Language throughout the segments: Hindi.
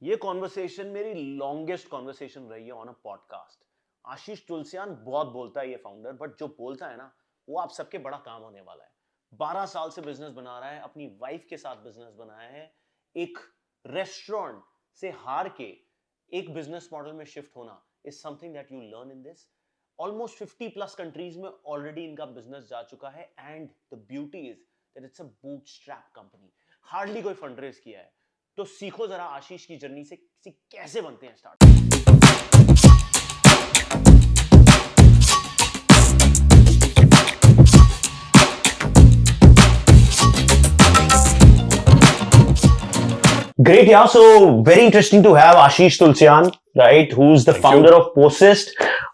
ये कॉन्वर्सेशन मेरी लॉन्गेस्ट कॉन्वर्सेशन रही है ऑन अ पॉडकास्ट। आशीष तुलसियान बहुत बोलता है ये फाउंडर, बट जो बोलता है ना वो आप सबके बड़ा काम होने वाला है। 12 साल से बिजनेस बना रहा है, अपनी वाइफ के साथ बिजनेस बनाया है। एक रेस्टोरेंट से हार के एक बिजनेस मॉडल में शिफ्ट होना is something that you learn in this. Almost 50+ countries में ऑलरेडी इनका बिजनेस जा चुका है and the beauty is that it's a bootstrap company. Hardly कोई फंडरेज किया है। तो सीखो जरा आशीष की जर्नी से कैसे बनते हैं start. Great, yeah. So very interesting to have Ashish Tulsian, right? Who's the founder of Posist.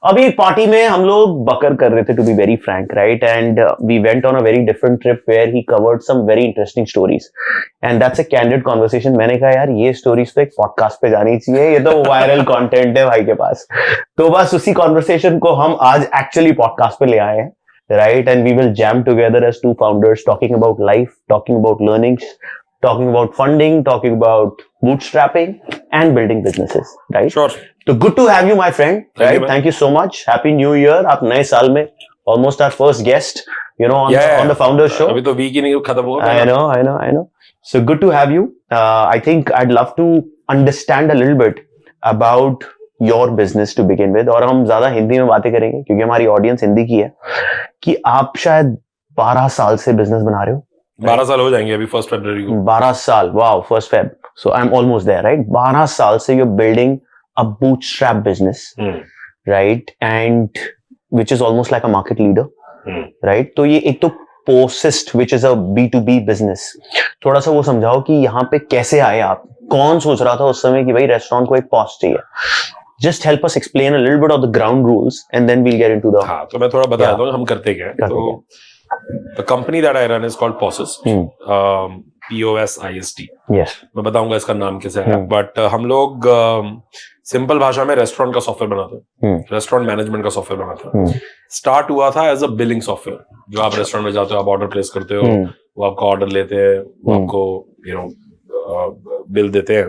अभी एक पार्टी में हम लोग बकर कर रहे थे, to be very frank, right? And we went on a very different trip where he covered some very interesting stories. And that's a candid conversation. मैंने कहा यार ये stories तो एक podcast पे जानी चाहिए, ये तो viral content है भाई के पास। तो बस उसी conversation को हम आज actually podcast पे ले आए हैं, right? And we will jam together as two founders talking about life, talking about learnings, talking about funding, talking about bootstrapping and building businesses, right? Sure. So good to have you, my friend. Right? Thank you so much. Happy New Year. आप नए साल में almost our first guest, you know, on the Founders Show. अभी तो वीक ही नहीं खत्म हुआ। I know. So good to have you. I think I'd love to understand a little bit about your business to begin with. और हम ज्यादा हिंदी में बातें करेंगे क्योंकि हमारी ऑडियंस हिंदी की है। कि आप शायद 12 साल से बिजनेस बना रहे हो। 12 साल हो जाएंगे अभी 1 फरवरी को। 12 साल, wow, 1 Feb. So I'm almost there, right? 12 साल से you're building a bootstrap business, right? And which is almost like a market leader, right? तो ये एक तो Posist, which is a B2B business. थोड़ा सा वो समझाओ कि यहाँ पे कैसे आए आप? कौन सोच रहा था उस समय कि भाई रेस्टोरेंट को एक पॉस चाहिए? Just help us explain a little bit of the ground rules and then we'll get into the... हाँ, तो मैं थोड़ा बता देता हूँ हम करते क्या हैं। तो the company that I run is called Posist, P-O-S-I-S-T. Yes. मैं बताऊंगा इसका नाम कैसे है, बट हम लोग सिंपल भाषा में रेस्टोरेंट का सॉफ्टवेयर बनाते हैं, रेस्टोरेंट मैनेजमेंट का सॉफ्टवेयर बनाते हैं। स्टार्ट हुआ था एज अ बिलिंग सॉफ्टवेयर, जो आप रेस्टोरेंट में जाते हो, आप ऑर्डर प्लेस करते हो, वो आपका ऑर्डर लेते हैं, वो आपको बिल देते हैं।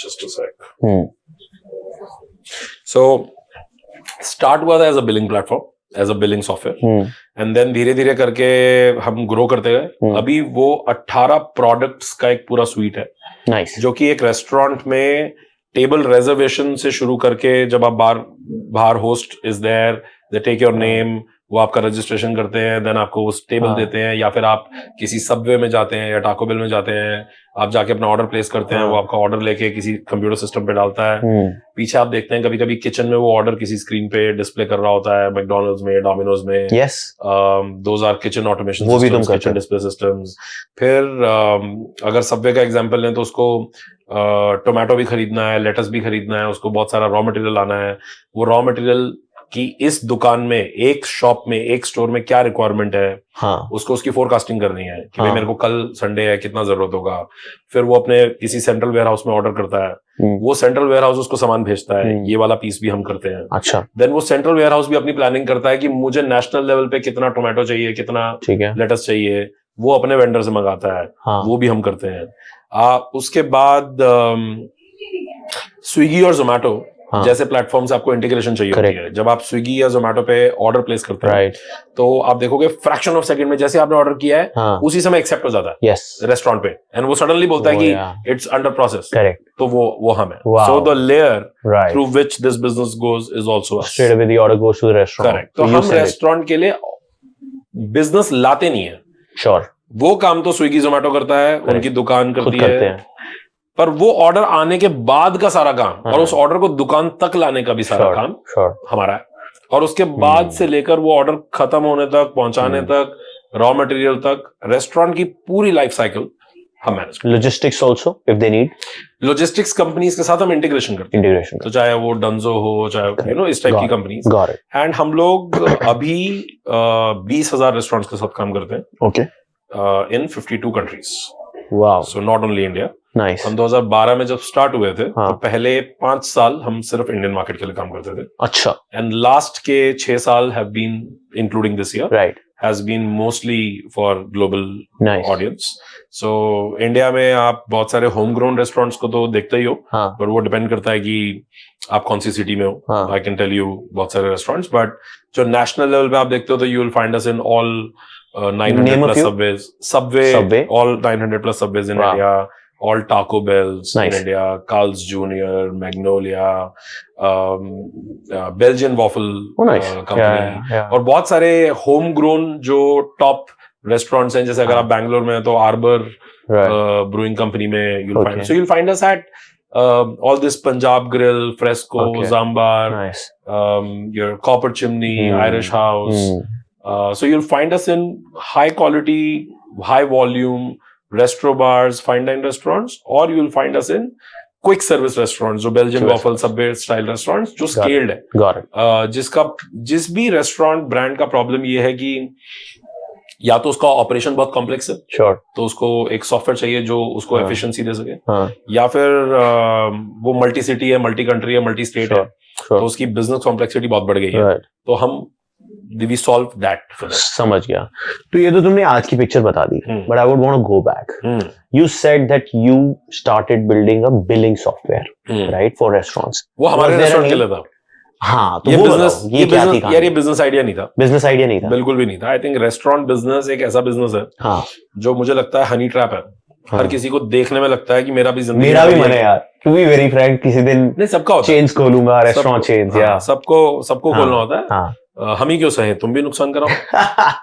Just a sec. So start हुआ था as a billing platform, as a billing software, and then धीरे धीरे करके हम ग्रो करते गए। अभी वो 18 प्रोडक्ट्स का एक पूरा स्वीट है, nice. जो कि एक रेस्टोरेंट में टेबल रिजर्वेशन से शुरू करके जब आप बाहर host is there, they take your name, वो आपका रजिस्ट्रेशन करते हैं, देन आपको उस टेबल देते हैं, या फिर आप किसी सबवे में जाते हैं या टाको बेल में जाते हैं, आप जाके अपना ऑर्डर प्लेस करते हैं, वो आपका ऑर्डर लेके किसी कंप्यूटर सिस्टम पे डालता है। पीछे आप देखते हैं कभी कभी किचन में वो ऑर्डर किसी स्क्रीन पे डिस्प्ले कर रहा होता है, मैकडॉनल्ड्स में, डोमिनोज में। yes. Those are kitchen automation systems, kitchen display systems. फिर अगर सबवे का एग्जांपल लें तो उसको टोमेटो भी खरीदना है, लेटस भी खरीदना है, उसको बहुत सारा रॉ मटेरियल लाना है। वो रॉ मटेरियल कि इस दुकान में, एक शॉप में, एक स्टोर में क्या रिक्वायरमेंट है, उसको उसकी फोरकास्टिंग करनी है कि भाई मेरे को कल संडे है, कितना जरूरत होगा। फिर वो अपने किसी सेंट्रल वेयर हाउस में ऑर्डर करता है, वो सेंट्रल वेयर हाउस उसको सामान भेजता है, ये वाला पीस भी हम करते हैं। अच्छा। देन वो सेंट्रल वेयर हाउस भी अपनी प्लानिंग करता है कि मुझे नेशनल लेवल पे कितना टोमेटो चाहिए, कितना लेटस चाहिए, वो अपने वेंडर से मंगाता है, वो भी हम करते हैं। उसके बाद स्विगी और जोमेटो जैसे प्लेटफॉर्म से आपको इंटीग्रेशन चाहिए होती है। जब आप स्विगी या जोमेटो पे ऑर्डर प्लेस करते हैं, तो आप देखोगे फ्रैक्शन ऑफ सेकंड में जैसे आपने ऑर्डर किया है, उसी समय एक्सेप्ट हो जाता है रेस्टोरेंट पे, एंड वो सडनली बोलता है कि इट्स अंडर प्रोसेस। तो वो हम है। So the layer through which this business goes is also straight away the order goes to the restaurant. Correct. तो हम रेस्टोरेंट के लिए बिजनेस लाते नहीं है। श्योर। वो काम तो स्विगी जोमेटो करता है, उनकी दुकान करती है, पर वो ऑर्डर आने के बाद का सारा काम और उस ऑर्डर को दुकान तक लाने का भी सारा काम हमारा है। और उसके बाद से लेकर वो ऑर्डर खत्म होने तक, पहुंचाने तक, रॉ मटेरियल तक, रेस्टोरेंट की पूरी लाइफ साइकिल हम मैनेज करते हैं। Logistics also if they need. Logistics companies के साथ हम इंटीग्रेशन करते हैं, तो चाहे वो डंजो हो, चाहे इस टाइप की कंपनीज। एंड हम लोग अभी 20,000 रेस्टोरेंट्स के साथ काम करते हैं। Okay. In 52 countries. Wow. So not only India. Nice. हम 2012 में जब स्टार्ट हुए थे, तो पहले 5 साल हम सिर्फ इंडियन मार्केट के लिए काम करते थे। अच्छा। एंड लास्ट के 6 साल have been including this year, right, has been mostly for global Nice. audience. So India में आप बहुत सारे होम ग्रोन रेस्टोरेंट्स को तो देखते ही हो, पर वो डिपेंड करता है कि आप कौन सी सिटी में हो. आई कैन टेल यू बहुत सारे रेस्टोरेंट्स, बट जो नेशनल लेवल पे आप देखते हो तो you will find us in all 900 plus subway, all 900 plus subways in India, all Taco Bells in India, Carl's Jr., Magnolia, Belgian Waffle company, और बहुत सारे होम ग्रोन जो टॉप रेस्टोरेंट्स हैं. जैसे अगर आप बैंगलोर में हैं तो आर्बर ब्रूइंग कंपनी में you'll find us at all this Punjab Grill, Fresco, Zambar, your Copper Chimney, Irish House. So you'll find us in high quality, high volume restaurant bars, fine dine restaurants, or you'll find us in quick service restaurants, जो Belgian Waffle, Subway style restaurants, जो scaled है. Got it. जिस भी रेस्टोरेंट ब्रांड का प्रॉब्लम ये है कि या तो उसका ऑपरेशन बहुत कॉम्प्लेक्स है, तो उसको एक सॉफ्टवेयर चाहिए जो उसको एफिशिएंसी दे सके, या फिर वो मल्टी सिटी है, मल्टी कंट्री है, मल्टी स्टेट है, तो उसकी बिजनेस कॉम्प्लेक्सिटी बहुत बढ़ गई है. तो हम we solve that for them. समझ गया. तो ये तो तुमने आज की पिक्चर बता दी, but I would want to go back. You said that you started building a billing software, right, for restaurants. वो हमारे रेस्टोरेंट के लिए था. हाँ, तो ये क्या थी? यार ये बिजनेस आइडिया नहीं था. बिजनेस आइडिया नहीं था, बिल्कुल भी नहीं था. आई थिंक रेस्टोरेंट बिजनेस एक ऐसा बिजनेस है, हाँ, जो मुझे लगता है हनी ट्रैप है. हर किसी को देखने में लगता है कि मेरा भी मन है यार. To be very frank, किसी दिन नहीं, सबका होता है, चेन्स खोलूंगा, रेस्टोरेंट चेन्स, या सबको खोलना होता है. हम ही क्यों सहे, तुम भी नुकसान कराओ.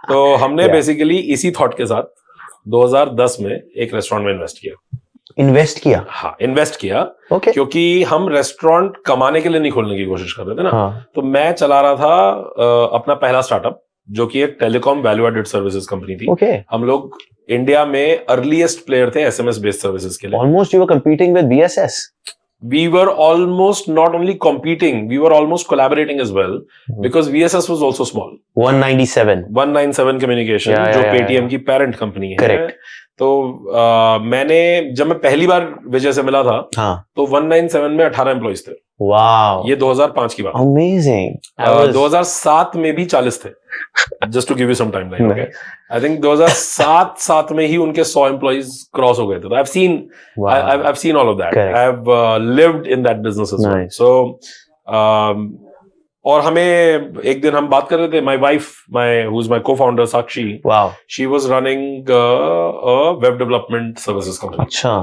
तो हमने बेसिकली इसी थॉट के साथ 2010 में एक रेस्टोरेंट में इन्वेस्ट किया. हाँ, इन्वेस्ट किया. क्योंकि हम रेस्टोरेंट कमाने के लिए नहीं खोलने की कोशिश कर रहे थे ना. तो मैं चला रहा था अपना पहला स्टार्टअप, जो कि एक telecom value added services company थी. हम लोग इंडिया में अर्लीस्ट प्लेयर थे एसएमएस बेस्ड सर्विसेज के लिए. Almost you were competing with BSS. We were almost not only competing, we were almost collaborating as well, because VSS was also small. 197 Communication, जो Paytm की parent company है. Correct. तो जब मैं पहली बार विजय से मिला था, तो 197 में 18 एम्प्लॉइज थे. Wow. ये 2005 की बात. Amazing. 2007 में भी 40 थे. Just to give you some timeline. Okay. I think 2007 में ही उनके 100 एम्प्लॉइज क्रॉस हो गए थे. I've seen all of that. Correct. I've lived in that business as well. So और हमें एक दिन हम बात कर रहे थे, my wife, who's my co-founder Sakshi. Wow. She was running a web development services company. अच्छा.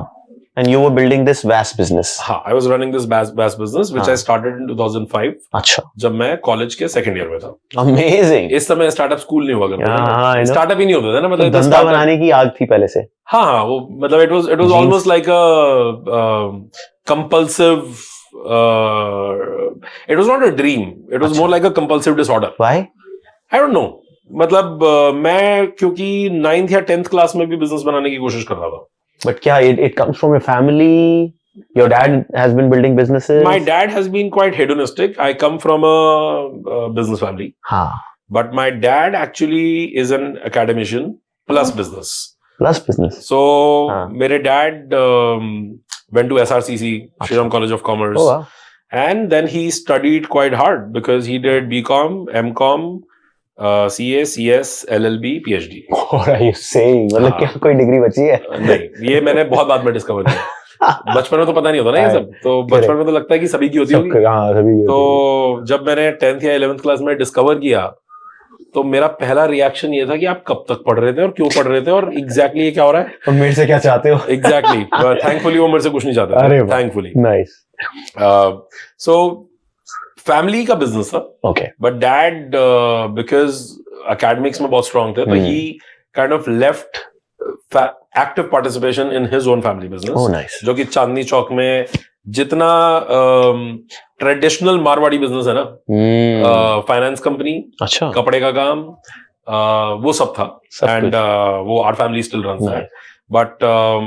And you were building this VAS business. हाँ, I was running this VAS business, which I started in 2005. अच्छा. जब मैं कॉलेज के सेकंड ईयर में था. Amazing. इस समय स्टार्टप स्कूल नहीं हुआ करते थे. स्टार्टअप ही नहीं होता था ना, मतलब धंधा बनाने की आग थी पहले से. हाँ, वो मतलब it was almost like a compulsive. It was not a dream. It was more like a compulsive disorder. Why? I don't know. मतलब मैं क्योंकि 9th या 10th क्लास में भी बिजनेस बनाने की कोशिश कर रहा था. But क्या it comes from your family? Your dad has been building businesses? My dad has been quite hedonistic. I come from a business family. हाँ. But my dad actually is an academician plus business. Plus business. So मेरे dad went to SRCC, Shri Ram College of Commerce. Oh, wow. And then he studied quite hard because he did BCom, MCom, CA, CS, LLB, PhD. What are you saying? मतलब क्या कोई डिग्री बची है? नहीं, ये मैंने बहुत बाद में डिस्कवर किया. बचपन में तो पता नहीं होता ना ये सब. तो बचपन में तो लगता है कि सभी की होती होगी. तो जब मैंने 10th या 11th क्लास में डिस्कवर किया, तो मेरा पहला रिएक्शन ये था कि आप कब तक पढ़ रहे थे और क्यों पढ़ रहे थे और एग्जैक्टली ये क्या हो रहा है और मेरे से क्या चाहते हो. एग्जैक्टली. थैंकफुली वो मेरे से कुछ नहीं चाहते. थैंकफुली. नाइस. सो फैमिली का बिजनेस था. Okay. But dad because academics में बहुत स्ट्रांग थे, तो he kind of left active participation in his own family business, जो कि चांदनी चौक में जितना ट्रेडिशनल मारवाड़ी बिजनेस है ना, फाइनेंस कंपनी, अच्छा, कपड़े का काम, वो सब था. एंड वो our family still runs that. But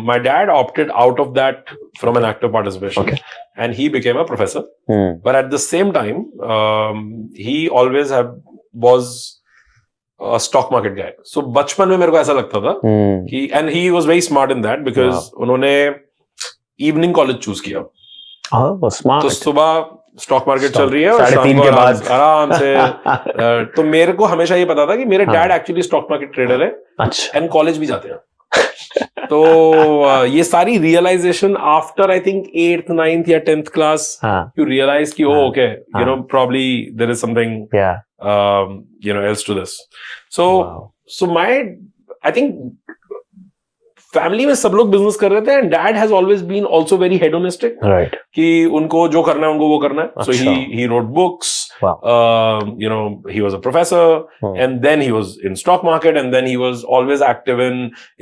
my dad opted out of that from an active participation, and he became a professor. But at the same time, he always was a stock market guy. So बचपन में मेरे को ऐसा लगता था कि, and he was very smart in that because उन्होंने evening college choose किया. वो स्मार्ट। तो सुबह स्टॉक मार्केट चल रही है और 3:30 के बाद आराम से तो मेरे को हमेशा ये पता था कि मेरे dad actually stock market trader है। अच्छा। एंड कॉलेज भी जाते हैं। तो ये सारी realisation after I think 8th 9th या 10th क्लास यू रियलाइज कि okay you know probably there is something you know else to this. So my I think family में सब लोग बिजनेस कर रहे थे and dad has always been also very hedonistic, right, कि उनको जो करना है उनको वो करना है। So he wrote books, you know, he was a professor and then he was in stock market and then he was always active in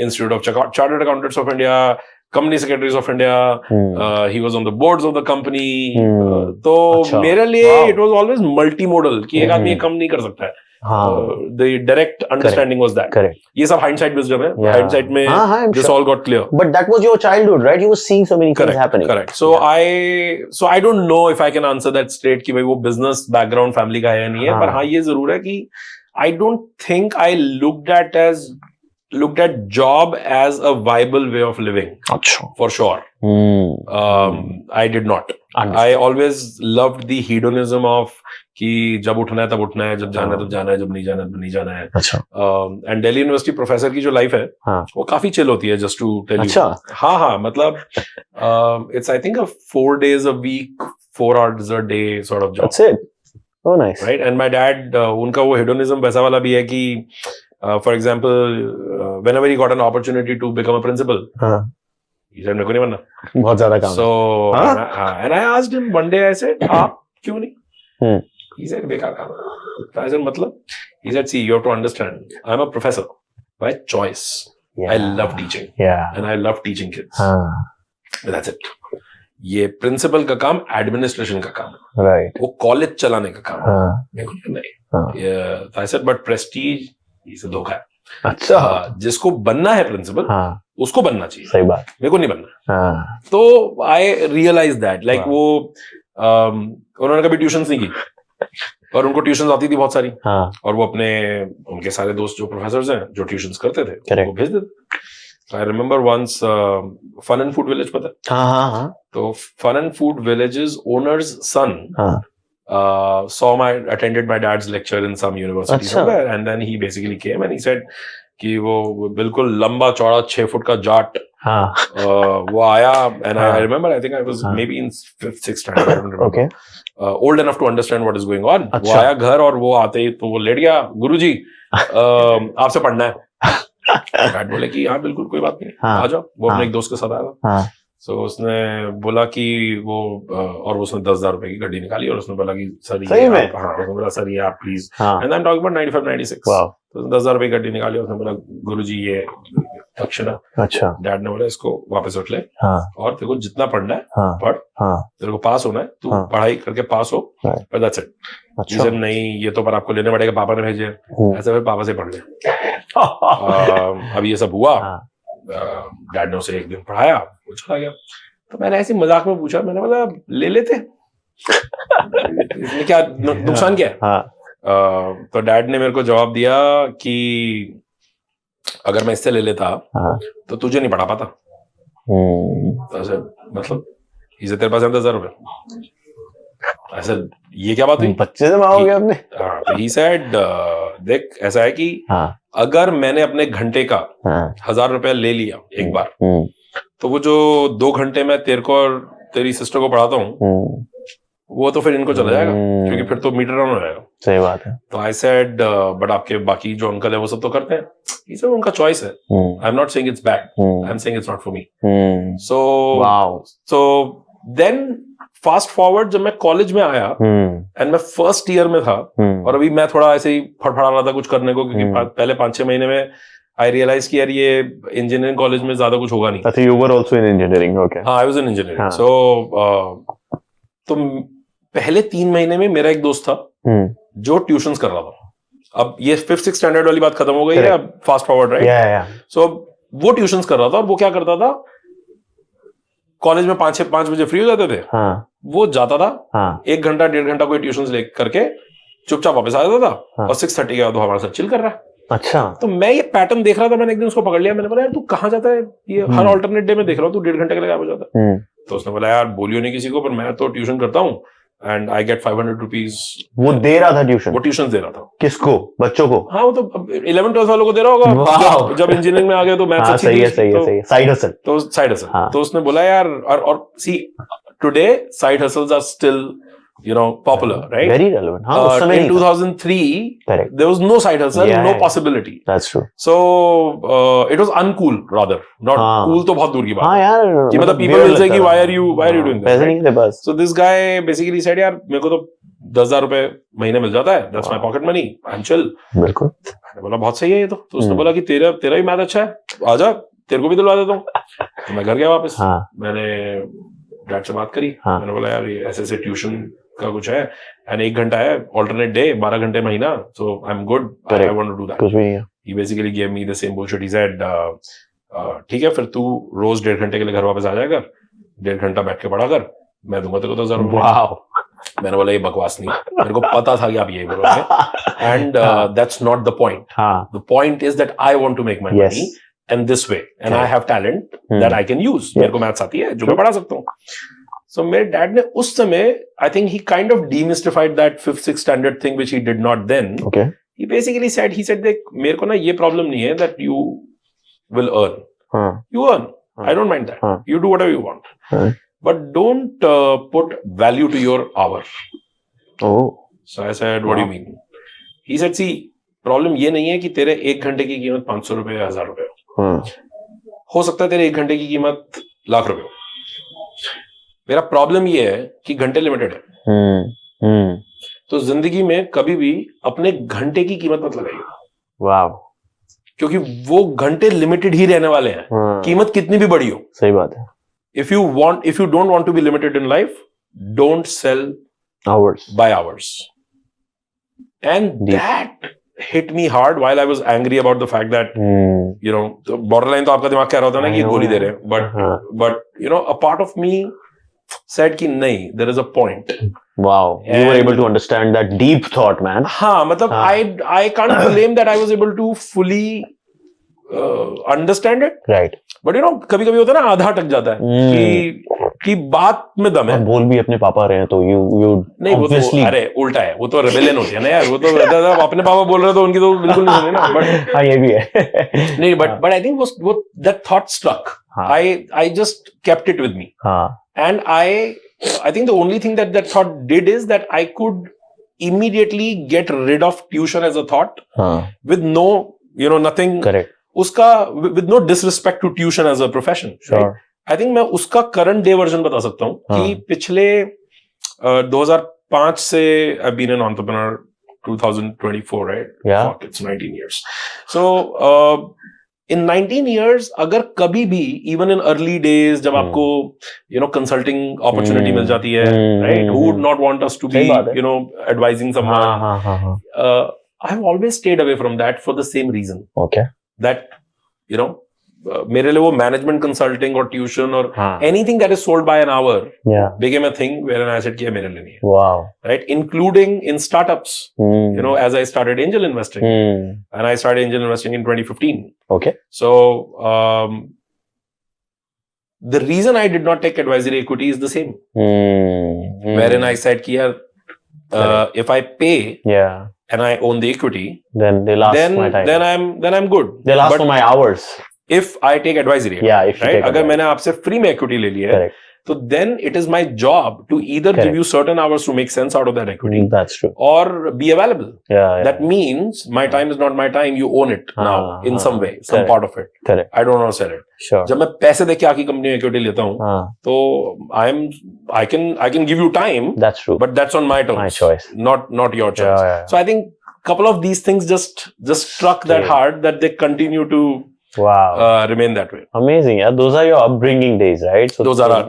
Institute of Chartered Accountants of India, Company Secretaries of India, he was on the boards of the company. तो मेरे लिए it was always multimodal कि एक आदमी एक काम नहीं कर सकता है। The direct understanding was that. Correct. ये सब hindsight wisdom है। Hindsight में this all got clear. But that was your childhood, right? You were seeing so many things happening. Correct. So I don't know if I can answer that straight कि भाई वो business background family का है या नहीं है, पर हाँ ये जरूर है कि I don't think I looked at job as a viable way of living. अच्छा. For sure. I did not. I always loved the hedonism of कि जब उठना है तब उठना है, जब जाना है तब जाना है, जब नहीं जाना है तब नहीं जाना है। अच्छा। एंड दिल्ली यूनिवर्सिटी प्रोफेसर की जो लाइफ है वो काफी चिल होती है, जस्ट टू टेल यू। हाँ मतलब it's I think 4 days a week 4 hours a day sort of job. That's it. Oh nice. Right? And my dad उनका वो hedonism वैसा वाला भी है कि for example whenever he got an opportunity to become a principal, he said मेरे को नहीं बनना, बहुत ज्यादा काम। So and I asked him one day, I said आप क्यों नहीं? He said बेकार काम है। I said मतलब? He said see you have to understand I'm a professor by choice. I love teaching and I love teaching kids. That's it. ये प्रिंसिपल का काम एडमिनिस्ट्रेशन का काम है, राइट, वो कॉलेज चलाने का काम है, मेरे को नहीं। I said but prestige इसे धोखा है। अच्छा, जिसको बनना है प्रिंसिपल उसको बनना चाहिए, सही बात, मेरे को नहीं बनना। तो आई रियलाइज दैट लाइक वो उन्होंने कभी ट्यूशंस नहीं की और उनको ट्यूशंस आती थी बहुत सारी, और वो अपने उनके सारे दोस्त जो प्रोफेसर्स हैं जो ट्यूशंस करते थे वो भेज देते। I remember once fun and food village, पता है? तो fun and food villages owners son attended my dad's lecture in some university somewhere, and then he basically came and he said कि वो बिल्कुल लंबा चौड़ा 6 फुट का जाट वो आया, and I remember I think I was maybe in 5th 6th standard, I don't remember, old enough to understand what is going on. वो आया घर और वो आते ही तो वो लेट गया, गुरुजी आपसे पढ़ना है। डैड बोले कि हाँ बिल्कुल कोई बात नहीं, आ जाओ। वो अपने एक दोस्त के साथ आया, तो उसने बोला कि वो और उसने 10,000 रुपए की गड्डी निकाली और उसने बोला कि सर ये उसने बोला सर ये आप please, and I am talking about 95 96, तो 10,000 रुपए की गड्डी निकाली, उसने बोला गुरुजी ये दक्षिणा। अच्छा। डैड ने बोला इसको वापस रख ले और तेरे को जितना पढ़ना है पढ़, तेरे को पास होना है, तू पढ़ाई करके पास हो, पर दैट्स इट। अच्छा। नहीं ये तो पर आपको लेने पड़ेगा, पापा ने भेजे, ऐसे फिर पापा से पढ़ ले। अब ये सब हुआ, डैड ने उसे एक दिन पढ़ाया, वो चला गया। तो मैंने ऐसे मजाक में पूछा, मैंने बोला ले लेते इसमें क्या नुकसान क्या है? तो डैड ने मेरे को जवाब दिया कि अगर मैं इससे ले लेता तो तुझे नहीं पढ़ा पाता। तो ऐसे मतलब इसे तेरे पास 10,000 रुपए, ऐसे ये क्या बात हुई? बच्चे से मांगोगे आपने? तो ही सेड देख ऐसा है कि अगर मैंने अपने घंटे का 1,000 रुपया ले लिया एक बार, तो वो जो 2 घंटे मैं तेरे को और तेरी सिस्टर को पढ़ाता हूँ वो तो फिर इनको चला जाएगा, क्योंकि फिर तो मीटर ऑन हो जाएगा। सही बात है। तो आई सेड बट आपके बाकी जो अंकल है वो सब तो करते हैं, ये सब उनका चॉइस है। I am not saying it's bad, I am saying it's not for me. So then fast forward, जब मैं कॉलेज में आया एंड मैं फर्स्ट ईयर में था और अभी मैं थोड़ा ऐसे ही फड़फड़ा रहा था कुछ करने को, क्योंकि पहले 5-6 महीने में आई रियलाइज कि यार ये इंजीनियरिंग कॉलेज में ज्यादा कुछ होगा नहीं। अच्छा, you were also in engineering, okay? हाँ, I was in engineering. So तो पहले 3 महीने में मेरा एक दोस्त था जो ट्यूशंस कर रहा था। अब ये 5th 6th स्टैंडर्ड वाली बात खत्म हो गई है, अब फास्ट फॉरवर्ड, राइट? सो वो ट्यूशंस कर रहा था और वो क्या करता था, कॉलेज में 5 बजे फ्री हो जाते थे, वो जाता था 1 घंटा 1.5 घंटा कोई ट्यूशंस ले करके चुपचाप वापस आ जाता था और 6:30 के बाद वो हमारे साथ चिल कर रहा है। अच्छा। तो मैं ये पैटर्न देख रहा था, मैंने एक दिन उसको पकड़ लिया, मैंने बोला यार तू कहाँ जाता है, ये हर ऑल्टरनेट डे में देख रहा हूँ तू 1.5 घंटे के लिए गायब हो जाता है। तो उसने बोला यार बोलियो नहीं किसी को, पर मैं तो ट्यूशन करता हूँ एंड आई गेट 500 रुपीज। वो दे रहा था ट्यूशन? वो ट्यूशन दे रहा था। किसको? बच्चों को? हाँ, वो तो 11-12 वालों को दे रहा होगा। जब इंजीनियरिंग में आ गए तो मैथ्स अच्छी थी। सही है। Side hustle. तो साइड हसल। तो उसने बोला यार, और see today side hustles are still popular, right? Very relevant. हाँ, उस समय in 2003, correct, there was no side hustle, yeah, no possibility. That's true. So it was uncool rather, not cool. तो बहुत दूर की बात है यार, कि मतलब people will say कि why are you doing this? पैसे नहीं थे बस। So this guy basically said यार मेरे को तो 10,000 रुपए महीने मिल जाता है, that's my pocket money, I'm chill. बिल्कुल। मैंने बोला बहुत सही है ये तो उसने बोला कि तेरा ही मैथ अच्छा है, आजा तेरे को भी दिलवा देता हूँ। तो मैं घर गया वापस। मैंने डैड से बात करी। मैंने बोला यार ये ऐसे ट्यूशन का कुछ है एंड 1 घंटा है ऑल्टरनेट डे, 12 घंटे महीना, so I am good, I want to do that. कुछ भी नहीं है। He basically give me the same bullshit. He said ठीक है फिर तू रोज 1.5 घंटे के लिए घर वापस आ जाएगा, 1.5 घंटा बैठ के पढ़ा कर, मैं दूंगा तेरे को 10,000 रुपए। मैंने बोला ये बकवास नहीं, मेरे को पता था कि आप यही बोलोगे and that's not the point. The point is that I want to make my money and this way and I have talent that I can use. मेरे को मैथ्स आती है जो मैं पढ़ा सकता हूँ। So मेरे डैड ने उस समय I think he kind of demystified that 5th-6th standard thing which he did not then. Okay. He basically said देख मेरे को ना ये problem नहीं है that you will earn. You earn. I don't mind that. You do whatever you want. But don't put value to your hour. Oh. So I said, what do you mean? He said, see, problem ये नहीं है कि तेरे 1 घंटे की कीमत 500 रुपए या 1000 रुपए हो सकता है तेरे 1 घंटे की कीमत लाख रुपए हो। मेरा प्रॉब्लम ये है कि घंटे लिमिटेड है। तो जिंदगी में कभी भी अपने घंटे की कीमत मत लगाइए। वाह। क्योंकि वो घंटे लिमिटेड ही रहने वाले हैं, कीमत कितनी भी बड़ी हो। सही बात है। If you don't want to be limited in life, don't sell hours by hours. And that hit me hard while I was angry about the fact that borderline तो आपका दिमाग कह रहा होता है ना कि गोली दे रहे हैं, but a part of me said कि नहीं, there is a point. Wow, you were able to understand that deep thought, man. हाँ, मतलब I can't claim that I was able to fully understand it. Right. But कभी कभी होता है ना आधा अटक जाता है कि बात में दम है। बोल भी अपने पापा रहे हैं तो you नहीं obviously, वो तो अरे उल्टा है, वो तो रेबेलियन होती है ना यार, वो तो अपने पापा बोल रहे हैं तो उनकी तो बिल्कुल नहीं सुनी ना। बट हाँ ये भी है। नहीं but I think वो that thought stuck. I just kept it with me. And I think the only thing that thought did is that I could immediately get rid of tuition as a thought with no nothing. Correct. उसका with no disrespect to tuition as a profession. Sure. Right? I think मैं उसका current day version बता सकता हूँ कि पिछले 2005 से I've been an entrepreneur, 2024, right? Yeah. Fuck, it's 19 years. So in 19 years अगर कभी भी even in early days जब आपको consulting opportunity मिल जाती है, right? Who would not want us to be advising someone? I've always stayed away from that for the same reason. Okay. That मेरे लिए वो मैनेजमेंट कंसल्टिंग और ट्यूशन और anything that is sold by an hour became a thing wherein I said कि मेरे लिए नहीं है। Wow. Right, including in startups. As I started angel investing, and I started angel investing in 2015. Okay. So the reason I did not take advisory equity is the same. Wherein I said कि यार if I pay and I own the equity, then they last my time. Then I'm good. They last for my hours. If I take advisory, right? अगर मैंने आपसे फ्री में equity ले लिया है, तो then it is my job to either give you certain hours to make sense out of that equity. That's true. Or be available. That means my time is not my time. You own it now in some way, some part of it. Correct. I don't want to sell it. Sure. जब मैं पैसे देके आकी कंपनी में equity लेता हूँ, तो I can give you time. That's true. But that's on my terms. My choice. Not your choice. So I think couple of these things just struck that hard that they continue to remain that way. Amazing. Yeah, those are your upbringing days, right? So those are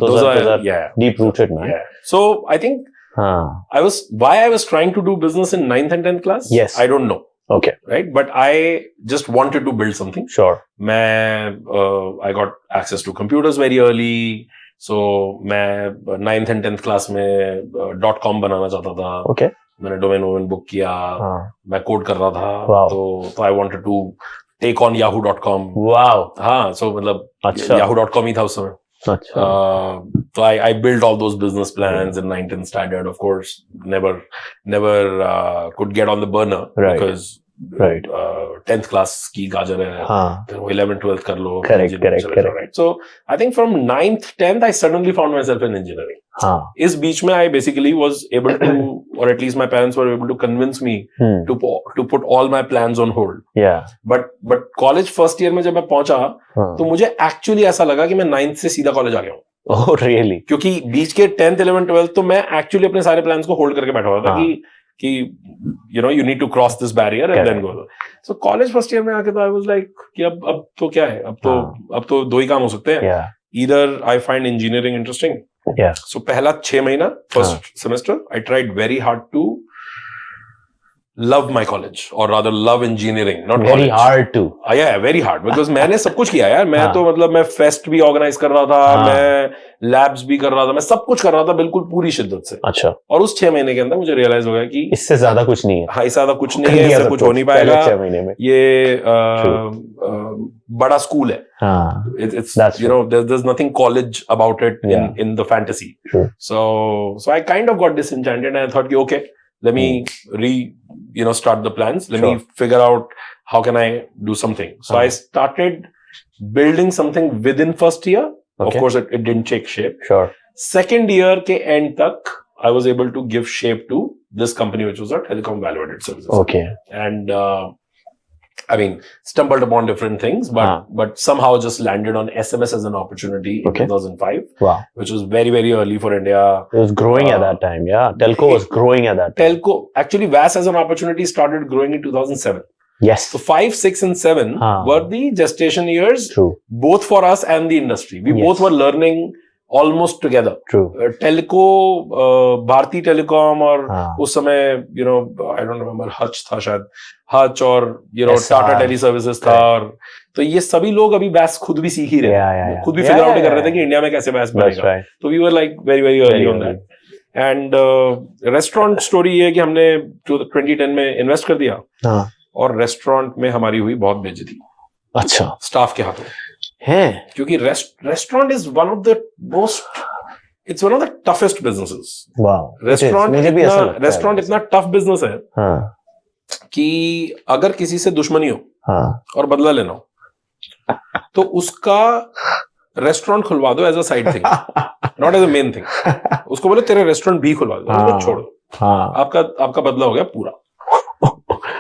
deep rooted, man. Yeah. So I think why I was trying to do business in 9th and 10th class. Yes. I don't know. Okay. Right. But I just wanted to build something. Sure. I got access to computers very early. So मैं 9th and 10th class में .com बनाना चाहता था. Okay. मैंने डोमेन बुक किया, मैं कोड कर रहा था, तो I wanted to take on yahoo.com. Wow. हाँ, सो मतलब yahoo.com ही था उस समय। अच्छा. So I built all those business plans in 9th and standard. Of course, never could get on the burner Right. because Right. 10th class की गाजर है. हाँ. फिर वो 11th 12th कर लो. Correct. Right. So I think from 9th 10th I suddenly found myself in engineering. हाँ. इस बीच में I basically was able to, or at least my parents were able to convince me to put all my plans on hold. Yeah. But college first year में जब मैं पहुंचा तो मुझे actually ऐसा लगा कि मैं 9th से सीधा कॉलेज आ गया हूँ. Oh really? क्योंकि बीच के 10th 11th 12th तो मैं actually अपने सारे plans को होल्ड करके बैठा हुआ था कि you know you need to cross this barrier and then go. So college first year में आके तो I was like कि अब तो क्या है, अब तो दो ही काम हो सकते हैं. Either I find engineering interesting. So पहला 6 महीना first semester I tried very hard to love my college or rather love engineering, not very college. hard to. Yeah, very hard because मैंने सब कुछ किया यार. मैं तो मतलब मैं फेस्ट भी ऑर्गेनाइज कर रहा था, मैं लैब्स भी कर रहा था, मैं सब कुछ कर रहा था बिल्कुल पूरी शिद्दत से. अच्छा. और उस 6 महीने के अंदर मुझे रियलाइज हो गया कि इससे ज्यादा कुछ नहीं है. हाँ, इससे ज्यादा कुछ नहीं है, इससे कुछ हो नहीं पाएगा. 6 महीने में ये बड़ा स्कूल है. It's you know there's nothing college about it in the fantasy. True. So I kind of got disenchanted and I thought okay, let me start the plans. Let me figure out how can I do something. So I started building something within first year. Of course, it didn't take shape. Sure. Second year ke end tak, I was able to give shape to this company, which was a telecom value-added services. Okay. And I mean, stumbled upon different things, but somehow just landed on SMS as an opportunity in 2005. Wow. Which was very, very early for India. It was growing at that time, yeah. Telco was growing at that time. Actually, VAS as an opportunity started growing in 2007. Yes. So 5, 6 and 7 were the gestation years. True. Both for us and the industry. We both were learning almost together. True. Telco, Bharti Telecom और उस समय, I don't remember, Hutch था शायद. Hutch और, Tata Teleservices था. और तो ये सभी लोग अभी VAS खुद भी सीख ही रहे थे. खुद भी figure out कर रहे थे कि इंडिया में कैसे VAS बनेगा. तो we were like very, very early on that. And restaurant story ये है कि हमने 2010 में invest कर दिया. और रेस्टोरेंट में हमारी हुई बहुत बेइज्जती. अच्छा. स्टाफ के हाथों है. क्योंकि restaurant is one of the it's one of the toughest businesses. Wow. Restaurant इतना टफ बिजनेस है कि अगर किसी से दुश्मनी हो और बदला लेना हो तो उसका रेस्टोरेंट खुलवा दो as a side thing, not as a main thing. उसको बोले तेरे रेस्टोरेंट भी खुलवा दो, छोड़ दो, आपका बदला हो गया पूरा.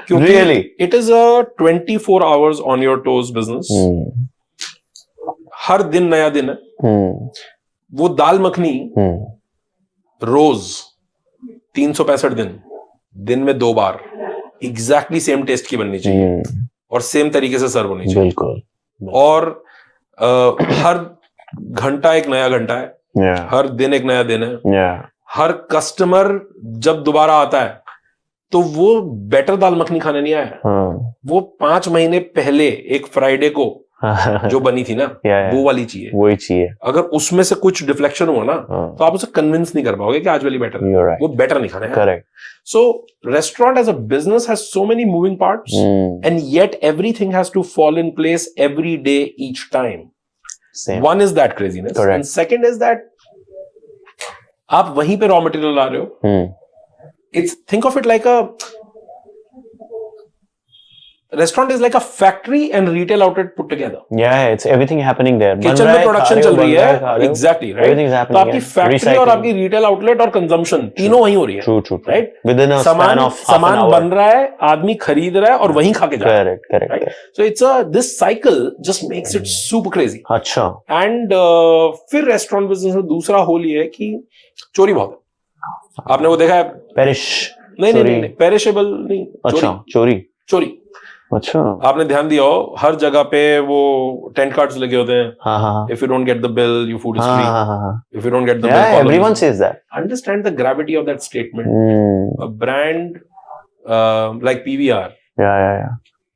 Really? It is a 24 hours on your toes business. हर दिन नया दिन है. वो दाल मखनी रोज 365 दिन में 2 बार एग्जैक्टली सेम टेस्ट की बननी चाहिए और सेम तरीके से सर्व होनी चाहिए. बिल्कुल. और हर घंटा एक नया घंटा है. हर दिन एक नया दिन है. हर कस्टमर जब दोबारा आता है तो वो बेटर दाल मखनी खाने नहीं आया. वो 5 महीने पहले एक फ्राइडे को जो बनी थी ना, वो वाली चाहिए. वही चाहिए. अगर उसमें से कुछ डिफ्लेक्शन हुआ ना तो आप उसे कन्विंस नहीं कर पाओगे कि आज वाली बेटर है. वो बेटर नहीं खाना है. Correct. So restaurant as a business has so many moving parts and yet everything has to fall in place every day each time. One is that craziness and second is that आप वहीं पे रॉ मटेरियल ला रहे हो. Think of it like a restaurant is like a factory and retail outlet put together. Yeah, it's everything happening there. Kitchen में production चल रही है. Exactly, right? Everything is happening. तो आपकी factory और आपकी retail outlet और consumption तीनों वहीं हो रही है. True. Right? Within a span of सामान बन रहा है, आदमी खरीद रहा है और वहीं खा के जा रहा है. Correct. Right? So it's this cycle just makes it super crazy. अच्छा. And फिर restaurant business में दूसरा होल ये है कि चोरी बहुत है. आपने वो देखा है? पेरिश. नहीं, पेरिशेबल नहीं. अच्छा. चोरी. अच्छा. आपने ध्यान दिया हो हर जगह पे वो टेंट कार्ड्स लगे होते हैं. हाँ. If you don't get the bill, your food is free. If you don't get the bill, everyone says that. Understand the gravity of that statement. A brand like PVR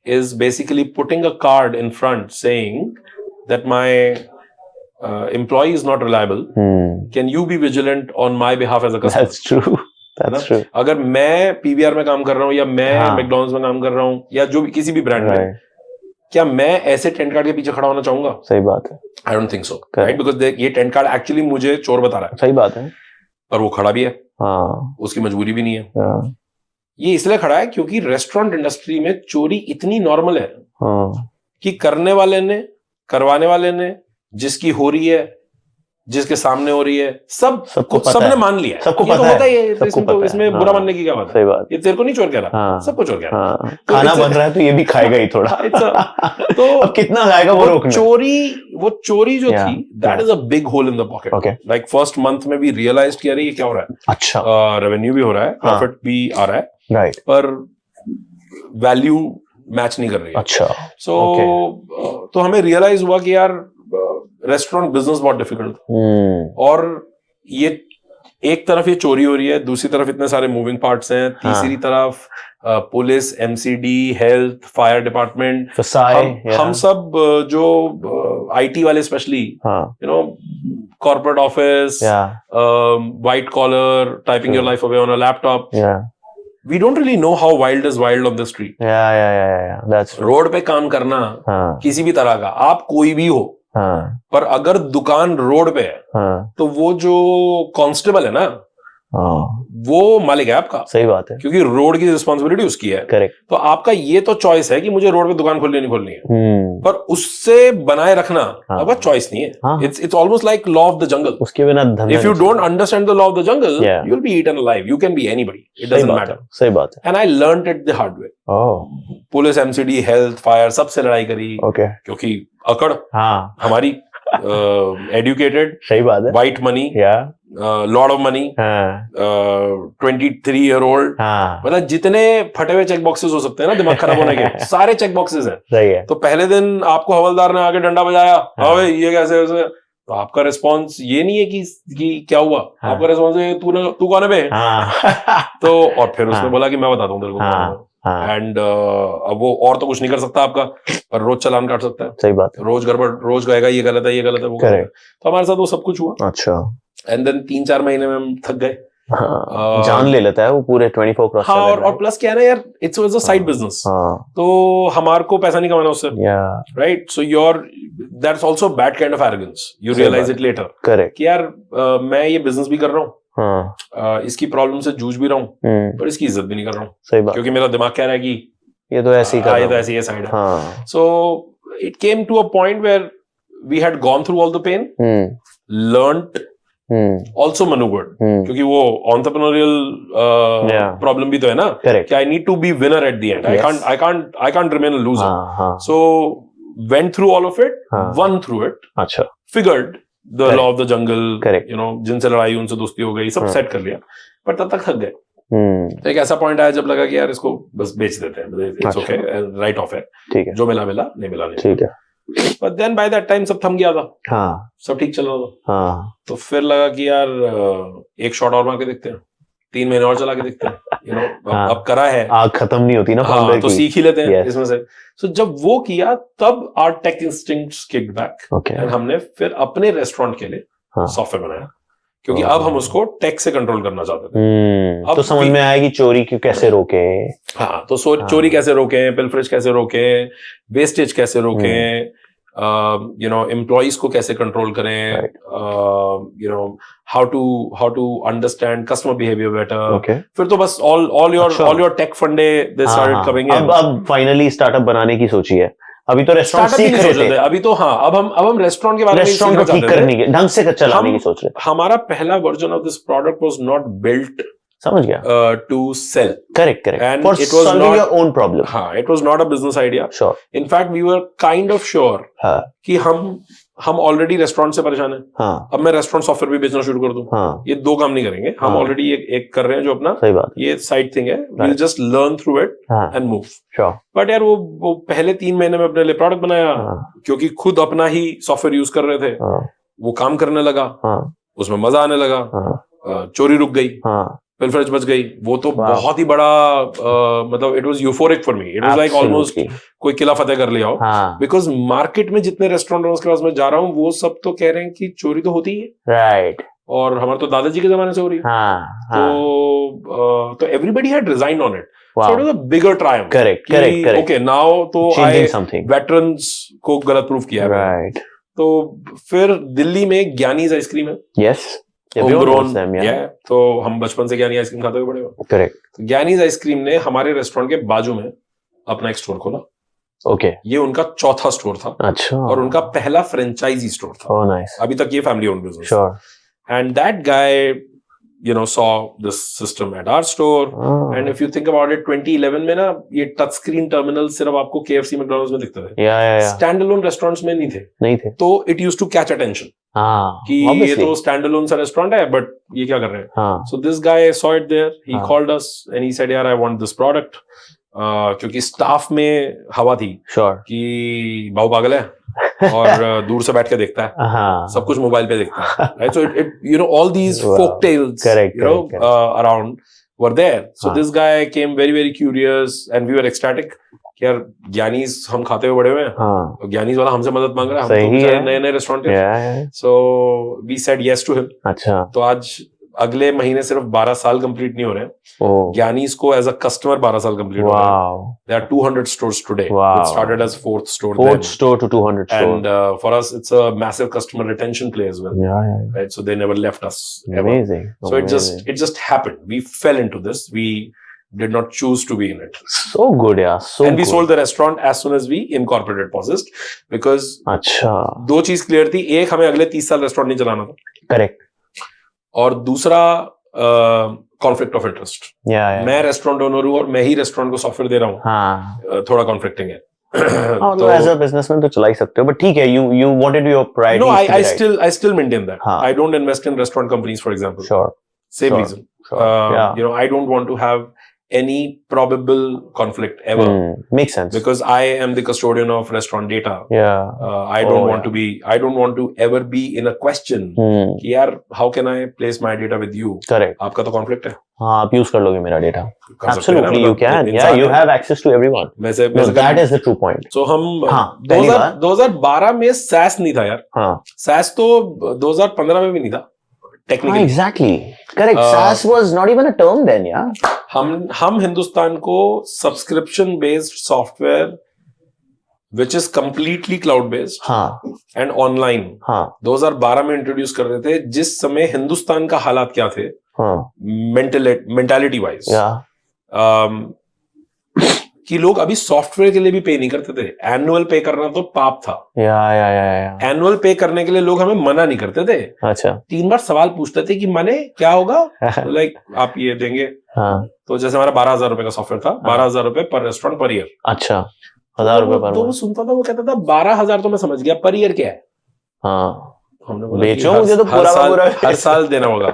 is basically putting a card in front saying that my employee is not reliable. Can you be vigilant on my behalf as a customer? That's true. अगर मैं PVR में काम कर रहा हूँ या मैं मैकडॉनल्ड्स में काम कर रहा हूँ या जो भी किसी भी ब्रांड में, क्या मैं ऐसे टेंट कार्ड के पीछे खड़ा होना चाहूंगा? सही बात है। I don't think so, right? Because ये टेंट कार्ड एक्चुअली मुझे चोर बता रहा है। सही बात है। पर वो खड़ा भी है, हाँ, उसकी मजबूरी भी नहीं है। हाँ, ये इसलिए खड़ा है क्योंकि रेस्टोरेंट इंडस्ट्री में चोरी इतनी नॉर्मल है हाँ, कि करने वाले ने, करवाने वाले ने, जिसकी हो रही है, जिसके सामने हो रही है, सबको पता सबने है। मान लिया है। सबको ये तो पता होता है। ही है, सबको इसमें पता है। इसमें बुरा मानने की क्या बात है? सही बात। ये तेरे को नहीं चोर कह रहा, हाँ, सबको चोर कह रहा। हाँ, तो खाना बन रहा है तो ये भी खाएगा ही थोड़ा। तो अब कितना खाएगा वो रोकना। वो चोरी जो Yeah, थी, that is a big hole in the pocket. Okay. Like first month में भी रियलाइज किया रही है क्या हो रहा है। अच्छा, रेवेन्यू भी हो रहा है, प्रॉफिट भी आ रहा है, राइट, पर वैल्यू मैच नहीं कर रही है। अच्छा, सो तो हमें रियलाइज हुआ कि यार रेस्टोरेंट बिजनेस बहुत डिफिकल्ट था। और ये एक तरफ ये चोरी हो रही है, दूसरी तरफ इतने सारे मूविंग पार्ट्स हैं, तीसरी तरफ police, MCD, health, fire department, हम सब जो आईटी वाले specially, you know, corporate office, white collar, typing your life away on a laptop, we don't really know how wild is wild on the street. Yeah. That's true. Road पे काम करना किसी भी तरह का, आप कोई भी हो, पर अगर दुकान रोड पे है तो वो जो कांस्टेबल है ना, वो मालिक है आपका। सही बात है, क्योंकि रोड की रिस्पॉन्सिबिलिटी उसकी है। करेक्ट। तो आपका ये तो चॉइस है कि मुझे रोड पे दुकान खोलनी नहीं खोलनी है, पर उससे बनाए रखना आपका चॉइस नहीं है। It's almost like law of the jungle. उसके बिना धंधा, if you don't understand the law of the jungle, you will be eaten alive. You can be anybody, it doesn't matter. सही बात है। And I learned it the hard way. Police, MCD, health, fire, सबसे लड़ाई करी, क्योंकि अकड़ हमारी एडुकेटेड, सही बात है, white money, lot of money, 23 year old, मतलब जितने फटे हुए चेक बॉक्सेस हो सकते हैं ना दिमाग खराब होने के, सारे चेक बॉक्सेस हैं। सही है। तो पहले दिन आपको हवलदार ने आके डंडा बजाया, अबे ये कैसे वैसे, तो आपका रिस्पॉन्स ये नहीं है कि क्या हुआ, आपका रिस्पॉन्स है तू कौन है बे? तो और फिर उसने बोला कि मैं बताता हूँ तेरे को। एंड अब वो और तो कुछ नहीं कर सकता आपका, पर रोज चालान काट सकता है। सही बात है। रोज गड़बड़, रोज कहेगा ये गलत है, ये गलत है, वो गलत है। तो हमारे साथ वो सब कुछ हुआ। अच्छा। एंड देन 3-4 महीने में हम थक गए। जान ले लेता है वो पूरे 24 हाँ, और प्लस क्या है ना यार, it's was a side business, तो हमारे को पैसा नहीं कमाना उससे, right? So that's also bad kind of arrogance. You realize it later, correct, कि यार मैं ये बिजनेस भी कर रहा हूँ, इसकी प्रॉब्लम से जूझ भी रहा हूँ, पर इसकी इज्जत भी नहीं कर रहा हूँ। सही बात, क्योंकि मेरा दिमाग कह रहा है कि ये तो ऐसे ही कर रहा है, ये तो ऐसी है साइड है। So it came to a point where we had gone through all the pain, learned, also maneuvered, क्योंकि वो entrepreneurial problem भी तो है ना, कि I need to be winner at the end. I can't remain a loser. So went through all of it, won through it. अच्छा, figured the law of the jungle, you know, जिनसे लड़ाई उनसे दोस्ती हो गई, सब सेट कर लिया, पर तब तक थक गए। तो एक ऐसा पॉइंट आया जब लगा कि यार इसको बस बेच देते हैं, इट्स ओके, राइट ऑफ है, ठीक है, जो मिला मिला, नहीं मिला नहीं, ठीक है। But then by that time सब थम गया था, सब ठीक चल रहा था। तो फिर लगा कि यार एक शॉट और मार के देखते हैं, 3 महीने और चला के देखते हैं, you know, अब करा है, आग खत्म नहीं होती ना, तो सीख ही लेते हैं इसमें से। So जब वो किया तब our tech instincts kicked back, and हमने फिर अपने रेस्टोरेंट के लिए सॉफ्टवेयर बनाया, क्योंकि अब हम उसको टेक से कंट्रोल करना चाहते थे। अब तो समझ में आया कि चोरी क्यों कैसे रोके। हाँ, तो चोरी कैसे रोके, पिलफरेज कैसे रोके, वेस्टेज कैसे रोके, यू नो, एम्प्लॉइज को कैसे कंट्रोल करें, you know, how to understand customer behaviour better. फिर तो बस ऑल योर टेक फंडे दे स्टार्टेड कमिंग इन। अब फाइनली स्टार्टअप बनाने की सोची है। अभी तो रेस्टोरेंट सीख रहे थे, अभी तो हाँ, अब हम रेस्टोरेंट के बारे में सीखना चाहते थे, ठीक करने के ढंग से चलाने की सोच रहे। हमारा पहला version of this product was not built, समझ गया, to sell, correct, and it was not your own problem. हाँ, it was not a business idea. Sure, in fact we were kind of sure कि हम ऑलरेडी रेस्टोरेंट से परेशान है। हाँ, अब मैं रेस्टोरेंट सॉफ्टवेयर भी बेचना शुरू कर दूं, हाँ, ये दो काम नहीं करेंगे। हम ऑलरेडी एक कर रहे हैं जो अपना, सही बात, ये साइड थिंग है, we just learn through it and move. Sure, but यार वो पहले 3 महीने में अपने लिए प्रोडक्ट बनाया, क्योंकि खुद अपना ही सॉफ्टवेयर यूज कर रहे थे, वो काम करने लगा, उसमें मजा आने लगा, चोरी रुक गई, पिलफरेज बच गई। वो तो बहुत ही बड़ा मतलब it was euphoric for me, it was like almost कोई किला फतेह कर लिया हो, बिकॉज मार्केट में जितने रेस्टोरेंट के पास मैं जा रहा हूँ वो सब तो कह रहे हैं कि चोरी तो होती है, राइट, और हमारे तो दादाजी के जमाने से हो रही है. तो everybody had resigned on it. Wow. So it was a bigger triumph. Correct. Okay, now तो changing something. Veterans को गलत प्रूफ किया है. Right. तो फिर दिल्ली में ज्ञानीज आइसक्रीम है. Yes. Everyone knows them, yeah. तो हम बचपन से ज्ञानी आइसक्रीम खाते हुए बड़े हुए. Correct. तो ज्ञानीज आइसक्रीम ने हमारे रेस्टोरेंट के बाजू में अपना एक स्टोर खोला. Okay. ये उनका चौथा स्टोर था. अच्छा. और उनका पहला फ्रेंचाइजी स्टोर था. Oh, nice. अभी तक ये family owned business. Sure. And that guy, saw this system at our store. And if you think about it, 2011 में ना ये टच स्क्रीन टर्मिनल सिर्फ आपको KFC मैकडॉनल्ड्स में दिखते थे. स्टैंड अलोन रेस्टोरेंट्स में नहीं थे. तो it used to catch attention कि ये तो स्टैंड अलोन सा रेस्टोरेंट है, बट ये क्या कर रहे हैं. So this guy saw it there, he called us and he said यार आई वांट दिस प्रोडक्ट. क्योंकि स्टाफ में हवा थी कि बाबू पागल है और दूर से बैठ के देखता है, सब कुछ मोबाइल पे देखता है, right? So it all these folk tales, around were there. So this guy came very very curious and we were ecstatic कि यार ज्ञानीज हम खाते हुए बड़े हुए हैं, ज्ञानीज वाला हमसे मदद मांग रहा है, हम तो नए नए रेस्टोरेंट है. So we said yes to him. अच्छा. तो आज अगले महीने सिर्फ 12 साल कंप्लीट नहीं हो रहे हैं. ज्ञानीज को एज अ कस्टमर 12 साल कंप्लीट हो रहे हैं. There are 200 stores today. It started as fourth store to 200 store. And for us it's a massive customer retention play as well. Right? So they never left us. Amazing. So it just happened. We fell into this. We did not choose to be in it. So good, yeah. And we sold the restaurant as soon as we incorporated Posist because दो चीज क्लियर थी. एक, हमें अगले 30 साल रेस्टोरेंट नहीं चलाना था. करेक्ट. और दूसरा कॉन्फ्लिक्ट ऑफ इंटरेस्ट. मैं रेस्टोरेंट ओनर हूँ और मैं ही रेस्टोरेंट को सॉफ्टवेयर दे रहा हूँ. थोड़ा कॉन्फ्लिक्टिंग है. तो एज अ बिजनेसमैन तो चला ही सकते हो, बट ठीक है, you wanted your priorities. No, I still maintain that. I don't invest in restaurant companies, for example. Sure. Same reason. I don't want to have any probable conflict ever. Makes sense. Because I am the custodian of restaurant data. I don't want to ever be in a question कि यार how can I place my data with you? Correct. आपका तो conflict है. हाँ, आप यूज कर लोगे मेरा data. Absolutely, you can. Yeah, you have access to everyone. That is the true point. So हम 2012 में SaaS नहीं था यार. SaaS तो 2015 में भी नहीं था. Technically. Exactly. Correct. SaaS was not even a term then, yeah. हम हिंदुस्तान को subscription based software which is completely cloud based and online 2012 में इंट्रोड्यूस कर रहे थे, जिस समय हिंदुस्तान का हालात क्या थे मेंटालिटी वाइज, कि लोग अभी सॉफ्टवेयर के लिए भी पे नहीं करते थे. एनुअल पे करना तो पाप था. एनुअल पे करने के लिए लोग हमें मना नहीं करते थे. अच्छा. 3 बार सवाल पूछते थे कि माने क्या होगा, लाइक आप ये देंगे. तो जैसे हमारा 12,000 रुपए का सॉफ्टवेयर था, 12,000 रुपए पर रेस्टोरेंट पर ईयर. अच्छा. 1,000 रुपए पर. तो वो सुनता था, वो कहता था 12,000 तो मैं समझ गया, पर ईयर क्या है. हमने बोला बेचो मुझे तो पूरा हर साल देना होगा.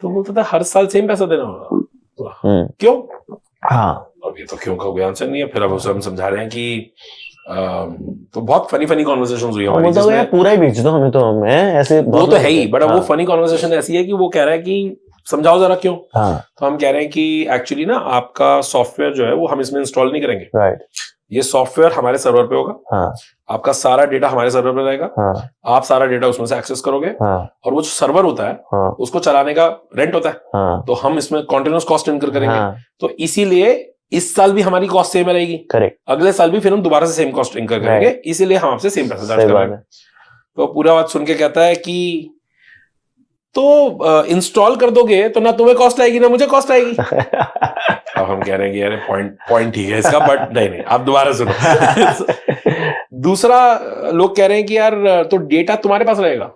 तो बोलता था हर साल सेम पैसा देना होगा. क्यों? अब ये तो क्यों का कोई आंसर नहीं है. फिर अब उसे हम समझा रहे हैं कि तो बहुत फनी कॉन्वर्सेशंस हुई हमारी, जिसमें पूरा ही बेच दो हमें, तो हमें ऐसे वो तो है ही, बट वो फनी कॉन्वर्सेशन ऐसी है कि वो कह रहा है कि समझाओ जरा क्यों. तो हम कह रहे हैं कि एक्चुअली ना आपका सॉफ्टवेयर जो है वो हम इसमें इंस्टॉल नहीं करेंगे. ये सॉफ्टवेयर हमारे सर्वर पे होगा. आपका सारा डेटा हमारे सर्वर पे रहेगा. आप सारा डेटा उसमें से एक्सेस करोगे. और वो जो सर्वर होता है उसको चलाने का रेंट होता है. तो हम इसमें कॉन्टिन्यूस कॉस्ट इनकर करेंगे. तो इसीलिए इस साल भी हमारी कॉस्ट सेम रहेगी. करेक्ट. अगले साल भी फिर हम दोबारा से सेम कॉस्ट इनकर करेंगे, इसीलिए हम आपसे सेम पैसा चार्ज करेंगे. तो पूरा बात सुन के कहता है कि तो इंस्टॉल कर दोगे तो ना तुम्हें कॉस्ट आएगी ना मुझे कॉस्ट आएगी. अब हम कह रहे हैं कि यार पॉइंट ठीक है इसका, बट नहीं आप दोबारा सुनो. दूसरा लोग कह रहे हैं कि यार तो डेटा तुम्हारे पास रहेगा.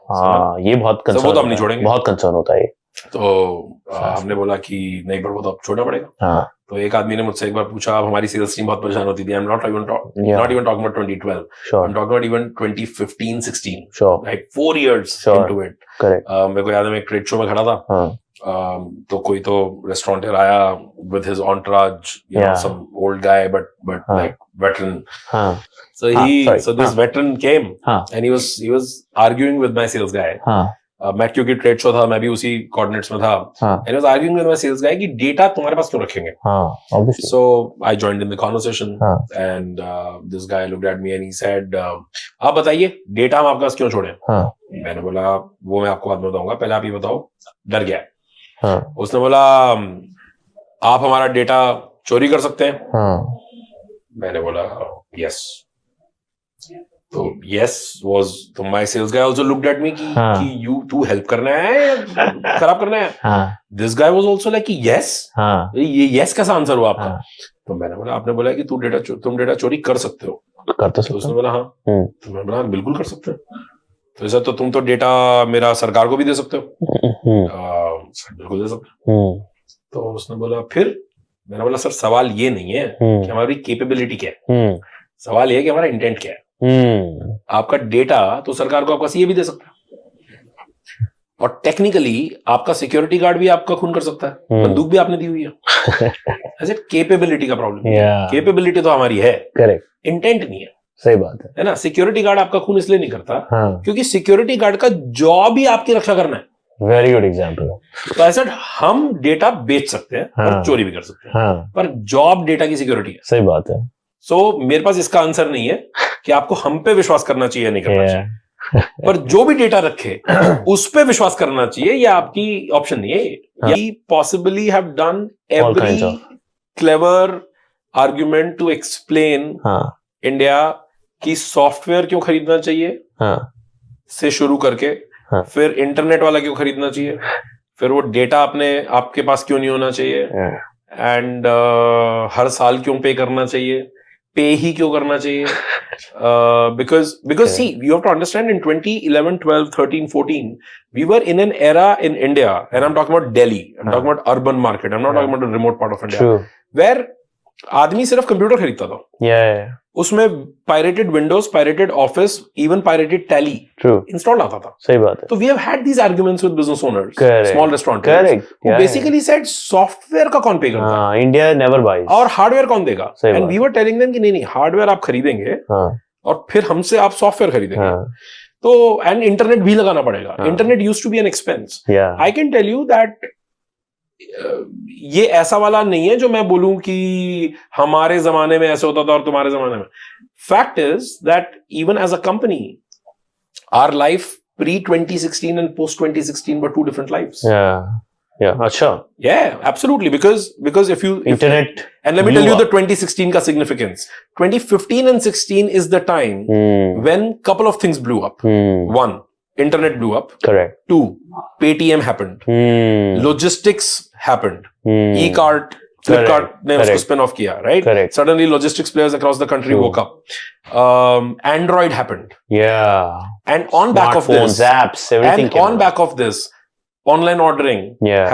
ये बहुत कंसर्न, वो तो हम नहीं छोड़ेंगे, बहुत कंसर्न होता है. तो हमने बोला कि नहीं, पर वो तो अब छोड़ना पड़ेगा. तो एक आदमी ने मुझसे एक बार पूछा, अब हमारी सेल्स टीम बहुत परेशान होती थी. I'm not even talking about 2012. Sure. I'm talking about even 2015, 16. Sure. Like 4 years into it. Correct. मेरे को याद है मैं एक ट्रेड शो में खड़ा था. तो कोई तो रेस्टोरेंटर आया with his entourage, you know, some old guy, but like veteran. So this veteran came and he was arguing with my sales guy. मैं क्योंकि ट्रेड शो था, मैं भी उसी कोऑर्डिनेट्स में था, and I was arguing with my sales guy कि डेटा तुम्हारे पास क्यों रखेंगे. Obviously. So I joined in the conversation, and this guy looked at me and he said, आप बताइए डेटा हम आपके पास क्यों छोड़े. मैंने बोला वो मैं आपको बाद में बताऊंगा, पहले आप ये बताओ. डर गया. उसने बोला आप हमारा डेटा चोरी कर सकते हैं. मैंने बोला यस. तो यस वाज, तो my sales guy also looked at me कि यू तू हेल्प करना है या खराब करना है. This guy was also like yes. ये यस कैसा आंसर हुआ आपका. तो मैंने बोला आपने बोला कि तुम डेटा चोरी कर सकते हो. तो उसने बोला हाँ. तो मैंने बोला बिल्कुल कर सकते हो. तो ऐसा तो तुम तो डेटा मेरा सरकार को भी दे सकते हो. बिल्कुल दे सकते हो. तो उसने बोला फिर. मैंने बोला सर सवाल ये नहीं है कि हमारी कैपेबिलिटी क्या है, सवाल ये है कि हमारा इंटेंट क्या है. आपका डेटा तो सरकार को आपका सीए भी दे सकता है, और टेक्निकली आपका सिक्योरिटी गार्ड भी आपका खून कर सकता है, बंदूक भी आपने दी हुई है. ऐसे कैपेबिलिटी का प्रॉब्लम. कैपेबिलिटी तो हमारी है, करेक्ट, इंटेंट नहीं है. सही बात है ना. सिक्योरिटी गार्ड आपका खून इसलिए नहीं करता क्योंकि सिक्योरिटी गार्ड का जॉब ही आपकी रक्षा करना है. Very good example. तो ऐसा हम डेटा बेच सकते हैं और चोरी भी कर सकते हैं, पर जॉब डेटा की सिक्योरिटी है. सही बात है. सो मेरे पास इसका आंसर नहीं है कि आपको हम पे विश्वास करना चाहिए या नहीं करना चाहिए, पर जो भी डेटा रखे उस पे विश्वास करना चाहिए, ये आपकी ऑप्शन नहीं है. ये possibly have done every clever argument to explain India की सॉफ्टवेयर क्यों खरीदना चाहिए से शुरू करके, फिर इंटरनेट वाला क्यों खरीदना चाहिए, फिर वो डेटा आपके पास क्यों नहीं होना चाहिए, एंड हर साल क्यों पे करना चाहिए, पे ही क्यों करना चाहिए. Because see, you have to understand, in 2011, 12, 13, 14, we were in an era in India, and I'm talking about Delhi, I'm talking about urban market, I'm not talking about a remote part of India, where आदमी सिर्फ कंप्यूटर खरीदता था. उसमें pirated Windows, pirated office, even pirated Tally install आता था. सही बात है. तो we have had these arguments with business owners, small restaurant, who basically said software का कौन पे करता है, इंडिया नेवर बाइज, और हार्डवेयर कौन देगा. And we were telling them कि नहीं हार्डवेयर आप खरीदेंगे और फिर हमसे आप सॉफ्टवेयर खरीदेंगे. तो एंड इंटरनेट भी लगाना पड़ेगा. Internet used to be an expense. I can tell you that ये ऐसा वाला नहीं है जो मैं बोलूं कि हमारे जमाने में ऐसे होता था और तुम्हारे जमाने में. Fact is that even as a company our life pre 2016 and post 2016 were two different lives. अच्छा. Absolutely, because if you internet, and let me tell you the 2016 का significance. 2015 and 16 is the time when couple of things blew up. One, internet blew up. Correct. Two, Paytm happened. Logistics happened. E-cart, Flipkart ने उसको spin off किया, right? Correct. Suddenly logistics players across the country woke up. Android happened. And on back of this, apps, everything. And on back of this, online ordering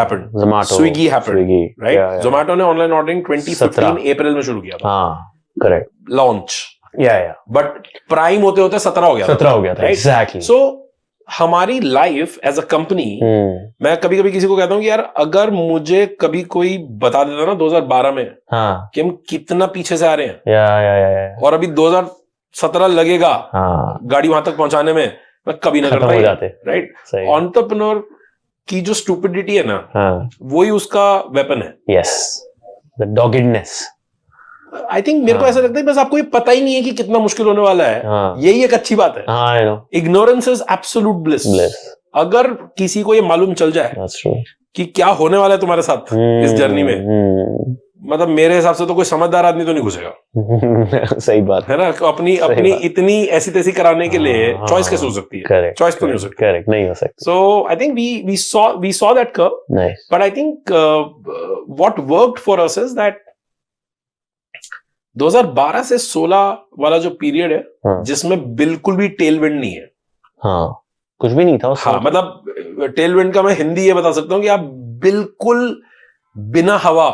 happened. Zomato, Swiggy happened, right? Zomato ने online ordering 2015 April में शुरू किया था. Correct. Launch. But prime होते होते 17 हो गया था. 17 हो गया था. Right? Exactly. So हमारी लाइफ एज अ कंपनी, मैं कभी कभी किसी को कहता हूँ कि यार अगर मुझे कभी कोई बता देता ना 2012 में कि हम कितना पीछे से आ रहे हैं, और अभी 2017 लगेगा गाड़ी वहां तक पहुंचाने में, मैं कभी ना करता. राइट. एंटरप्रेन्योर की जो स्टूपिडिटी है ना, वही उसका वेपन है. Yes, the doggedness. I think मेरे को ऐसा लगता है बस आपको ये पता ही नहीं है कि कितना मुश्किल होने वाला है. यही एक अच्छी बात है. Ignorance is absolute bliss. अगर किसी को ये मालूम चल जाए कि क्या होने वाला है तुम्हारे साथ इस जर्नी में, मतलब मेरे हिसाब से तो कोई समझदार आदमी तो नहीं घुसेगा. सही बात है ना. अपनी इतनी ऐसी तैसी कराने के लिए चॉइस कैसे हो सकती है? चॉइस तो नहीं हो सकती. करेक्ट, नहीं हो सकती. So I think we saw that curve, but I think what worked for us is that 2012 से 16 वाला जो पीरियड है, जिसमें बिल्कुल भी टेलविंड नहीं है. कुछ भी नहीं था. मतलब टेलविंड का मैं हिंदी ये बता सकता हूँ कि आप बिल्कुल बिना हवा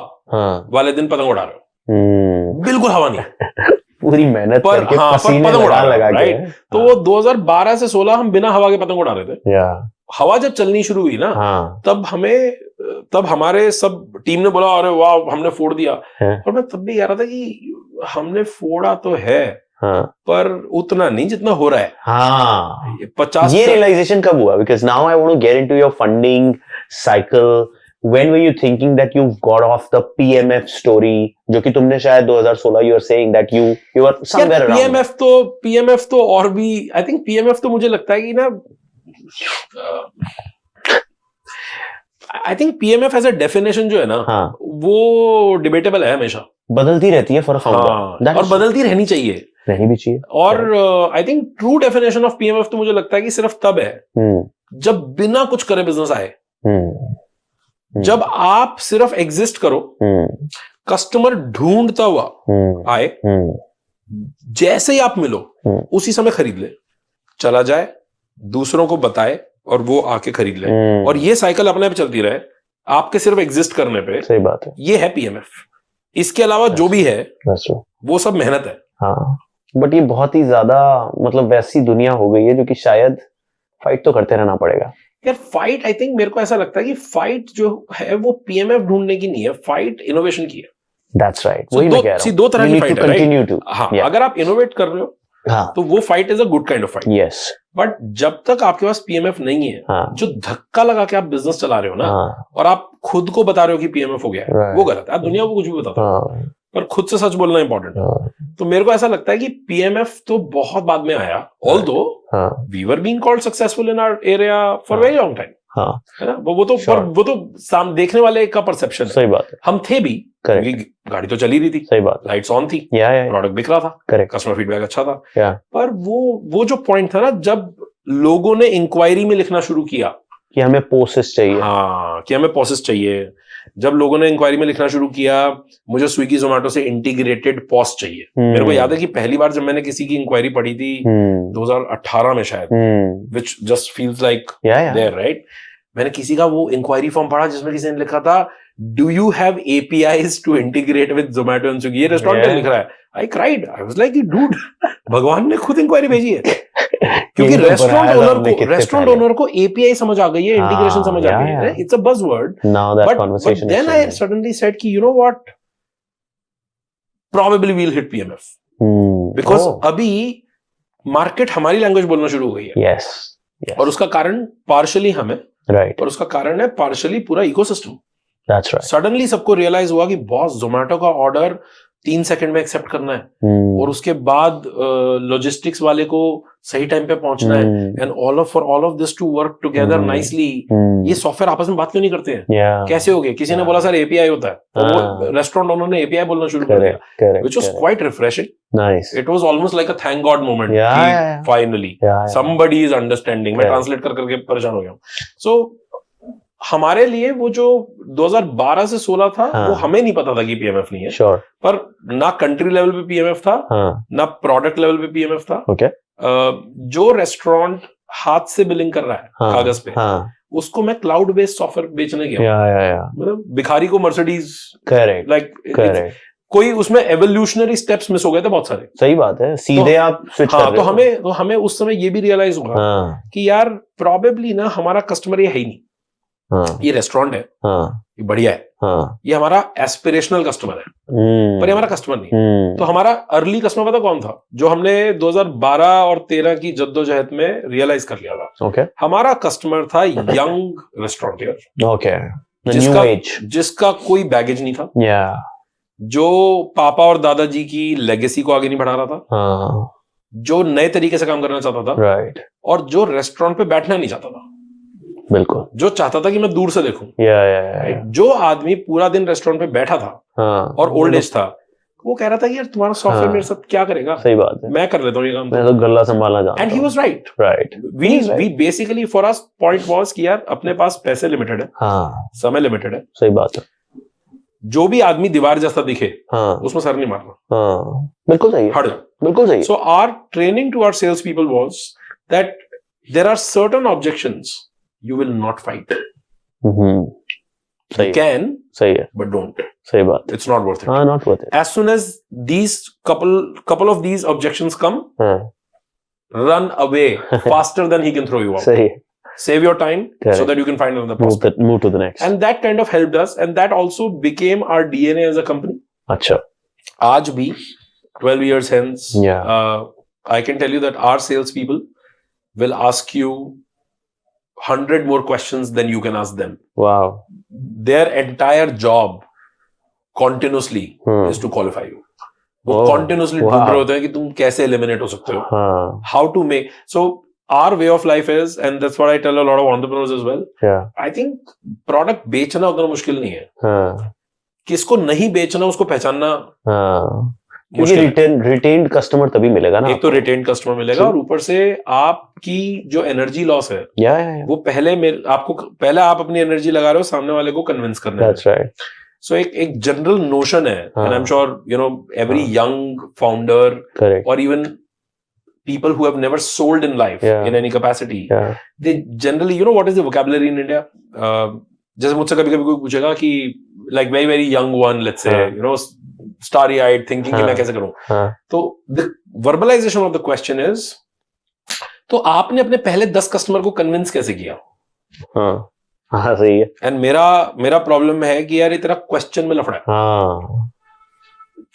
वाले दिन पतंग उड़ा रहे हो. बिल्कुल हवा नहीं. पूरी मेहनत करके पतंग उड़ा लगा के. तो वो 2012 से 16 हम बिना हवा के पतंग उड़ा रहे थे. हवा जब चलनी शुरू हुई ना, तब हमारे सब टीम ने बोला अरे वाह हमने फोड़ दिया. और मैं तब भी कह रहा था कि हमने फोड़ा तो है, हाँ, पर उतना नहीं जितना हो रहा है. हाँ, 50 ये रियलाइजेशन कब हुआ? Because now I want to get into your funding cycle. When were you thinking that you've got off the PMF story? जो कि तुमने शायद 2016 you were saying that you were somewhere around. PMF तो और भी, I think PMF तो मुझे लगता है कि ना, I think PMF as a definition जो है ना, हाँ, वो डिबेटेबल है हमेशा. बदलती रहती है फॉर फाउंडर. हाँ, और बदलती रहनी चाहिए. रहनी भी चाहिए. और I think true definition of PMF तो मुझे लगता है कि सिर्फ तब है जब बिना कुछ करे बिजनेस आए. जब आप सिर्फ एग्जिस्ट करो, कस्टमर ढूंढता हुआ आए, जैसे ही आप मिलो उसी समय खरीद ले, चला जाए, दूसरों को बताए और वो आके खरीद ले, और ये साइकिल अपने पे चलती रहे आपके सिर्फ एग्जिस्ट करने पे. सही बात है. ये है PMF. इसके अलावा जो भी है वो सब मेहनत है. हाँ, बट ये बहुत ही ज्यादा मतलब वैसी दुनिया हो गई है जो कि शायद फाइट तो करते रहना पड़ेगा. यार फाइट, आई थिंक मेरे को ऐसा लगता है कि फाइट जो है वो PMF ढूंढने की नहीं है, फाइट इनोवेशन की है. That's right. वही मैं कह रहा हूँ. दो तरह की फाइट है, राइट? हाँ, अगर आप इनोवेट कर रहे हो, हाँ, तो वो fight is a good kind of fight. Yes. But जब तक आपके पास PMF नहीं है, हाँ, जो धक्का लगा के आप बिजनेस चला रहे हो ना, हाँ, और आप खुद को बता रहे हो कि PMF हो गया है, वो गलत है. आप दुनिया को कुछ भी बताते हो, पर खुद से सच बोलना इंपॉर्टेंट है. तो मेरे को ऐसा लगता है कि PMF तो बहुत बाद में आया, although we were being called successful in our area for very long time. हाँ, है ना, वो तो देखने वाले का परसेप्शन. सही बात है. हम थे भी, क्योंकि गाड़ी तो चली रही थी. सही बात. लाइट्स ऑन थी, प्रोडक्ट बिक रहा था, कस्टमर फीडबैक अच्छा था. पर वो जो पॉइंट था ना, जब लोगों ने इंक्वायरी में लिखना शुरू किया कि हमें पोसेस चाहिए, हाँ, कि हमें पोसेस चाहिए, जब लोगों ने इंक्वायरी में लिखना शुरू किया मुझे स्विगी जोमेटो से इंटीग्रेटेड पॉस चाहिए. मेरे को याद है कि पहली बार जब मैंने किसी की इंक्वायरी पढ़ी थी 2018 में शायद, which just feels like there, right. मैंने किसी का वो इंक्वायरी फॉर्म पढ़ा जिसमें किसी ने लिखा था, do you have APIs to integrate with Zomato and Swiggy. ये रेस्टोरेंट में लिख रहा है. I cried. I was like, dude, भगवान ने खुद इंक्वायरी भेजी है. क्योंकि रेस्टोरेंट ओनर को API समझ आ गई है, इंटीग्रेशन समझ आ गई है. It's a buzzword. But then I suddenly said कि you know what, probably we will hit PMF, because अभी मार्केट हमारी लैंग्वेज बोलना शुरू हो गई है. यस. और उसका कारण पार्शियली हमें, राइट, और उसका कारण है पार्शियली पूरा इकोसिस्टम. That's right. सडनली सबको रियलाइज हुआ कि बॉस जोमेटो का ऑर्डर 3 सेकंड में एक्सेप्ट करना है, और उसके बाद लॉजिस्टिक्स वाले को सही टाइम पे पहुंचना है, and for all of this to work together nicely. ये सॉफ्टवेयर आपस में बात क्यों नहीं करते हैं? कैसे हो गए? किसी ने बोला सर API होता है, तो वो रेस्टोरेंट ओनर ने API बोलना शुरू कर दिया, which was quite refreshing. Nice. It was almost like a thank God moment कि फाइनली समबडी इज अंडरस्टैंडिंग. मैं ट्रांसलेट कर करके परेशान हो गया हूं. सो हमारे लिए वो जो 2012 से 16 था, वो हमें नहीं पता था कि PMF नहीं है. Sure. पर ना कंट्री लेवल पे PMF था, ना प्रोडक्ट लेवल पे PMF था. Okay. जो रेस्टोरेंट हाथ से बिलिंग कर रहा है कागज पे, उसको मैं क्लाउड बेस्ड सॉफ्टवेयर बेचने गया. मतलब भिखारी को मर्सिडीज, लाइक कोई उसमें एवोल्यूशनरी स्टेप्स मिस हो गए थे बहुत सारे. सही बात है. सीधे तो, आप स्विच कर रहे हो. तो हमें उस समय ये भी रियलाइज हुआ कि यार प्रोबेबली ना हमारा कस्टमर ये है ही नहीं. ये रेस्टोरेंट है, ये बढ़िया है, ये हमारा एस्पिरेशनल कस्टमर है, पर ये हमारा कस्टमर नहीं. तो हमारा अर्ली कस्टमर पता कौन था, जो हमने 2012 और 13 की जद्दोजहद में रियलाइज कर लिया था. हमारा कस्टमर था यंग रेस्टोरेंटियर, जिसका कोई बैगेज नहीं था, जो पापा और दादाजी की लेगेसी को आगे नहीं बढ़ा रहा था, जो नए तरीके से काम करना चाहता था, और जो रेस्टोरेंट पे बैठना नहीं चाहता था. बिल्कुल. जो चाहता था कि मैं दूर से देखूं. जो आदमी पूरा दिन रेस्टोरेंट पे बैठा था और ओल्ड एज था, वो कह रहा था कि यार तुम्हारा सॉफ्टवेयर मेरे साथ क्या करेगा. सही बात है. मैं कर लेता हूँ ये काम, मैं तो गल्ला संभालना जानता हूं. And he was right. We basically for us point was कि यार अपने पास पैसे लिमिटेड है, समय लिमिटेड है. सही बात है. जो भी आदमी दीवार जैसा दिखे, उसमें सर नहीं मारना. बिल्कुल सही है. हट जा. बिल्कुल सही. So our training to our sales people was that there are certain objections you will not fight. You can, but don't. सही बात. It's not worth it. Not worth it. As soon as these couple of these objections come, run away faster than he can throw you out. सही. Save your time. Correct. So that you can find another prospect. Move to the next. And that kind of helped us, and that also became our DNA as a company. अच्छा. आज भी 12 years hence, I can tell you that our salespeople will ask you 100 more questions than you can ask them. Wow. Their entire job continuously is to qualify you. वो continuously ढूंढ रहे होते हैं कि तुम कैसे eliminate हो सकते हो. How to make. So our way of life is, and that's what I tell a lot of entrepreneurs as well. I think product बेचना उतना मुश्किल नहीं है. किसको नहीं बेचना उसको पहचानना. क्योंकि रिटेन्ड कस्टमर तभी मिलेगा ना. एक तो रिटेन्ड कस्टमर मिलेगा और ऊपर से आपकी जो एनर्जी लॉस है वो पहले आप अपनी एनर्जी लगा रहे हो सामने वाले को कन्विंस करने में. That's right. So एक जनरल नोशन है, and I'm sure every young founder or even people who have never sold in life in any capacity, they generally, what is the vocabulary in India? जैसे मुझसे कभी-कभी कोई पूछेगा कि like very very young one, let's say, starry eyed thinking कि मैं कैसे करूं. तो the verbalization of the question is, तो आपने अपने पहले 10 कस्टमर को कन्विंस कैसे किया? हाँ सही है. एंड मेरा प्रॉब्लम है कि यार ये तेरा क्वेश्चन में लफड़ा है.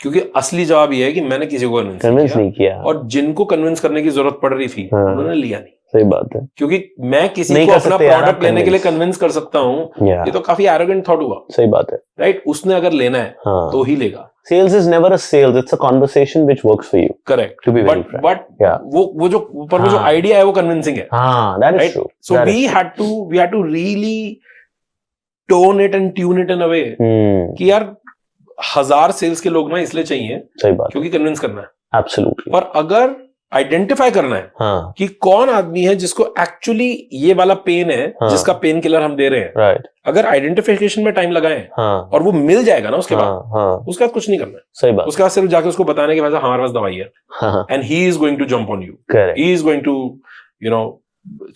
क्योंकि असली जवाब ये है कि मैंने किसी को कन्विंस नहीं किया और जिनको कन्विंस करने की जरूरत पड़ रही थी उन्होंने लिया नहीं. सही बात है. क्योंकि मैं किसी को अपना प्रोडक्ट लेने के लिए कन्विंस कर सकता हूँ, ये तो काफी एरोगेंट थॉट हुआ. सही बात है. राइट. उसने अगर लेना है तो ही लेगा. Sales is never a sales, it's a conversation which works for you. Correct. To be very frank. But वो जो आइडिया है वो कन्विंसिंग है. That is true. So we had to really tone it and tune it in a way कि यार 1000 सेल्स के लोग ना इसलिए चाहिए. सही बात. क्योंकि कन्विंस करना है. Absolutely. पर अगर आइडेंटिफाई करना है कि कौन आदमी है जिसको एक्चुअली ये वाला पेन है, जिसका पेन किलर हम दे रहे हैं. राइट. अगर आइडेंटिफिकेशन में टाइम लगाएं और वो मिल जाएगा ना उसके बाद, उसके बाद कुछ नहीं करना है. सही बात. उसके बाद सिर्फ जाके उसको बताने के बाद हमारे पास दवाई है and he is going to jump on you. He is going to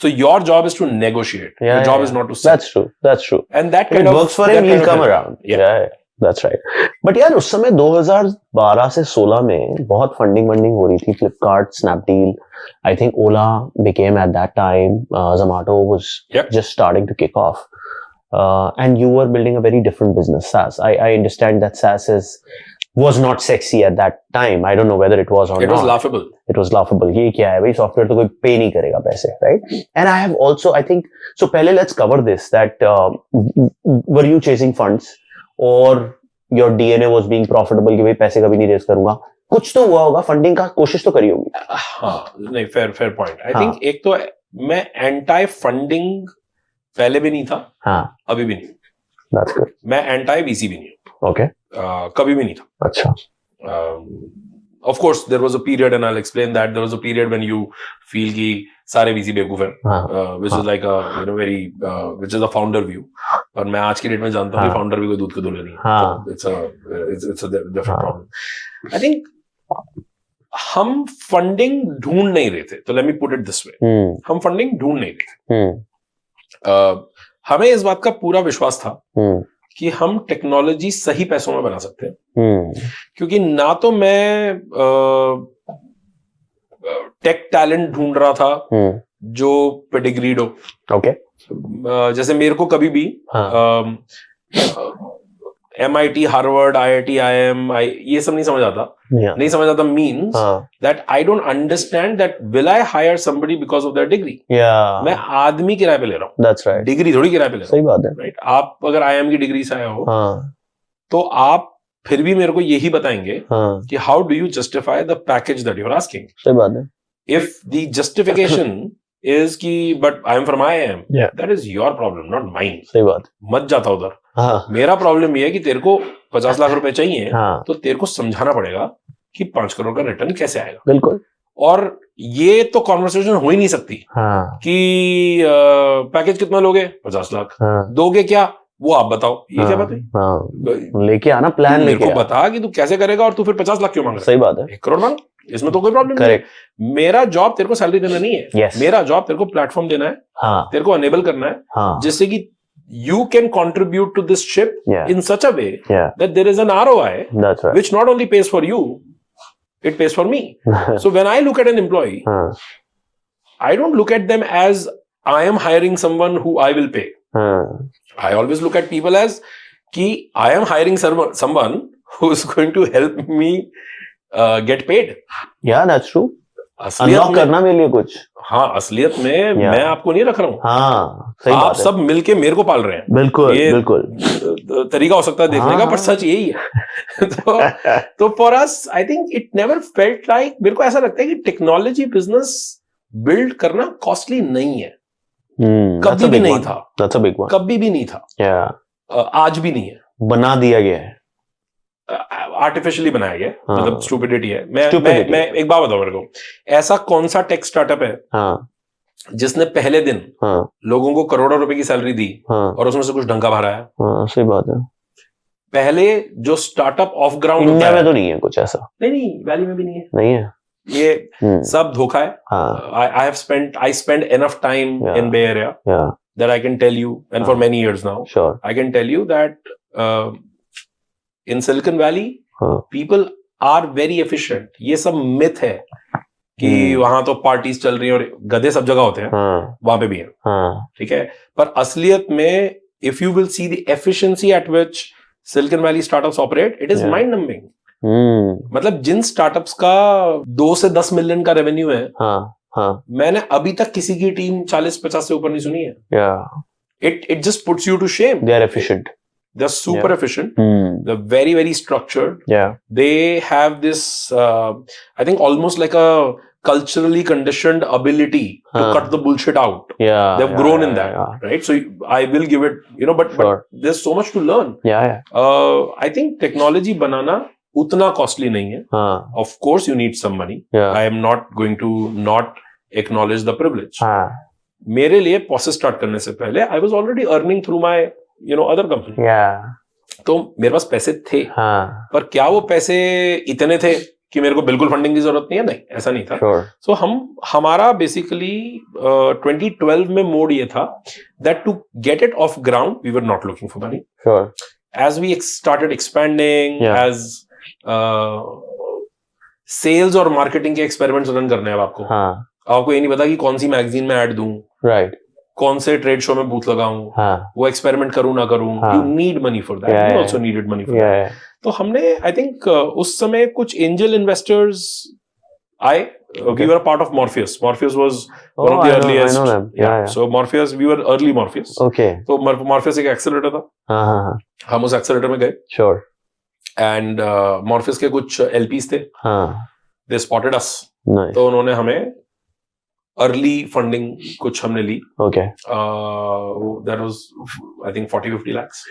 so your job is to negotiate. Your job is not to sell. That's true. And that kind of works for him, he'll come around. Yeah. That's right. But यार उस समय 2012 से 16 में बहुत फंडिंग हो रही थी. Flipkart, Snapdeal, I think Ola became at that time, Zomato was just starting to kick off, and you were building a very different business, Saas. I understand that Saas was not sexy at that time. I don't know whether it was or not. It was laughable. It was laughable. ये क्या है भाई, सॉफ्टवेयर तो कोई पे नहीं करेगा पैसे, right? And I have also, I think, so पहले let's cover this, that were you chasing funds or your DNA was being profitable कि भाई पैसे कभी नहीं रेस करूंगा? कुछ तो हुआ होगा, फंडिंग का कोशिश तो करी होगी. हाँ, नहीं, fair point. I think एक तो मैं एंटी फंडिंग पहले भी नहीं था, अभी भी नहीं. That's good. मैं एंटी VC भी नहीं हूँ. Okay. कभी भी नहीं था. अच्छा. Of course, there was a period, and I'll explain that. There was a period when you feel कि सारे VC बेवकूफ हैं, which is like a very which is a founder view. और मैं आज की डेट में जानता हूँ कि फाउंडर भी कोई दूध के दूल्हे नहीं है. It's a different problem. I think हम फंडिंग ढूंढ नहीं रहे थे. तो let me put it this way. हम फंडिंग ढूंढ नहीं रहे थे. हमें इस बात का पूरा विश्वास था कि हम टेक्नोलॉजी सही पैसों में बना सकते हैं. क्योंकि ना तो मैं टेक टैलेंट ढूंढ रहा था जो पेडिग्रीड हो. ओके. जैसे मेरे को कभी भी MIT, हार्वर्ड, IIT, IIM, ये सब नहीं समझ आता. नहीं समझ आता means that I don't understand that will I hire somebody because of their degree. मैं आदमी किराए पे ले रहा हूँ. That's right. डिग्री थोड़ी किराए पे ले रहा हूँ. सही बात है. Right? आप अगर IIM की डिग्री से आए हो तो आप फिर भी मेरे को यही बताएंगे कि how do you justify the package that you're asking. सही बात है. If the justification is कि but I am from IIM, that is your problem, not mine. सही बात. मत जाता उधर. मेरा प्रॉब्लम ये है कि तेरे को 50 लाख रुपए चाहिए, तो तेरे को समझाना पड़ेगा कि 5 करोड़ का रिटर्न कैसे आएगा. बिल्कुल. और ये तो कॉन्वर्सेशन हो ही नहीं सकती कि पैकेज कितना लोगे, 50 लाख. दोगे क्या वो आप बताओ. ये क्या बात है? लेके आना प्लान, लेके बता कि तू कैसे करेगा और तू फिर 50 लाख क्यों मांग रहा है. सही बात है. 1 करोड़ मांग, इसमें तो कोई प्रॉब्लम नहीं है. मेरा जॉब तेरे को सैलरी देना नहीं है. मेरा जॉब तेरे को प्लेटफॉर्म देना है, तेरे को अनेबल करना है जिससे कि you can contribute to this ship in such a way that there is an ROI which not only pays for you, it pays for me. So when I look at an employee, I don't look at them as I am hiring someone who I will pay. I always look at people as कि I am hiring someone who is going to help me get paid. Yeah, that's true. असलियत Unlock करना मेरे लिए कुछ. हाँ, असलियत में मैं आपको नहीं रख रहा हूँ. हाँ, सही आप बात है. सब मिलके मेरे को पाल रहे हैं. बिल्कुल, ये बिल्कुल. तरीका हो सकता है देखने का, पर सच यही है. तो for us I think it never felt like, मेरे को ऐसा लगता है कि टेक्नोलॉजी बिजनेस बिल्ड करना कॉस्टली नहीं है. कभी भी नहीं था. That's a big one. कभी भी नहीं था. Yeah. आज भी नहीं है. बना दिया गया है. आर्टिफिशियली बनाया गया. हाँ. मतलब स्टूपिडिटी है. मैं एक बात बताऊं मेरे को, ऐसा कौन सा टेक स्टार्टअप है हाँ. जिसने पहले दिन हाँ. लोगों को करोड़ों रुपए की सैलरी दी हाँ. और उसमें से कुछ ढंग का भरा है? हाँ, सही बात है. पहले जो स्टार्टअप ऑफ ग्राउंड इंडिया में तो नहीं है कुछ ऐसा. नहीं, वैली में भी नहीं है. नहीं है. ये सब धोखा है. हाँ. I spent enough time in Bay Area that I can tell you, and for many years now, sure. I can tell you that in Silicon Valley, people are very efficient. ये सब myth है कि वहां तो पार्टीज चल रही हैं और गधे सब जगह होते हैं. वहां पे भी है. ठीक है. पर असलियत में if you will see the efficiency at which Silicon Valley startups operate, it is mind-numbing. मतलब जिन स्टार्टअप्स का 2 से 10 मिलियन का रेवेन्यू है, मैंने अभी तक किसी की टीम 40-50 से ऊपर नहीं सुनी है. It just puts you to shame. They are efficient. They're super efficient. They're very, very structured. They have this, I think, almost like a culturally conditioned ability to cut the bullshit out. They've grown in that, right? So I will give it, but there's so much to learn. I think technology banana उतना costly नहीं है. Of course, you need some money. I am not going to not acknowledge the privilege. मेरे लिए process start करने से पहले I was already earning through my other company. तो मेरे पास पैसे थे. पर क्या वो पैसे इतने थे कि मेरे को बिल्कुल फंडिंग की जरूरत नहीं है? नहीं, ऐसा नहीं था. So हमारा basically 2012 में मोड ये था that to get it off ground we were not looking for money. As we started expanding, as sales और मार्केटिंग के एक्सपेरिमेंट्स रन करने हैं आपको. आपको ये नहीं पता कि कौन सी मैगजीन में ऐड दूं, कौन से ट्रेड शो में बूथ लगाऊं, वो एक्सपेरिमेंट करूं ना करूं. You need money for that. You also needed money for that. तो हमने आई थिंक उस समय कुछ एंजल इन्वेस्टर्स आए. We were a part of Morpheus. Morpheus was one of the earliest. I know them. So Morpheus, we were early Morpheus. तो Morpheus एक एक्सेलरेटर था. हम उस एक्सेलरेटर में गए. एंड मॉर्फियस के कुछ एलपीज थे. They spotted us. तो उन्होंने हमें अर्ली फंडिंग कुछ हमने ली. That was I think 40-50 lakhs.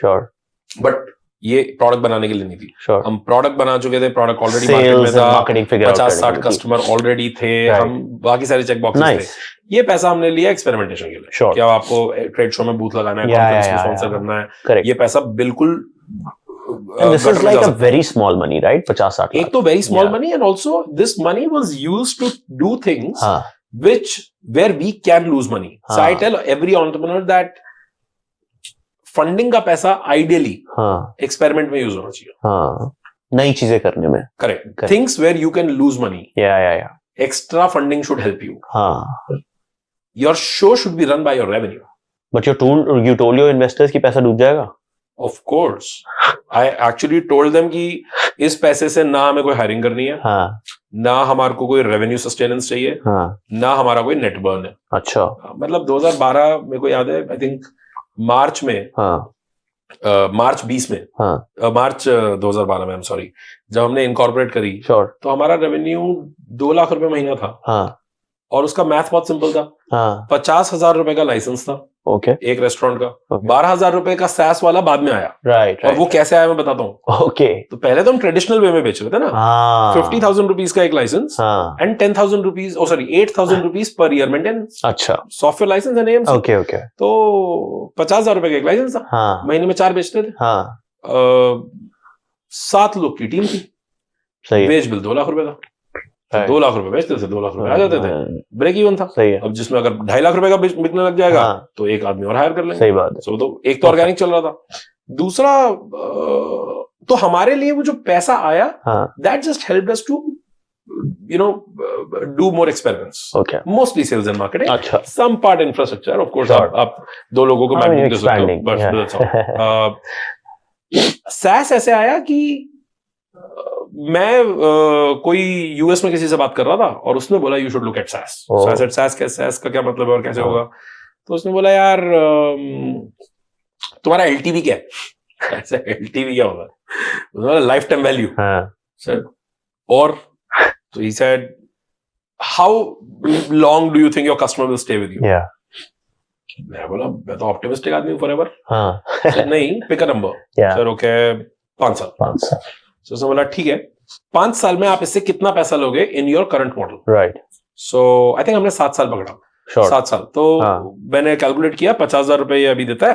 But ये प्रोडक्ट बनाने के लिए नहीं थी. हम प्रोडक्ट बना चुके थे. प्रोडक्ट ऑलरेडी मार्केट में था. 50-60 कस्टमर ऑलरेडी थे. हम बाकी सारे चेक बॉक्सेस थे. ये पैसा हमने लिया एक्सपेरिमेंटेशन के लिए. क्या आपको ट्रेड शो में बूथ लगाना है, कॉन्फ्रेंस में स्पॉन्सर करना है. ये पैसा बिल्कुल And this is like a very small money, right? 50-60 एक तो very small money, and also this money was used to do things where we can lose money. So I tell every entrepreneur that funding का पैसा ideally experiment में use होना चाहिए. नई चीजें करने में. Correct. Things where you can lose money. Extra funding should help you. Your show should be run by your revenue. But you told your investors कि पैसा डूब जाएगा. Of course. I actually told them कि इस पैसे से ना हमें कोई हायरिंग करनी है, ना हमारे को कोई रेवेन्यू सस्टेनेंस चाहिए, ना हमारा कोई नेट बर्न है. अच्छा. मतलब 2012 मेरे को याद है, आई थिंक मार्च में, मार्च 20 में, मार्च 2012 में, आई एम सॉरी, जब हमने इनकॉर्पोरेट करी, तो हमारा रेवेन्यू 2 लाख रुपए महीना था. और उसका मैथ बहुत सिंपल था. 50,000 रुपए का लाइसेंस था. एक रेस्टोरेंट का. 12,000 रुपए का सैस वाला बाद में आया. और वो कैसे आया मैं बताता हूँ. तो पहले तो हम ट्रेडिशनल वे में बेच रहे थे ना. 50,000 रुपीज का एक licence and 10,000 rupees, 8,000 rupees per year maintenance. अच्छा. Software licence and AMC. तो 50,000 रुपए का एक लाइसेंस था. महीने में 4 बेचते थे. 7 लोग की टीम थी. वेज बिल 2 लाख रुपए था. 2 लाख रुपए बेचते थे, 2 लाख रुपए आ जाते थे. ब्रेक इवन था. अब जिसमें अगर 2.5 लाख रुपए का बिकने लग जाएगा तो एक आदमी और हायर कर लेंगे. सही बात है. तो एक तो ऑर्गेनिक चल रहा था. दूसरा, तो हमारे लिए वो जो पैसा आया, that just helped us to do more experiments. Mostly sales and marketing. Some part infrastructure, of course. आप 2 लोगों को मैनेज कर सकते हो. बस SaaS ऐसे आया कि मैं कोई यूएस में किसी से बात कर रहा था और उसने बोला you should look at SaaS. So I said SaaS का क्या मतलब है और कैसे होगा? तो उसने बोला यार तुम्हारा एलटीवी क्या है? ऐसे एलटीवी क्या होता है? Life time value. और तो he said how long do you think your customer will stay with you? मैं बोला मैं तो ऑप्टिमिस्टिक आदमी हूँ फॉरएवर। नहीं, pick a number. Sir okay 5 साल। सो उसने बोला ठीक है 5 साल में आप इससे कितना पैसा लोगे in your current model? Right. So I think हमने 7 साल पकड़ा। 7 साल तो मैंने कैलकुलेट किया 50,000 रुपए ये अभी देता है,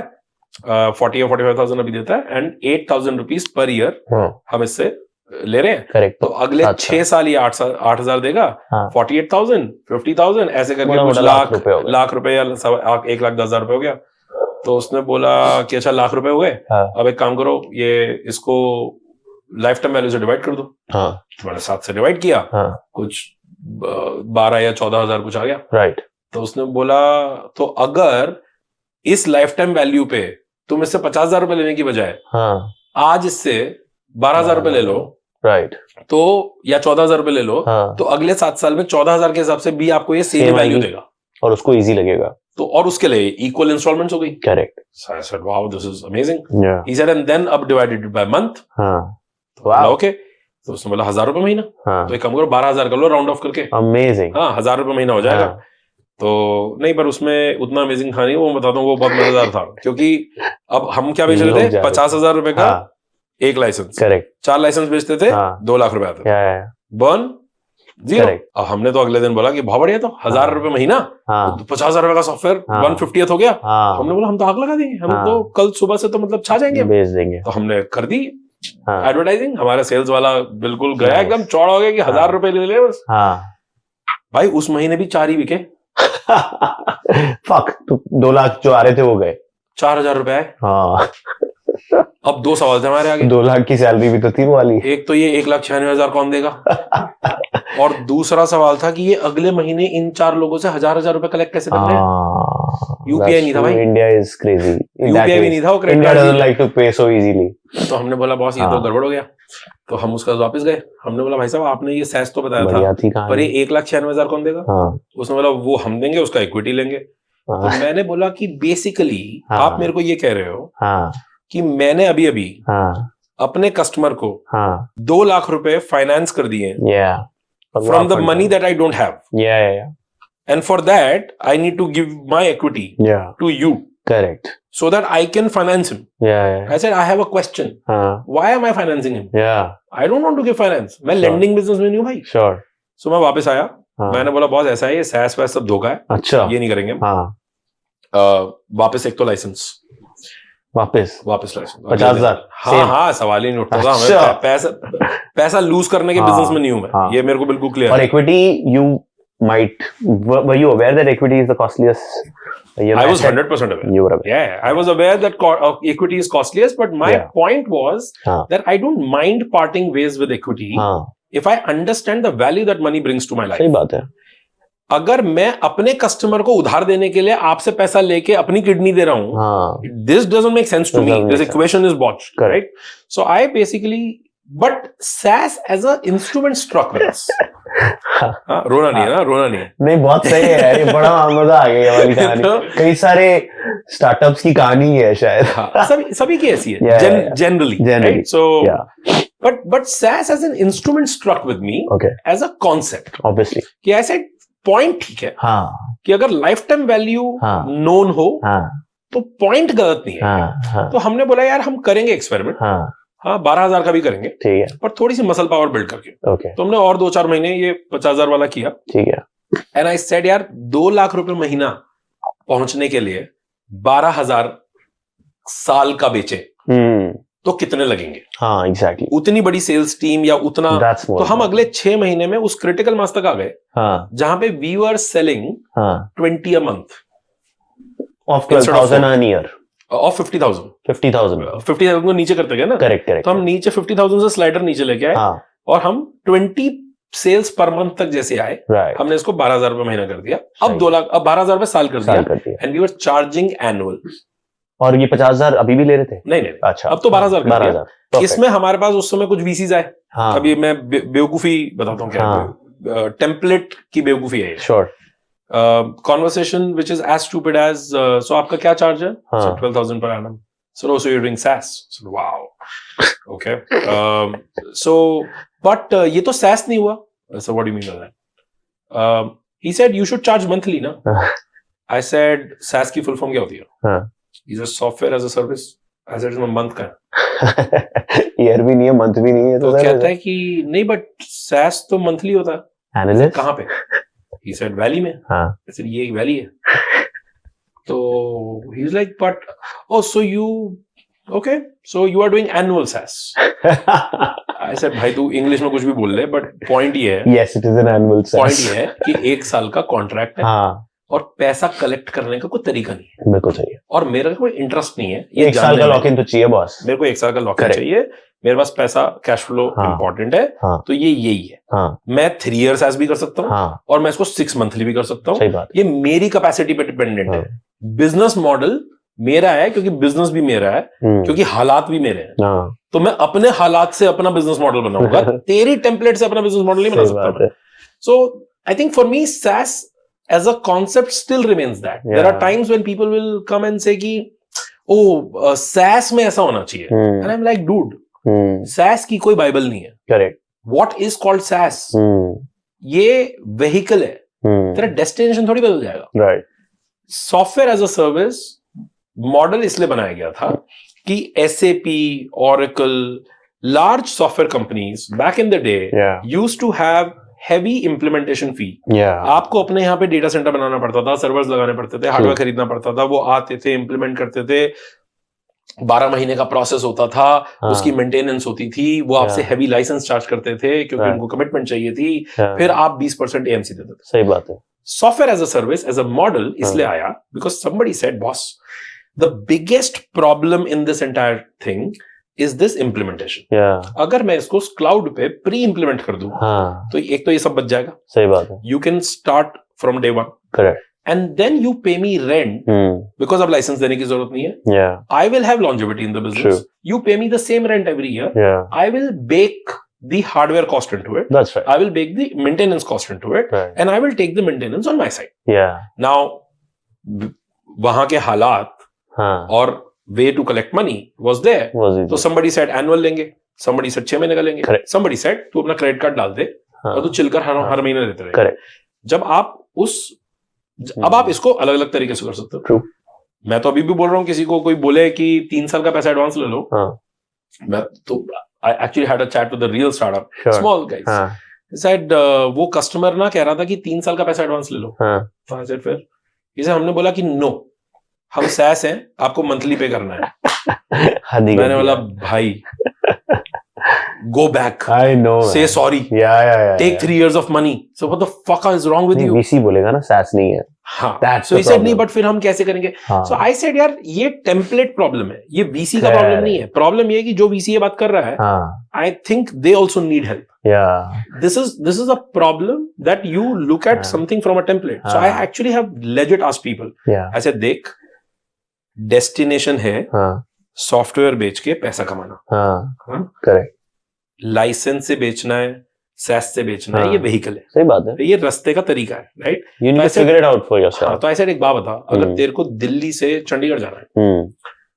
40 or 45,000 अभी देता है एंड 8,000 रुपीज पर ईयर हम इससे ले रहे हैं। करेक्ट। तो अगले 6 साल ये 8,000 देगा, 48,000 50,000 ऐसे करके कुछ लाख रुपए या 1,10,000 रुपए हो गया। तो उसने बोला कि अच्छा लाख रुपए हो गए, अब एक काम करो ये इसको लाइफ टाइम वैल्यू से डिवाइड कर दो। मैंने 7 से डिवाइड किया, कुछ 12 या 14,000 कुछ आ गया। राइट। तो उसने बोला तो अगर इस लाइफ टाइम वैल्यू पे तुम इससे 50,000 रुपए लेने की बजाय आज इससे 12,000 रुपए ले लो, राइट, तो या 14,000 रुपए ले लो, तो अगले 7 साल में 14,000 के हिसाब से भी आपको ये सेम वैल्यू देगा और उसको इजी लगेगा। तो और उसके लिए इक्वल इंस्टॉलमेंट्स हो गई। Correct. So I said, wow, this is amazing. Yeah. He said, and then up divided it by month. Wow. Okay. तो उसने बोला 1,000 रुपए महीना। तो एक काम करो 12,000 कर लो राउंड ऑफ करके। अमेजिंग। हाँ 1,000 रुपए महीना हो जाएगा। तो नहीं, पर उसमें उतना अमेजिंग था नहीं, वो बताता हूँ, वो बहुत मजेदार था क्योंकि अब हम क्या बेच रहे थे 50,000 रुपए का एक लाइसेंस। करेक्ट। 4 लाइसेंस बेचते थे, 2 लाख रुपए आते थे। बर्न 0। अब हमने तो अगले दिन बोला कि बहुत बढ़िया, तो 1,000 रुपए महीना, तो 50,000 रुपए का सॉफ्टवेयर 150th हो गया। हमने बोला हम तो आग लगा देंगे, हम तो कल सुबह से तो मतलब छा जाएंगे, बेच देंगे। तो हमने कर दी एडवर्टाइजिंग। हमारा सेल्स वाला बिल्कुल गया एकदम चौड़ा हो गया कि 1,000 रुपए ले ले बस। भाई उस महीने भी 4 ही बिके। फक, तो 2 लाख जो आ रहे थे वो गए, 4,000 रुपए आए। अब 2 सवाल थे हमारे आगे। 2 लाख की सैलरी भी तो थी वो वाली। एक तो ये 1,96,000 कौन देगा, और दूसरा सवाल था कि ये अगले महीने इन 4 लोगों से 1,000 रुपए कलेक्ट कैसे कर रहे हैं। यूपीआई नहीं था भाई। India is crazy. यूपीआई भी नहीं था, वो credit card doesn't like to pay so easily. तो हमने बोला बॉस ये तो गड़बड़ हो गया। तो हम उसका वापस गए, हमने बोला भाई साहब आपने ये सैस तो बताया था, पर ये 1,96,000 कौन देगा? उसने बोला वो हम देंगे, उसका इक्विटी लेंगे। तो मैंने बोला कि बेसिकली आप मेरे को ये कह रहे हो कि मैंने अभी अपने कस्टमर को 2 लाख रुपए फाइनेंस कर दिए from the money that I don't have, and for that I need to give my equity to you, correct, so that I can finance him. I said I have a question. Why am I financing him? I don't want to give finance. मैं lending business में नहीं हूँ भाई। Sure. So मैं वापस आया, मैंने बोला बॉस ऐसा है, ये सैस वैस सब धोखा है। अच्छा, ये नहीं करेंगे। वापस एक तो लाइसेंस, वापस लाइसेंस 50,000। हाँ सवाल ही नहीं उठता था। हमें पैसा लूज करने के बिजनेस में नहीं हूँ मैं, ये मेरे को बिल्कुल क्लियर। और equity you might, were you aware that equity is the costliest? I was 100% aware. You were aware. Yeah, I was aware that equity is costliest, but my point was that I don't mind parting ways with equity if I understand the value that money brings to my life. सही बात है। अगर मैं अपने कस्टमर को उधार देने के लिए आपसे पैसा लेके अपनी किडनी दे रहा हूँ, this doesn't make sense to me. This equation is botched, right? So I basically, but SaaS as a instrument struck with us. रोना नहीं है ना, रोना नहीं है। नहीं, बहुत सही है यार, ये बड़ा मजा आ गया ये वाली कहानी। कई सारे स्टार्टअप्स की कहानी है शायद। सभी की ऐसी है generally, right? So but SaaS as an instrument struck with me as a concept, obviously, कि ऐसे पॉइंट ठीक है कि अगर लाइफ टाइम वैल्यू नोन हो तो पॉइंट गलत नहीं है। तो हमने बोला यार हम करेंगे एक्सपेरिमेंट, 12,000 का भी करेंगे, ठीक है, पर थोड़ी सी मसल पावर बिल्ड करके। तो हमने और 2-4 महीने ये 50,000 वाला किया, ठीक है। एंड आई सेड यार 2 लाख रुपए महीना पहुंचने के लिए 12,000 साल का बेचे तो कितने लगेंगे? हाँ एग्जैक्टली, उतनी बड़ी सेल्स टीम या उतना। तो हम अगले 6 महीने में उस क्रिटिकल मास तक आ गए जहां पे we were selling 20 a month of 12,000 a year of 50,000 को नीचे करते गए ना। करेक्ट। तो हम नीचे 50,000 से स्लाइडर नीचे लेके आए और हम 20 सेल्स पर मंथ तक जैसे आए, हमने इसको 12,000 रुपए महीना कर दिया। अब 2 लाख, अब 12,000 रुपए साल कर दिया, and we were charging annual. और ये 50,000 अभी भी ले रहे थे? नहीं नहीं, अच्छा, अब तो 12,000 कर दिया। 12,000। इसमें हमारे पास उस समय कुछ VCs आए। हाँ, अभी मैं बेवकूफी बताता हूँ क्या है। टेम्पलेट की बेवकूफी है। Sure. Conversation which is as stupid as so आपका क्या चार्ज है? हाँ. So 12,000 per annum. So you're doing SaaS. So wow. Okay. So but ये तो SaaS नहीं हुआ. So what do you mean by that? He said you should charge monthly ना. I said SaaS की full form क्या होती है? हाँ. He said software as a service. I said इसमें month का है. ईयर भी नहीं है, मंथ भी नहीं है, तो कहता है कि नहीं बट SaaS तो मंथली होता है. एनालिस्ट कहाँ पे? He said वैली में. हाँ. I said ये एक वैली है. तो he's like but oh so you okay so you are doing annual SaaS. I said भाई तू इंग्लिश में कुछ भी बोल ले बट पॉइंट ये है. Yes, it is an annual SaaS. Point ये है कि 1 साल का कॉन्ट्रैक्ट है. हाँ. और पैसा कलेक्ट करने का कोई तरीका नहीं है. बिल्कुल चाहिए. और मेरा कोई इंटरेस्ट नहीं है. ये 1 साल का लॉक इन तो चाहिए बॉस. मेरे को 1 साल का लॉक इन चाहिए. मेरे पास पैसा कैश फ्लो इंपॉर्टेंट है. हाँ. तो ये यही है. हाँ. मैं 3 years SaaS भी कर सकता हूँ. हाँ. और मैं इसको 6 monthly भी कर सकता हूँ. ये मेरी कैपेसिटी पे डिपेंडेंट है. बिजनेस मॉडल मेरा है क्योंकि बिजनेस भी मेरा है. क्योंकि हालात भी मेरे हैं. तो मैं अपने हालात से अपना बिजनेस मॉडल बनाऊंगा. तेरी टेम्पलेट से अपना बिजनेस मॉडल नहीं बना सकता. So I think for me SaaS as a concept still remains that. There are times when people will come and say कि SaaS में ऐसा होना चाहिए. And I'm like dude, SaaS की कोई बाइबल नहीं है. Correct. What is called SaaS? ये vehicle है. तेरा डेस्टिनेशन थोड़ी बदल जाएगा. Right. Software as a service model इसलिए बनाया गया था कि SAP, Oracle, large software companies back in the day used to have heavy implementation fee. आपको अपने यहाँ पे डेटा सेंटर बनाना पड़ता था, सर्वर्स लगाने पड़ते थे, हार्डवेयर खरीदना पड़ता था, वो आते थे, इंप्लीमेंट करते थे, 12 महीने का प्रोसेस होता था, उसकी मेंटेनेंस होती थी, वो आपसे हेवी लाइसेंस चार्ज करते थे क्योंकि उनको कमिटमेंट चाहिए थी, फिर आप 20% AMC देते थे. सही बात है. Software as a service as a model इसलिए आया because somebody said boss the biggest problem in this entire thing is this implementation. अगर मैं इसको क्लाउड पे प्री इंप्लीमेंट कर दूं तो एक तो ये सब बच जाएगा. सही बात है. You can start from day one. Correct. And then you pay me rent because अब लाइसेंस देने की जरूरत नहीं है. I will have longevity in the business. You pay me the same rent every year. I will bake the hardware cost into it. That's right. I will bake the maintenance cost into it. And I will take the maintenance on my side. Now वहां के हालात और way to collect money was there. तो somebody said annual लेंगे, somebody said 6 महीने का लेंगे, somebody said तू अपना क्रेडिट कार्ड डाल दे और तू चिल कर हर महीने देते रहे. जब आप अब आप इसको अलग अलग तरीके से कर सकते हो. मैं तो अभी भी बोल रहा हूँ किसी को कोई बोले कि 3 साल का पैसा एडवांस ले लो. मैं तो I actually had a chat with the real startup, small guys. He said वो कस्टमर ना कह रहा था कि 3 साल का पैसा एडवांस ले लो. I said फिर इसे हमने बोला कि नो हम SaaS हैं, आपको मंथली पे करना है. मैंने बोला भाई go back, I know, say sorry, take 3 years of money. So what the fuck is wrong with you? VC बोलेगा ना SaaS नहीं है. हाँ. So he said नहीं but फिर हम कैसे करेंगे? So I said यार ये टेम्पलेट प्रॉब्लम है, ये VC का प्रॉब्लम नहीं है. प्रॉब्लम ये है कि जो VC ये बात कर रहा है, I think they also need help. This is a problem that you look at something from a template. So I actually have legit asked people. I said देख डेस्टिनेशन है सॉफ्टवेयर बेच के पैसा कमाना. करेक्ट. लाइसेंस से बेचना है, SaaS से बेचना है, ये व्हीकल है. सही बात है. ये रास्ते का तरीका है. Right. You need to figure it out for yourself. तो ऐसे एक बात बता, अगर तेरे को दिल्ली से चंडीगढ़ जाना है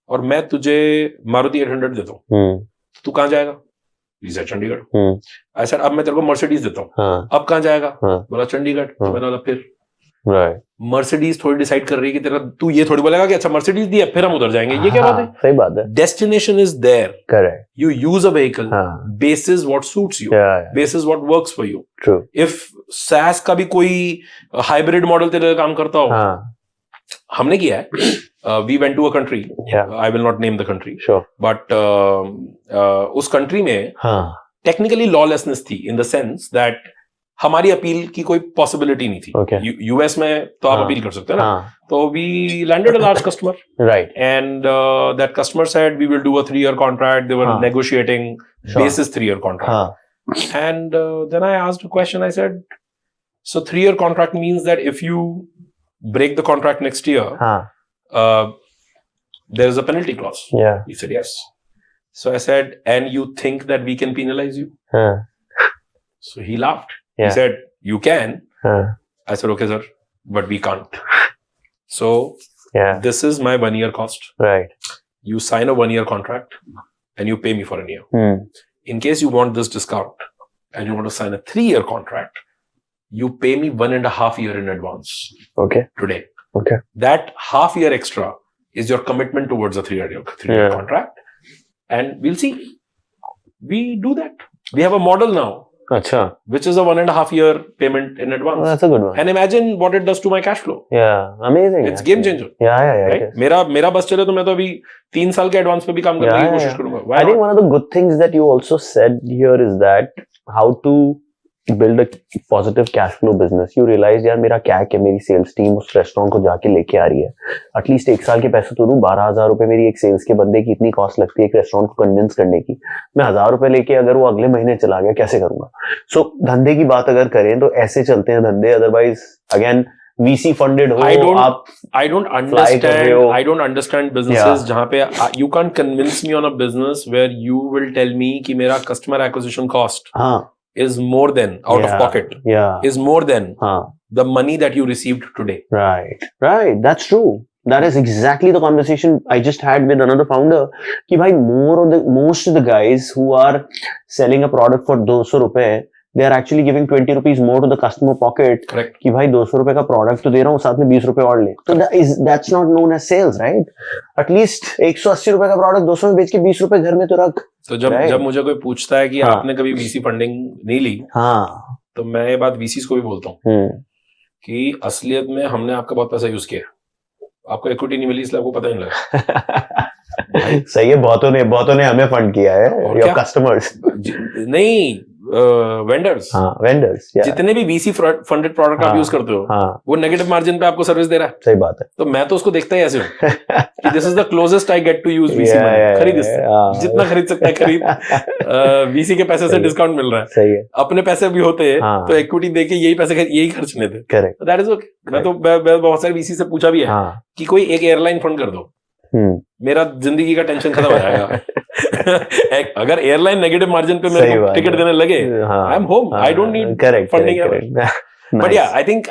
और मैं तुझे मारुति 800 देता हूँ, तू कहाँ जाएगा? चंडीगढ़. ऐसा अब मैं तेरे को मर्सिडीज देता हूँ, अब कहाँ जाएगा? बोला चंडीगढ़. तो मैंने बोला फिर मर्सिडीज थोड़ी डिसाइड कर रही है कि तेरा, तू ये थोड़ी बोलेगा कि अच्छा मर्सिडीज दिया फिर हम उधर जाएंगे. ये क्या बात है? सही बात है. Destination is there. Correct. You use a vehicle basis what suits you, basis what works for you. True. If SaaS का भी कोई हाइब्रिड मॉडल तेरे लिए काम करता हो, हमने किया है. We went to a country. I will not name the country. Sure. But उस कंट्री में टेक्निकली लॉलेसनेस थी in the sense that हमारी अपील की कोई पॉसिबिलिटी नहीं थी. यूएस में तो आप अपील कर सकते हैं ना. तो we landed a large customer. Right. And that customer said we will do a 3-year contract. They were negotiating basis 3-year contract. And then I asked a question. I said, so 3-year contract means that if you break the contract next year, there is a penalty clause. Yeah. He said, yes. So I said, and you think that we can penalize you? So he laughed. Yeah. He said, you can. I said, okay, sir, but we can't. So this is my 1 year cost. Right. You sign a 1 year contract and you pay me for a year. In case you want this discount and you want to sign a 3 year contract, you pay me 1.5 years in advance. Okay. Today. Okay. That half year extra is your commitment towards a 3 year contract. And we'll see. We do that. We have a model now. Achha. Which is a 1.5 year payment in advance. Oh, that's a good one. And imagine what it does to my cash flow. Yeah, amazing. It's game changer. Yeah. Right? मेरा बस चले तो मैं तो अभी 3 साल के एडवांस पे भी काम करने की कोशिश करूंगा. I think one of the good things that you also said here is that how to build a positive cash flow business. You realize यार मेरा क्या है, मेरी सेल्स टीम उस रेस्टोरेंट को जाके लेके आ रही है. एटलीस्ट 1 साल के पैसे तो दूं. 12,000 रुपए मेरी एक सेल्स के बंदे की इतनी कॉस्ट लगती है एक रेस्टोरेंट को कन्विंस करने की. मैं 1,000 रुपए लेके अगर वो अगले महीने चला गया कैसे करूंगा? सो धंधे की बात अगर करें तो ऐसे चलते हैं धंधे. अदरवाइज अगेन VC funded हो. I don't understand businesses जहाँ पे you can't convince me on a business where you will tell me कि मेरा customer acquisition cost is more than out of pocket. Is more than the money that you received today. Right. That's true. That is exactly the conversation I just had with another founder. कि भाई most of the guys who are selling a product for 200 रुपए, they are actually giving 20 rupees more to the customer pocket. Correct. कि भाई 200 रुपए का product तो दे रहा हूँ, साथ में 20 रुपए और ले. तो that's not known as sales, right? At least 180 रुपए का product 200 में बेच के 20 रुपए घर में तो रख. तो जब मुझे कोई पूछता है कि आपने कभी VC फंडिंग नहीं ली, तो मैं ये बात VCs को भी बोलता हूँ कि असलियत में हमने आपका बहुत पैसा यूज किया, आपको इक्विटी नहीं मिली इसलिए आपको पता नहीं लगा. सही है. बहुतों ने हमें फंड किया है. योर कस्टमर्स नहीं, वेंडर्स. जितने भी VC फंडेड प्रोडक्ट आप यूज करते हो वो नेगेटिव मार्जिन पे आपको सर्विस दे रहा है. सही बात है. तो मैं तो उसको देखता ही ऐसे हूँ कि this is the closest I get to use VC money. खरीद जितना खरीद सकता है खरीद. VC के पैसे से डिस्काउंट मिल रहा है. सही है. अपने पैसे भी होते हैं तो इक्विटी देके यही पैसे यही खर्चने थे. करेक्ट. That is okay. मैं तो बहुत सारे VC से पूछा भी है कि कोई एक एयरलाइन फंड कर दो, मेरा जिंदगी का टेंशन खत्म हो जाएगा. अगर एयरलाइन नेगेटिव मार्जिन पे मेरे को टिकट देने लगे, I am home. I don't need funding. But yeah I think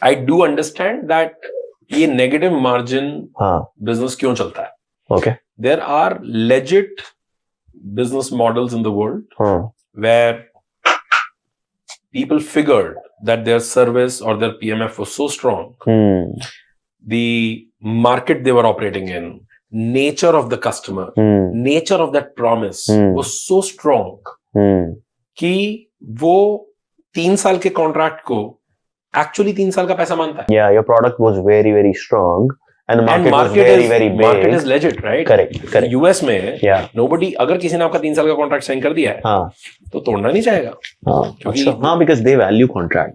I do understand that ये नेगेटिव मार्जिन बिजनेस क्यों चलता है. Okay. There are legit business models in the world where people figured that their service or their PMF was so strong, the market they were operating in, nature of the customer, nature of that promise was so strong कि वो 3 साल के कॉन्ट्रैक्ट को actually 3 साल का पैसा मानता है. Yeah, your product was very, very strong. And the market was very big. Market is legit, right? Correct. US में nobody, अगर किसी ने आपका 3 साल का कॉन्ट्रैक्ट साइन कर दिया है तो तोड़ना नहीं चाहेगा. Because they value contract.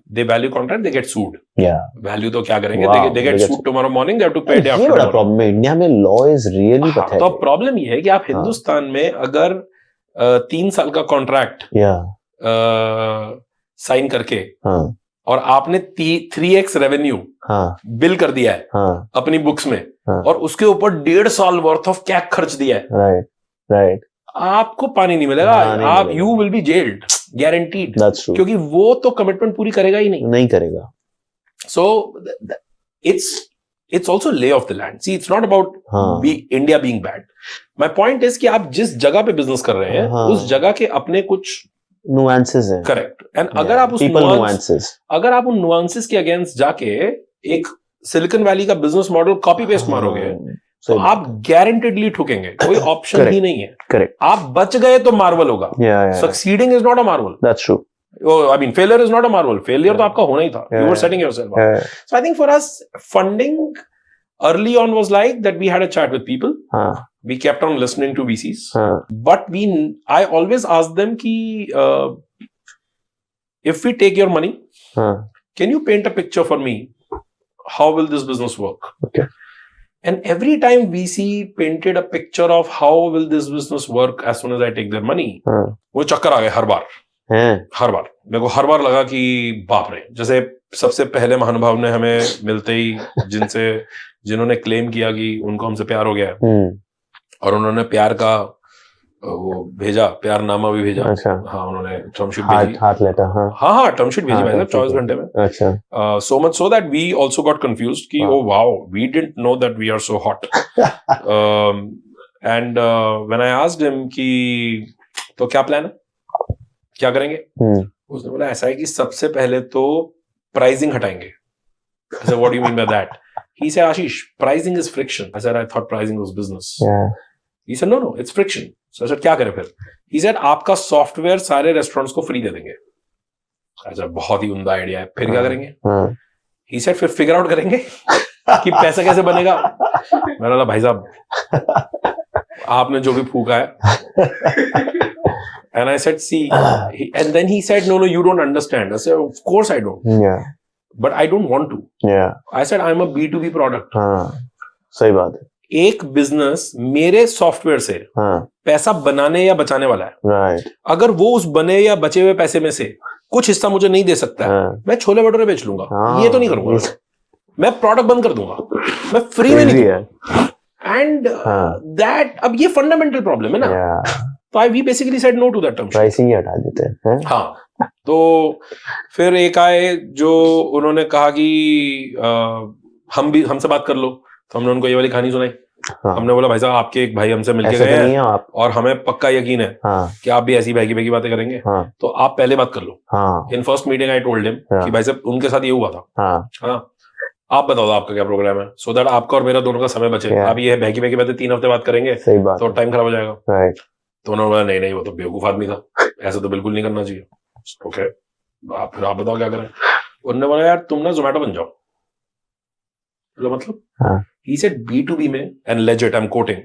They get sued. Value तो क्या करेंगे? They get sued tomorrow morning. They have to pay day after. ये बड़ा प्रॉब्लम है. इंडिया में law is really pathetic. तो प्रॉब्लम ये है कि आप हिंदुस्तान में अगर 3 साल का कॉन्ट्रैक्ट साइन करके और आपने 3x रेवेन्यू बिल कर दिया है अपनी बुक्स में और उसके ऊपर 1.5 साल वर्थ ऑफ कैश खर्च दिया है, राइट, आपको पानी नहीं मिलेगा. आप you will B gelled, guaranteed. क्योंकि वो तो कमिटमेंट पूरी करेगा ही नहीं करेगा. सो it's also lay of the land. See, it's not about India being bad. My point is कि आप जिस जगह पे बिजनेस कर रहे हैं उस जगह के अपने कुछ nuances हैं. करेक्ट. एंड अगर आप उन nuances के अगेंस्ट जाके एक सिलिकॉन वैली का बिजनेस मॉडल कॉपी पेस्ट मारोगे तो आप गारंटेडली ठुकेंगे. कोई ऑप्शन ही नहीं है. करेक्ट. आप बच गए तो मार्वल होगा. Succeeding is not a Marvel. That's true. I mean, failure is not a marvel. Failure तो आपका होना ही था. You were setting yourself up. So I think for us, funding early on was like that. We had a chat with people. We kept on listening to VCs. But I always asked them कि if we take your money, can you paint a picture for me? How will this business work? Okay. And every time VC painted a picture of how will this business work as soon as I take their money, वो चक्कर आ गए हर बार. मेरे को हर बार लगा कि बाप रे, जैसे सबसे पहले महानुभाव ने हमें मिलते ही जिन्होंने क्लेम किया कि उनको हमसे प्यार हो गया है और उन्होंने प्यार का वो भेजा, प्यारनामा भी भेजा। अच्छा। हाँ, उन्होंने टर्मशीट भेजी, हाथ लेटर। हाँ टर्मशीट भेजी भाई साहब 24 घंटे में। अच्छा। So much so that we also got confused कि oh wow, we didn't know that we are so hot. And when I asked him कि तो क्या प्लान है, क्या करेंगे, उसने बोला ऐसा है कि सबसे पहले तो प्राइसिंग हटाएंगे। I said, what do you mean by that? He said, Ashish, pricing is friction. I said, I thought pricing was business. Yeah. He said, no, it's friction. So I said, क्या करें फिर? He said, आपका सॉफ्टवेयर सारे रेस्टोरेंट्स को फ्री दे देंगे। I said, बहुत ही उम्दा आइडिया है, फिर क्या करेंगे? He said, फिर फिगर आउट करेंगे कि पैसा कैसे बनेगा। मैंने बोला भाई साहब आपने जो भी फूका है। And I said, see, and then he said, no, you don't understand. I said, of course I don't. Yeah. But I don't want to. Yeah. I said, I'm a B2B product. सही बात है। एक बिजनेस मेरे सॉफ्टवेयर से पैसा बनाने या बचाने वाला है। Right. अगर वो उस बने या बचे हुए पैसे में से कुछ हिस्सा मुझे नहीं दे सकता है, मैं छोले भटूरे बेच लूंगा। ये तो नहीं करूंगा। मैं प्रोडक्ट बंद कर दूंगा, मैं फ्री में नहीं दूंगा। एंड दैट, अब ये फंडामेंटल प्रॉब्लम है ना। तो we basically said no to that term. Pricing ही हटा देते हैं। हाँ, तो फिर एक आए जो उन्होंने कहा कि हमसे बात कर लो। तो हमने उनको ये वाली कहानी सुनाई। हमने बोला भाई साहब आपके एक भाई हमसे मिलके गए हैं और हमें पक्का यकीन है कि आप भी ऐसी भाई की बातें करेंगे, तो आप पहले बात कर लो। In first meeting I told him कि भाई साहब उनके साथ ये हुआ था। हाँ, आप बताओ आपका क्या प्रोग्राम है, सो दैट आपका और मेरा दोनों का समय बचे। आप ये भाई की बातें 3 हफ्ते बात करेंगे तो टाइम खराब हो जाएगा। तो उन्होंने बोला नहीं वो तो बेवकूफ आदमी था, ऐसा तो बिल्कुल नहीं करना चाहिए। ओके, फिर आप बताओ क्या करें। उन्होंने बोला यार तुम ना जोमेटो बन जाओ। मतलब he said B2B में, and legit I'm quoting,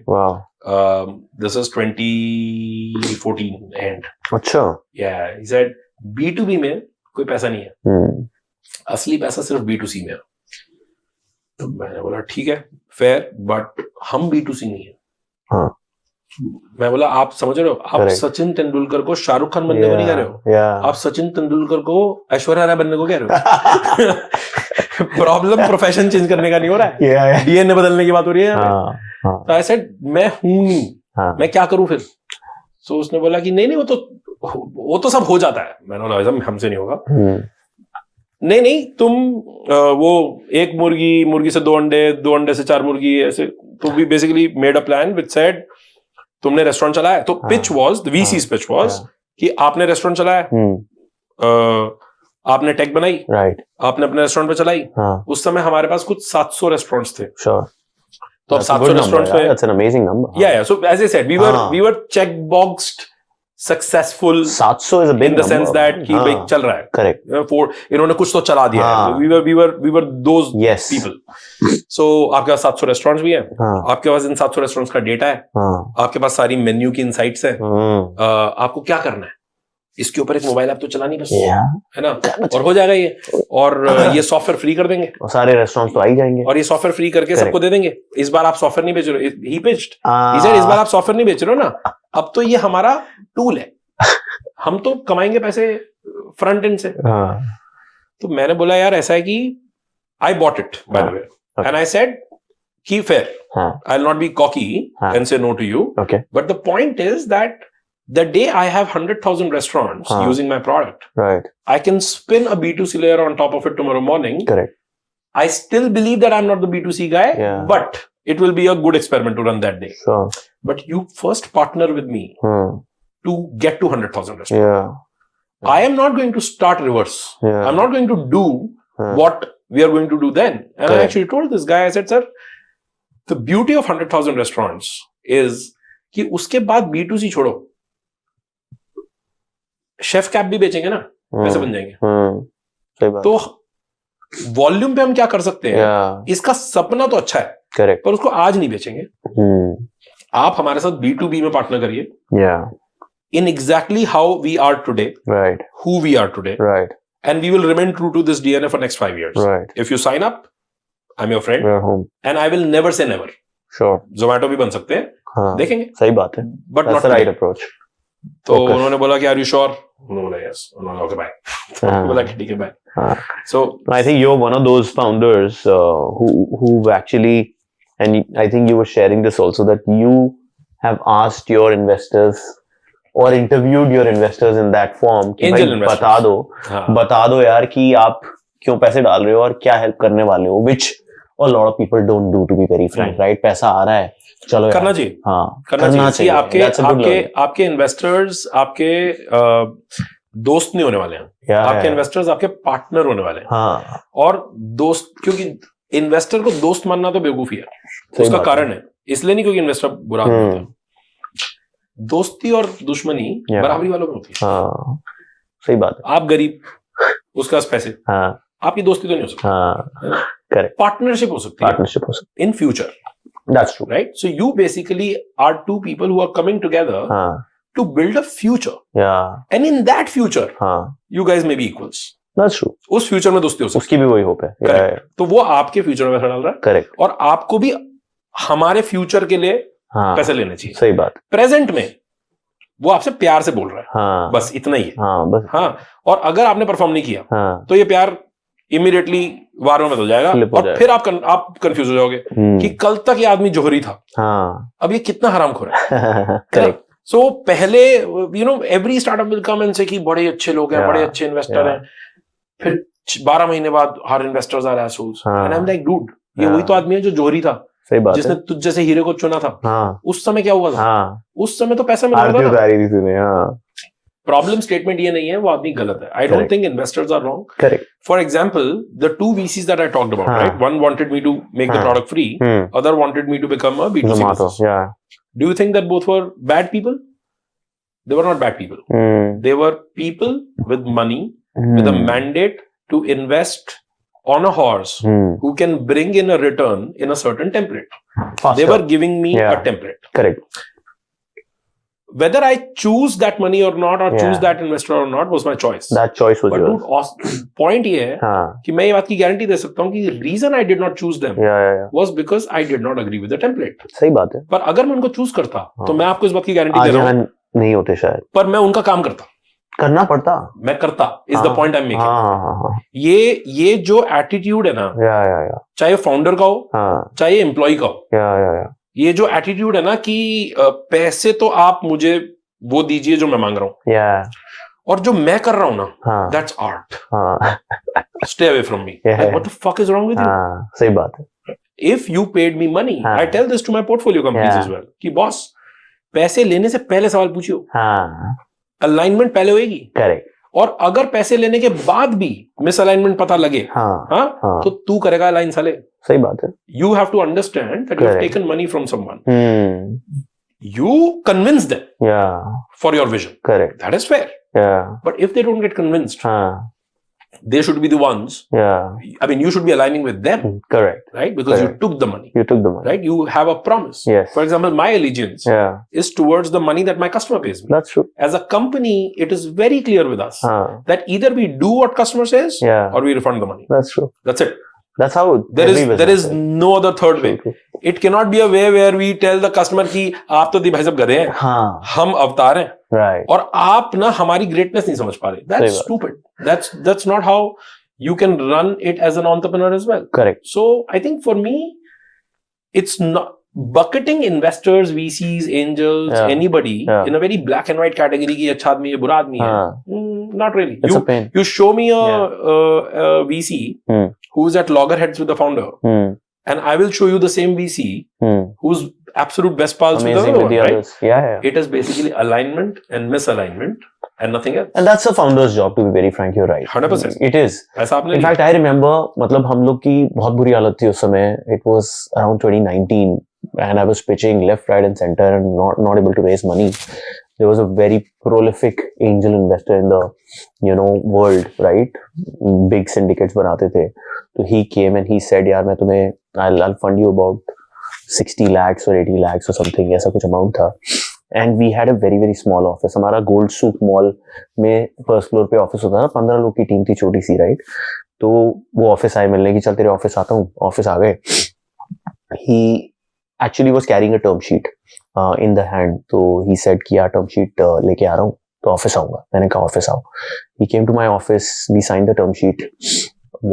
this is 2014 end. अच्छा। Yeah, he said B2B में कोई पैसा नहीं है, असली पैसा सिर्फ B2C में है। तो मैंने बोला ठीक है, फेयर, बट हम B2C नहीं है। मैं बोला आप समझ रहे हो, आप सचिन तेंदुलकर को शाहरुख खान बनने को नहीं कह रहे हो, आप सचिन तेंदुलकर को ऐश्वर्या राय बनने को कह रहे हो। प्रॉब्लम प्रोफेशन चेंज करने का नहीं हो रहा है, डीएनए बदलने की बात हो रही है। तो आई सेड मैं हूं नहीं, मैं क्या करूं फिर। सो उसने बोला कि नहीं वो तो सब हो जाता है। मैंने बोला हमसे नहीं होगा। नहीं तुम वो एक मुर्गी से 2 अंडे, 2 अंडे से 4 मुर्गी, ऐसे। तो we basically made a plan which said तुमने रेस्टोरेंट चलाया, तो pitch was, the VCs pitch was कि आपने रेस्टोरेंट चलाया, आपने टेक बनाई, आपने अपने रेस्टोरेंट पे चलाई। उस समय हमारे पास कुछ 700 रेस्टोरेंट्स थे। तो अब 700 रेस्टोरेंट्स पे, that's an amazing number. Yeah, so as I said, we were check boxed successful. 700 is a big number in the sense that कि भाई चल रहा है। Correct. इन्होंने कुछ तो चला दिया है। We were those people. So आपके पास 700 रेस्टोरेंट्स भी हैं, आपके पास इन 700 रेस्टोरेंट्स का डेटा है, आपके पास सारी मेन्यू की इनसाइट्स हैं। आपको क्या करना है, इसके ऊपर एक मोबाइल ऐप तो चलानी बस, है ना, और हो जाएगा ये। और ये सॉफ्टवेयर फ्री कर देंगे और सारे रेस्टोरेंट्स तो आ ही जाएंगे, और ये सॉफ्टवेयर फ्री करके सबको दे देंगे। इस बार आप सॉफ्टवेयर नहीं बेच रहे हो, ही पिच्ड, ही सेड इस बार आप सॉफ्टवेयर नहीं बेच रहे हो ना, अब तो ये हमारा टूल है, हम तो कमाएंगे पैसे फ्रंट एंड से। तो मैंने बोला यार ऐसा है कि I bought it by the way, and I said कि fair, I will not be cocky and say no to you, but the point is that the day I have 100,000 restaurants using my product, I can spin a B2C layer on top of it tomorrow morning. Correct. I still believe that I'm not the B2C guy, but it will be a good experiment to run that day. Sure. But you first partner with me to get to 100,000 restaurants. I am not going to start reverse. I'm not going to do what we are going to do then. And I actually told this guy, I said, sir, the beauty of 100,000 restaurants is कि उसके बाद B2C छोड़ो, शेफ कैप भी बेचेंगे ना, पैसे बन जाएंगे। तो वॉल्यूम पे हम क्या कर सकते हैं, इसका सपना तो अच्छा है, करेक्ट, पर उसको आज नहीं बेचेंगे। आप हमारे साथ B2B में पार्टनर करिए, in exactly how we are today, who we are today, and we will remain true to this DNA for next 5 years. If you sign up, I am your friend, and I will never say never. Zomato भी बन सकते हैं, देखेंगे, सही बात है, बट नॉट राइट अप्रोच। तो उन्होंने बोला कि आर यू श्योर, उन्होंने बोला yes, उन्होंने ओके बाय, बोला कि ठीक है bye. So I think you're one of those founders who actually, and I think you were sharing this also, that you have asked your investors or interviewed your investors in that form कि Angel भाई investors. बता दो यार कि आप क्यों पैसे डाल रहे हो और क्या हेल्प करने वाले हो, which a lot of people don't do, to be very frank, right? पैसा आ रहा है, चलो करना यार, चाहिए. हाँ करना चाहिए. आपके आपके इन्वेस्टर्स आपके दोस्त नहीं होने वाले हैं. आपके इन्वेस्टर्स आपके पार्टनर होने वाले हैं. हाँ. और दोस्त, क्योंकि इन्वेस्टर को दोस्त मानना तो बेवकूफी है. उसका कारण है, इसलिए नहीं क्योंकि इन्वेस्टर बुरा आदमी होता है. दोस्ती और दुश्मनी बराबरी वालों में होती है. हाँ, सही बात है. आप गरीब, उसके पास पैसे, हाँ, आपकी दोस्ती तो नहीं हो सकती. हाँ, करेक्ट. पार्टनरशिप हो सकती है in future. That's true. Right? So you basically are two people who are coming together to build a future. Yeah. And in that future, you guys may be equals. That's true. उस फ्यूचर में दोस्ती हो सकती है. उसकी भी वही होप है. Correct. तो वो आपके फ्यूचर में पैसा डाल रहा है. करेक्ट. और आपको भी हमारे फ्यूचर के लिए पैसे लेने चाहिए. सही बात. प्रेजेंट में वो आपसे प्यार से बोल रहा है. हाँ. बस इतना ही है. हाँ, बस. हाँ. और अगर आपने परफॉर्म नहीं किया तो ये प्यार इमीडिएटली वारों में हो जाएगा. और फिर आप कंफ्यूज हो जाओगे कि कल तक ये आदमी जोहरी था, अब ये कितना हरामखोर है. करेक्ट. सो पहले every startup will come and से कि बड़े अच्छे लोग हैं, बड़े अच्छे इन्वेस्टर हैं. फिर 12 महीने बाद हर investors are assholes. And I am like dude, ये वही तो आदमी है जो जोहरी था. सही बात. जिसने तुझ जैसे हीरे को चुना था. उस समय क्या हुआ था? उस समय तो पैसा मिल रहा था. प्रॉब्लम स्टेटमेंट ये नहीं है, वो आदमी गलत है. I don't think investors are wrong. Correct. For example, the two VCs that I talked about, right? One wanted me to make the product free, other wanted me to become a B2C business. Do you think that both were bad people? They were not bad people. They were people with money, with a mandate to invest on a horse who can bring in a return in a certain template. Faster. They were giving me a template. Correct. Whether I choose that money or not, or choose that investor or not, was my choice. That choice was yours. But point ये है कि मैं ये बात की गारंटी दे सकता हूँ कि reason I did not choose them was because I did not agree with the template. सही बात है. पर अगर मैं उनको चूज करता तो मैं आपको इस बात की गारंटी दे रहा हूँ नहीं होते शायद. पर मैं उनका काम करता. करना पड़ता. मैं करता. Is the point I'm making. ये जो एटीट्यूड है ना, चाहे फाउंडर का हो, चाहे एम्प्लॉय का हो, ये जो एटीट्यूड है ना कि पैसे तो आप मुझे वो दीजिए जो मैं मांग रहा हूँ, और जो मैं कर रहा हूँ ना, that's art. Stay away from me. What the fuck is wrong with you? सही बात है. If you paid me money, I tell this to my portfolio companies as well कि बॉस, पैसे लेने से पहले सवाल पूछियो. अलाइनमेंट पहले होएगी. करेक्ट. और अगर पैसे लेने के बाद भी मिसअलाइनमेंट पता लगे, तो तू करेगा अलाइन साले. सही बात है. You have to understand that you have taken money from someone. You convince them for your vision. Correct. That is fair. But if they don't get convinced, they should be the ones. I mean, you should be aligning with them. Correct. Right? Because you took the money. Right? You have a promise. Yes. For example, my allegiance is towards the money that my customer pays me. That's true. As a company, it is very clear with us that either we do what customer says or we refund the money. That's true. That's it. That's how there is no other third way. It cannot be a way where we tell the customer कि आप तो भाई साहब गधे हैं, हम अवतार हैं, right. और आप ना हमारी greatness नहीं समझ पा रहे. That's stupid. That's not how you can run it as an entrepreneur as well. Correct. So I think for me, it's not bucketing investors, VCs, angels, anybody in a very black and white category कि अच्छा आदमी है, बुरा आदमी है. Not really. It's a pain. You show me a VC who's at loggerheads with the founder, and I will show you the same VC who's absolute best pals with the other one, right? Yeah. It is basically alignment and misalignment and nothing else. And that's a founder's job, to be very frank. You're right. 100%. It is. In fact, I remember, मतलब हम लोग की बहुत बुरी हालत थी उस समय. It was around 2019, and I was pitching left, right, and center, and not able to raise money. There was a very prolific angel investor in the world, right? Big syndicates बनाते थे. So he came and he said, यार मैं तुम्हें I'll fund you about 60 lakhs or 80 lakhs or something, ऐसा कुछ amount था. And we had a very very small office. हमारा गोल्ड सूक मॉल में फर्स्ट फ्लोर पे ऑफिस होता था. 15 लोग की टीम थी, छोटी सी, राइट? तो वो ऑफिस आए मिलने की, चल तेरे ऑफिस आता हूँ. ऑफिस आ गए. He actually was carrying a term sheet in the hand. तो he said कि यार term sheet लेके आ रहा हूँ. तो ऑफिस आऊंगा. मैंने कहा ऑफिस आओ. He came to my office, we signed the term sheet.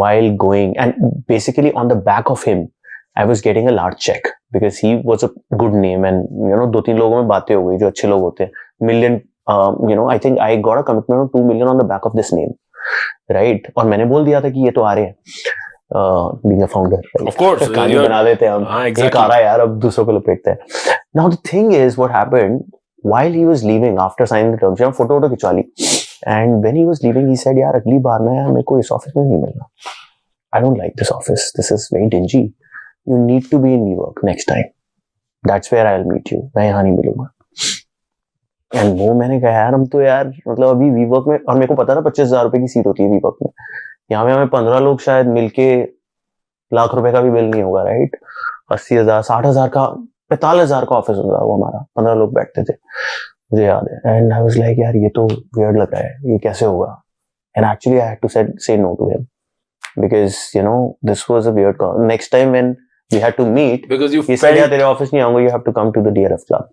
While going, and basically on the back of him, I was getting a large check because he was a good name, and you know 2-3 लोगों में बातें हो गई जो अच्छे लोग होते हैं. Million, you know, I think I got a commitment of $2 million on the back of this name, right? और मैंने बोल दिया था कि ये तो आ रहे हैं. Being a founder, right? Of course, कहानी बना देते हैं हम. exactly. एक आ रहा है यार, अब दूसरों को लपेटते हैं. Now the thing is, what happened while he was leaving after signing the term sheet, photo खिंचवा ली. And when he was leaving, he said, यार अगली बार ना यार मेरे को इस ऑफिस में नहीं मिलना. I don't like this office. This is very dingy. You need to be in WeWork next time. That's where I'll meet you. मैं यहाँ नहीं मिलूंगा. And वो मैंने कहा यार हम तो यार मतलब अभी WeWork में, और मेरे को पता था 25,000 रुपए की सीट होती है WeWork में. यहाँ में हमें 15 लोग शायद मिलके लाख रुपए का भी बिल नहीं होगा, राइट? 80,000, 60,000 का, 45,000 का ऑफिस होगा वो हमारा. 15 लोग बैठते थे, मुझे याद है. एंड आई वाज लाइक यार ये तो वियर्ड लग रहा है, ये कैसे होगा? And actually I had to say no to him because you know this was a weird. Next time when we had to meet, because you said यार तेरे ऑफिस नहीं आऊंगा, you have to come to the DRF club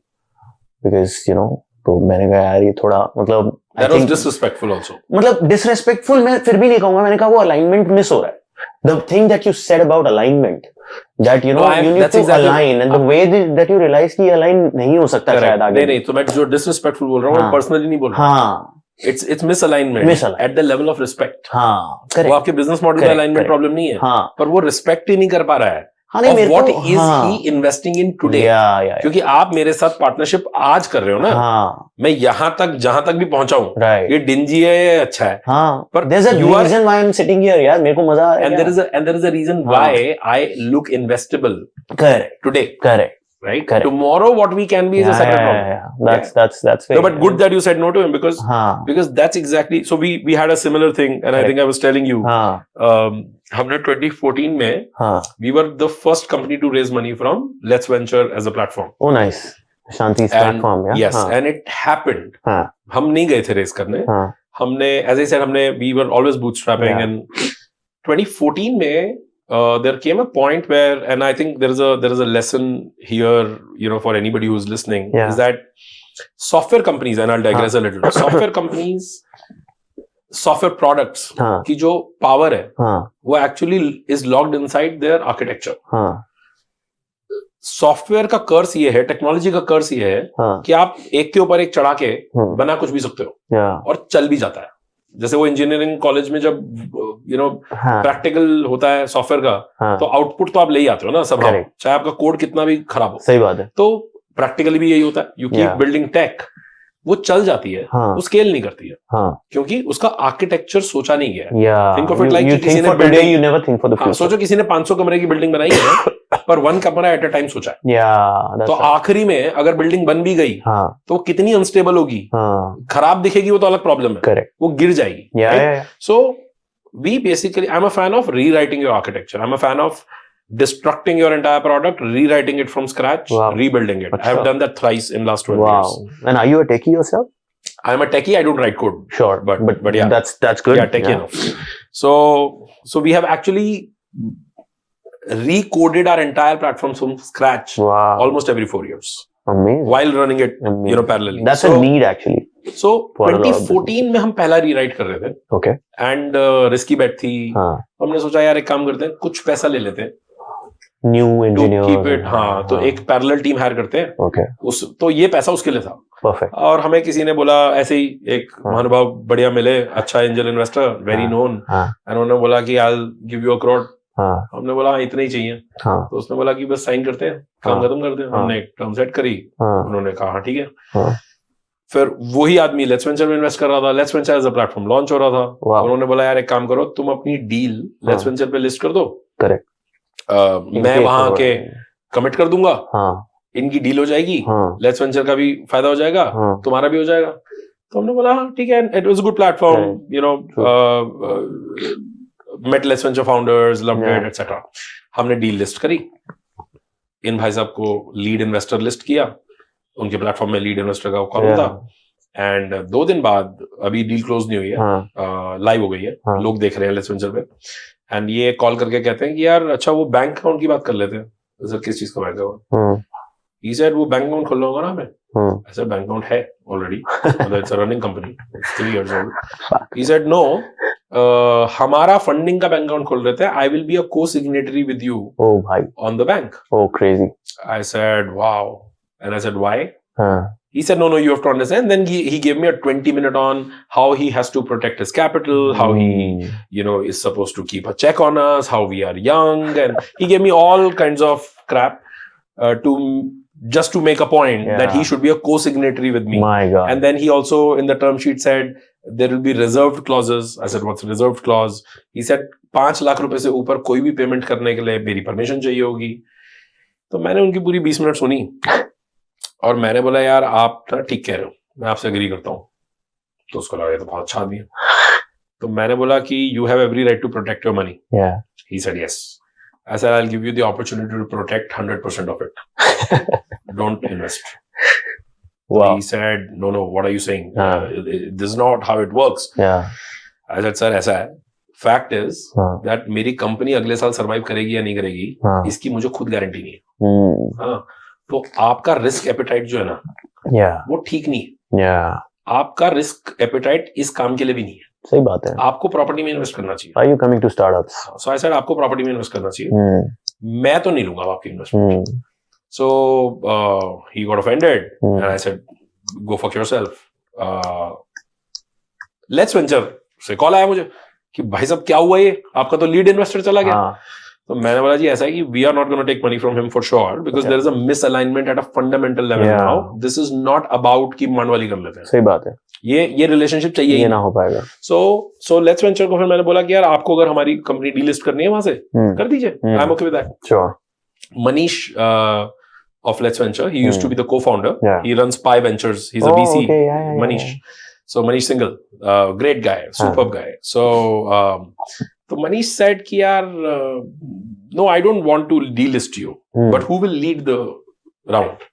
because you know. तो मैंने कहा यार ये थोड़ा मतलब that was disrespectful also. मतलब डिसरेस्पेक्टफुल मैं फिर भी नहीं कहूंगा. मैंने कहा वो अलाइनमेंट मिस हो रहा है. The thing that you said about alignment, that you know you need to align, and the way that you realize कि align नहीं हो सकता शायद आगे. नहीं तो मैं जो disrespectful बोल रहा हूँ, पर्सनली नहीं बोल रहा हूँ. हाँ. It's misalignment at the level of respect. हाँ. Correct. वो आपके business model में alignment problem नहीं है. हाँ. पर वो respect ही नहीं कर पा रहा है. हाँ नहीं मेरे को. What is he investing in today? क्योंकि आप मेरे साथ पार्टनरशिप आज कर रहे हो ना. हाँ. मैं यहाँ तक जहाँ तक भी पहुंचा हूँ. Right. ये डिंजी है, ये अच्छा है. हाँ. पर there's a reason why I'm sitting here यार. मेरे को मजा आ रहा है. And there is a reason why I look investable. Correct. Today. Correct. Right. Correct. Tomorrow, what we can be is a separate problem. That's very. No, but good that you said no to him because that's exactly. So we had a similar thing, and I think I was telling you. हमने 2014 में we were the first company to raise money from letsventure as a platform. Oh, nice. Shanti's platform, yeah. Yes, and it happened. हम नहीं गए थे raise करने. हमने, as I said, we were always bootstrapping, and 2014 में there came a point where, and I think there is a lesson here, you know, for anybody who's listening, is that software companies, and I'll digress a little. Software companies, software products की जो power है, वो actually is locked inside their architecture. Software का कर्स ये है, टेक्नोलॉजी का कर्स ये है कि आप एक के ऊपर एक चढ़ा के बना कुछ भी सकते हो और चल भी जाता है. जैसे वो इंजीनियरिंग कॉलेज में जब यू नो प्रैक्टिकल होता है सॉफ्टवेयर का, तो आउटपुट तो आप ले ही आते हो ना सब, चाहे आपका कोड कितना भी खराब हो. सही बात है. तो प्रैक्टिकली भी यही होता है. यू कीप बिल्डिंग टेक, वो चल जाती है, वो स्केल नहीं करती है, क्योंकि उसका आर्किटेक्चर सोचा नहीं गया है. थिंक ऑफ इट लाइक किसी ने building, you never think for the future. सोचो किसी ने 500 कमरे की बिल्डिंग बनाई है पर 1 कमरा एट अ टाइम सोचा है. तो आखिरी में अगर बिल्डिंग बन भी गई तो वो कितनी अनस्टेबल होगी, खराब दिखेगी, वो तो अलग प्रॉब्लम है, वो गिर जाएगी. So we basically, I am a fan of rewriting your architecture. I am a fan of destructing your entire product, rewriting it from scratch, rebuilding it. I have done that thrice in last 12 years. And are you a techie yourself? I am a techie. I don't write code. Sure, but yeah, that's good. Yeah, techie enough. So we have actually recoded our entire platform from scratch almost every 4 years. Amazing. While running it, you know, parallelly. That's a need actually. So 2014 में हम पहला रीराइट कर रहे थे. Okay. And risky bet थी. हमने सोचा यार एक काम करते हैं, कुछ पैसा ले लेते हैं. New engineer keep it. तो एक पैरेलल टीम हायर करते हैं. ओके. तो ये पैसा उसके लिए था. परफेक्ट. और हमें किसी ने बोला, ऐसे ही एक महानुभाव बढ़िया मिले, अच्छा angel investor, very known, and उन्होंने बोला कि I will give you 1 crore. हमने बोला इतना ही चाहिए. तो उसने बोला कि बस साइन करते हैं, काम खत्म करते हैं. हमने एक टर्म सेट करी. उन्होंने कहा हाँ ठीक है. फिर वही आदमी लेट्सवेंचर में इन्वेस्ट कर रहा था. लेट्सवेंचर एज अ प्लेटफॉर्म लॉन्च हो रहा था. उन्होंने बोला यार एक काम करो, तुम अपनी डील लेट्सवेंचर पे लिस्ट कर दो. करेक्ट. मैं वहां के कमिट कर दूंगा. इनकी डील हो जाएगी. लेट्सवेंचर का भी फायदा हो जाएगा, तुम्हारा भी हो जाएगा. तो हमने बोला हाँ ठीक है. It was a good platform, you know. Met LetsVenture founders, loved it et cetera. हमने डील लिस्ट करी. इन भाई साहब को लीड इन्वेस्टर लिस्ट किया. उनके प्लेटफॉर्म में लीड इन्वेस्टर का कॉल था. एंड 2 दिन बाद, अभी डील क्लोज नहीं हुई है, लाइव हो गई है, लोग देख रहे हैं लेट्सवेंचर पे. एंड ये कॉल करके कहते हैं कि यार अच्छा वो बैंक अकाउंट की बात कर लेते हैं. सर किस चीज का बैंक अकाउंट? ही सेड वो बैंक अकाउंट खोलना होगा ना हमें. I said bank account hai already. It's a running company. It's 3 years old. He said no. हमारा फंडिंग का बैंक अकाउंट खोल रहे थे. I will be a co-signatory with you. Oh भाई. On the bank. Oh crazy. I said wow. And I said why? He said no, you have to understand. Then he gave me a 20-minute on how he has to protect his capital, how he is supposed to keep a check on us, how we are young, and he gave me all kinds of crap just to make a point that he should be a co-signatory with me. My God. And then he also in the term sheet said there will be reserved clauses. I said what's reserved clause? He said 5 lakh रुपए से ऊपर कोई भी पेमेंट करने के लिए मेरी परमिशन चाहिए होगी. तो मैंने उनकी पूरी 20 मिनट सुनी और मैंने बोला यार आप ठीक कह रहे हो, मैं आपसे एग्री करता हूँ. तो उसको लगा ये तो बहुत अच्छा आदमी है. तो मैंने बोला कि you have every right to protect your money. He said yes. I said I'll give you the opportunity to protect 100% of it. Don't invest. Wow. He said no, what are you saying? This is not how it works. I said sir ऐसा है. Fact is that मेरी कंपनी अगले साल सर्वाइव करेगी या नहीं करेगी इसकी मुझे खुद गारंटी नहीं है. तो आपका रिस्क एपेटाइट जो है ना वो ठीक नहीं है. आपका रिस्क एपेटाइट इस काम के लिए भी नहीं है. सही बात है. आपको प्रॉपर्टी में इन्वेस्ट करना चाहिए. Are you coming to startups? So I said आपको प्रॉपर्टी में इन्वेस्ट करना चाहिए. मैं तो नहीं लूंगा आपकी investment. So he got offended and I said go fuck yourself. letsventure से कॉल आया मुझे कि भाई साहब क्या हुआ ये, आपका तो लीड इन्वेस्टर चला गया. तो मैंने बोला जी ऐसा है कि we are not gonna take money from him for sure because there is a misalignment at a fundamental level now. This is not about कि मनवाली कर लेते हैं. सही बात है. ये रिलेशनशिप चाहिए, ये ना हो पाएगा. सो लेट्सवेंचर को फिर मैंने बोला कि यार आपको अगर हमारी कंपनी डीलिस्ट करनी है वहां से कर दीजिए. I am okay with that. Sure. Manish of letsventure, he used to be the co-founder. He runs Pi Ventures. He's a VC. Manish. So Manish Singhal, great guy, superb guy. So Manish said कि यार no, I don't want to delist you, but who will lead the round?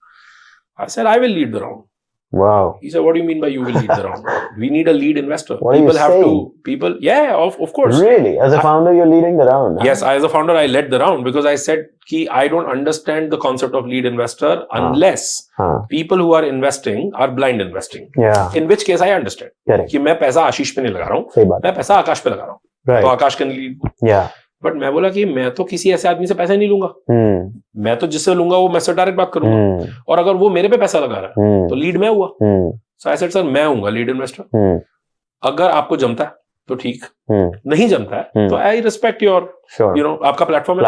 I said I will lead the round. Wow. He said, what do you mean by you will lead the round? We need a lead investor. What people are you saying? Yeah, of course. Really? As a founder, you're leading the round? Yes, as a founder, I led the round because I said कि I don't understand the concept of lead investor unless people who are investing are blind investing. Yeah. In which case I understand. Correct. कि मैं पैसा आशीष पे नहीं लगा रहा हूँ. सही बात. मैं पैसा आकाश पे लगा रहा हूँ. Right. तो आकाश can lead. Yeah. बट मैं बोला कि मैं तो किसी ऐसे आदमी से पैसा नहीं लूंगा. मैं तो जिससे लूंगा वो मैं से डायरेक्ट बात करूंगा. और अगर वो मेरे पे पैसा लगा रहा है तो लीड मैं हुआ. So I said सर मैं हूँगा लीड इन्वेस्टर. अगर आपको जमता है तो ठीक, नहीं जमता है तो आई रिस्पेक्ट योर आपका प्लेटफॉर्म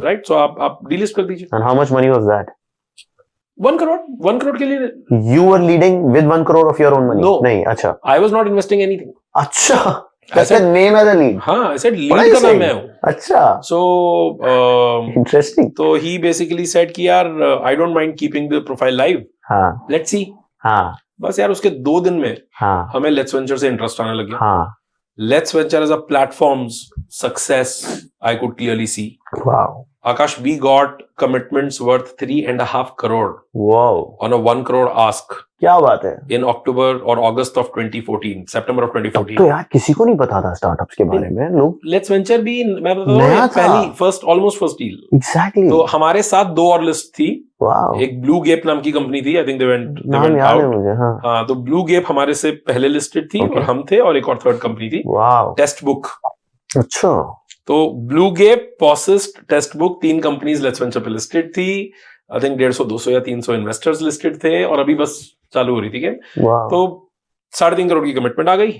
राइट. सो आप डीलिस्ट कर दीजिए. And how much money was that? 1 crore के लिए. You were leading with 1 crore of your own money? No. नहीं. अच्छा. I was not investing anything. अच्छा. That's the name as a lead. हाँ, I said lead का नाम मैं हूँ. अच्छा. So interesting. तो he basically said कि यार I don't mind keeping the profile live. हाँ. Let's see. हाँ. बस यार उसके 2 दिन में हमें letsventure से इंटरेस्ट आने लग गया. letsventure as a platform's success I could clearly see. Wow. Akash, we got commitments worth 3.5 crore. Wow. On a 1 crore ask. क्या बात है. In October or August of 2014, September of 2014. तो यार किसी को नहीं पता था स्टार्टअप्स के बारे में. लोग letsventure भी मैं बता रहा हूँ पहली almost first deal. Exactly. तो हमारे साथ 2 और लिस्ट थी. Wow. एक ब्लू गेप नाम की कंपनी थी. आई थिंक दे वेंट याद है मुझे. हाँ तो ब्लू गेप हमारे से पहले लिस्टेड थी और हम थे और एक और थर्ड कंपनी थी. Testbook. अच्छा. तो Bluegape, Posist, Testbook 3 companies letsventure पे लिस्टेड थी. आई थिंक 150, 200 या 300 इन्वेस्टर्स लिस्टेड थे और अभी बस चालू हो रही थी गेम. तो 3.5 करोड़ की कमिटमेंट आ गई.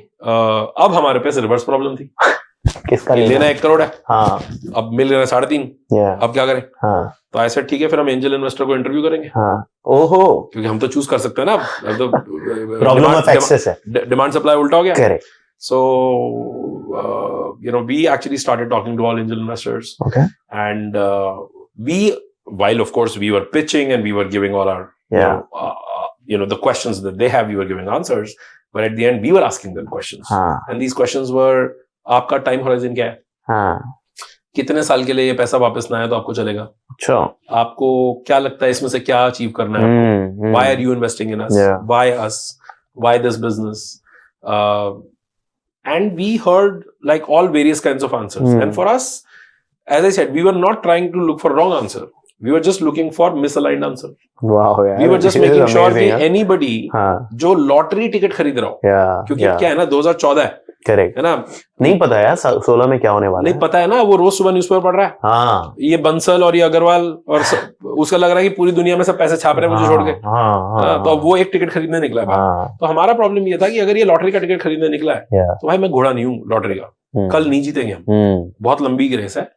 अब हमारे पास रिवर्स प्रॉब्लम थी. किसका लेना 1 करोड़ है. हाँ. अब मिल रहा है 3.5. अब क्या करें. हाँ. तो ऐसे ठीक है फिर हम एंजल इन्वेस्टर को इंटरव्यू करेंगे. हाँ. ओहो. क्योंकि हम तो चूज कर सकते हैं ना. तो प्रॉब्लम ऑफ एक्सेस है. डिमांड सप्लाई उल्टा हो गया. Correct. So, we actually started talking to all angel investors. Okay. And while of course we were pitching and we were giving all our, the questions that they have, we were giving answers. But at the end, we were asking them questions. And these questions were, आपका time horizon क्या है? कितने साल के लिए ये पैसा वापस ना आए तो आपको चलेगा. अच्छा. आपको क्या लगता है इसमें से क्या अचीव करना है? Why are you investing in us? Why us? Why this business? And we heard like all various kinds of answers. And for us, as I said, we were not trying to look for wrong answer. We were just looking for misaligned answer. Wow, yeah. We were just making sure कि anybody जो लॉटरी टिकट खरीद रहा हो, क्योंकि क्या है ना 2014 है, करेक्ट है ना, नहीं पता यार 16 में क्या होने वाला नहीं पता है ना, वो रोज सुबह न्यूज़पेपर पढ़ रहा है, हाँ, ये बंसल और ये अग्रवाल और उसका लग रहा है कि पूरी दुनिया में सब पैसे छाप रहे हैं मुझे छोड़ के, तो अब वो एक टिकट खरीदने निकला है। तो हमारा प्रॉब्लम ये था कि अगर ये लॉटरी का टिकट खरीदने निकला है तो भाई मैं घोड़ा नहीं हूँ लॉटरी का, कल नहीं जीतेंगे हम, बहुत लंबी रेस है,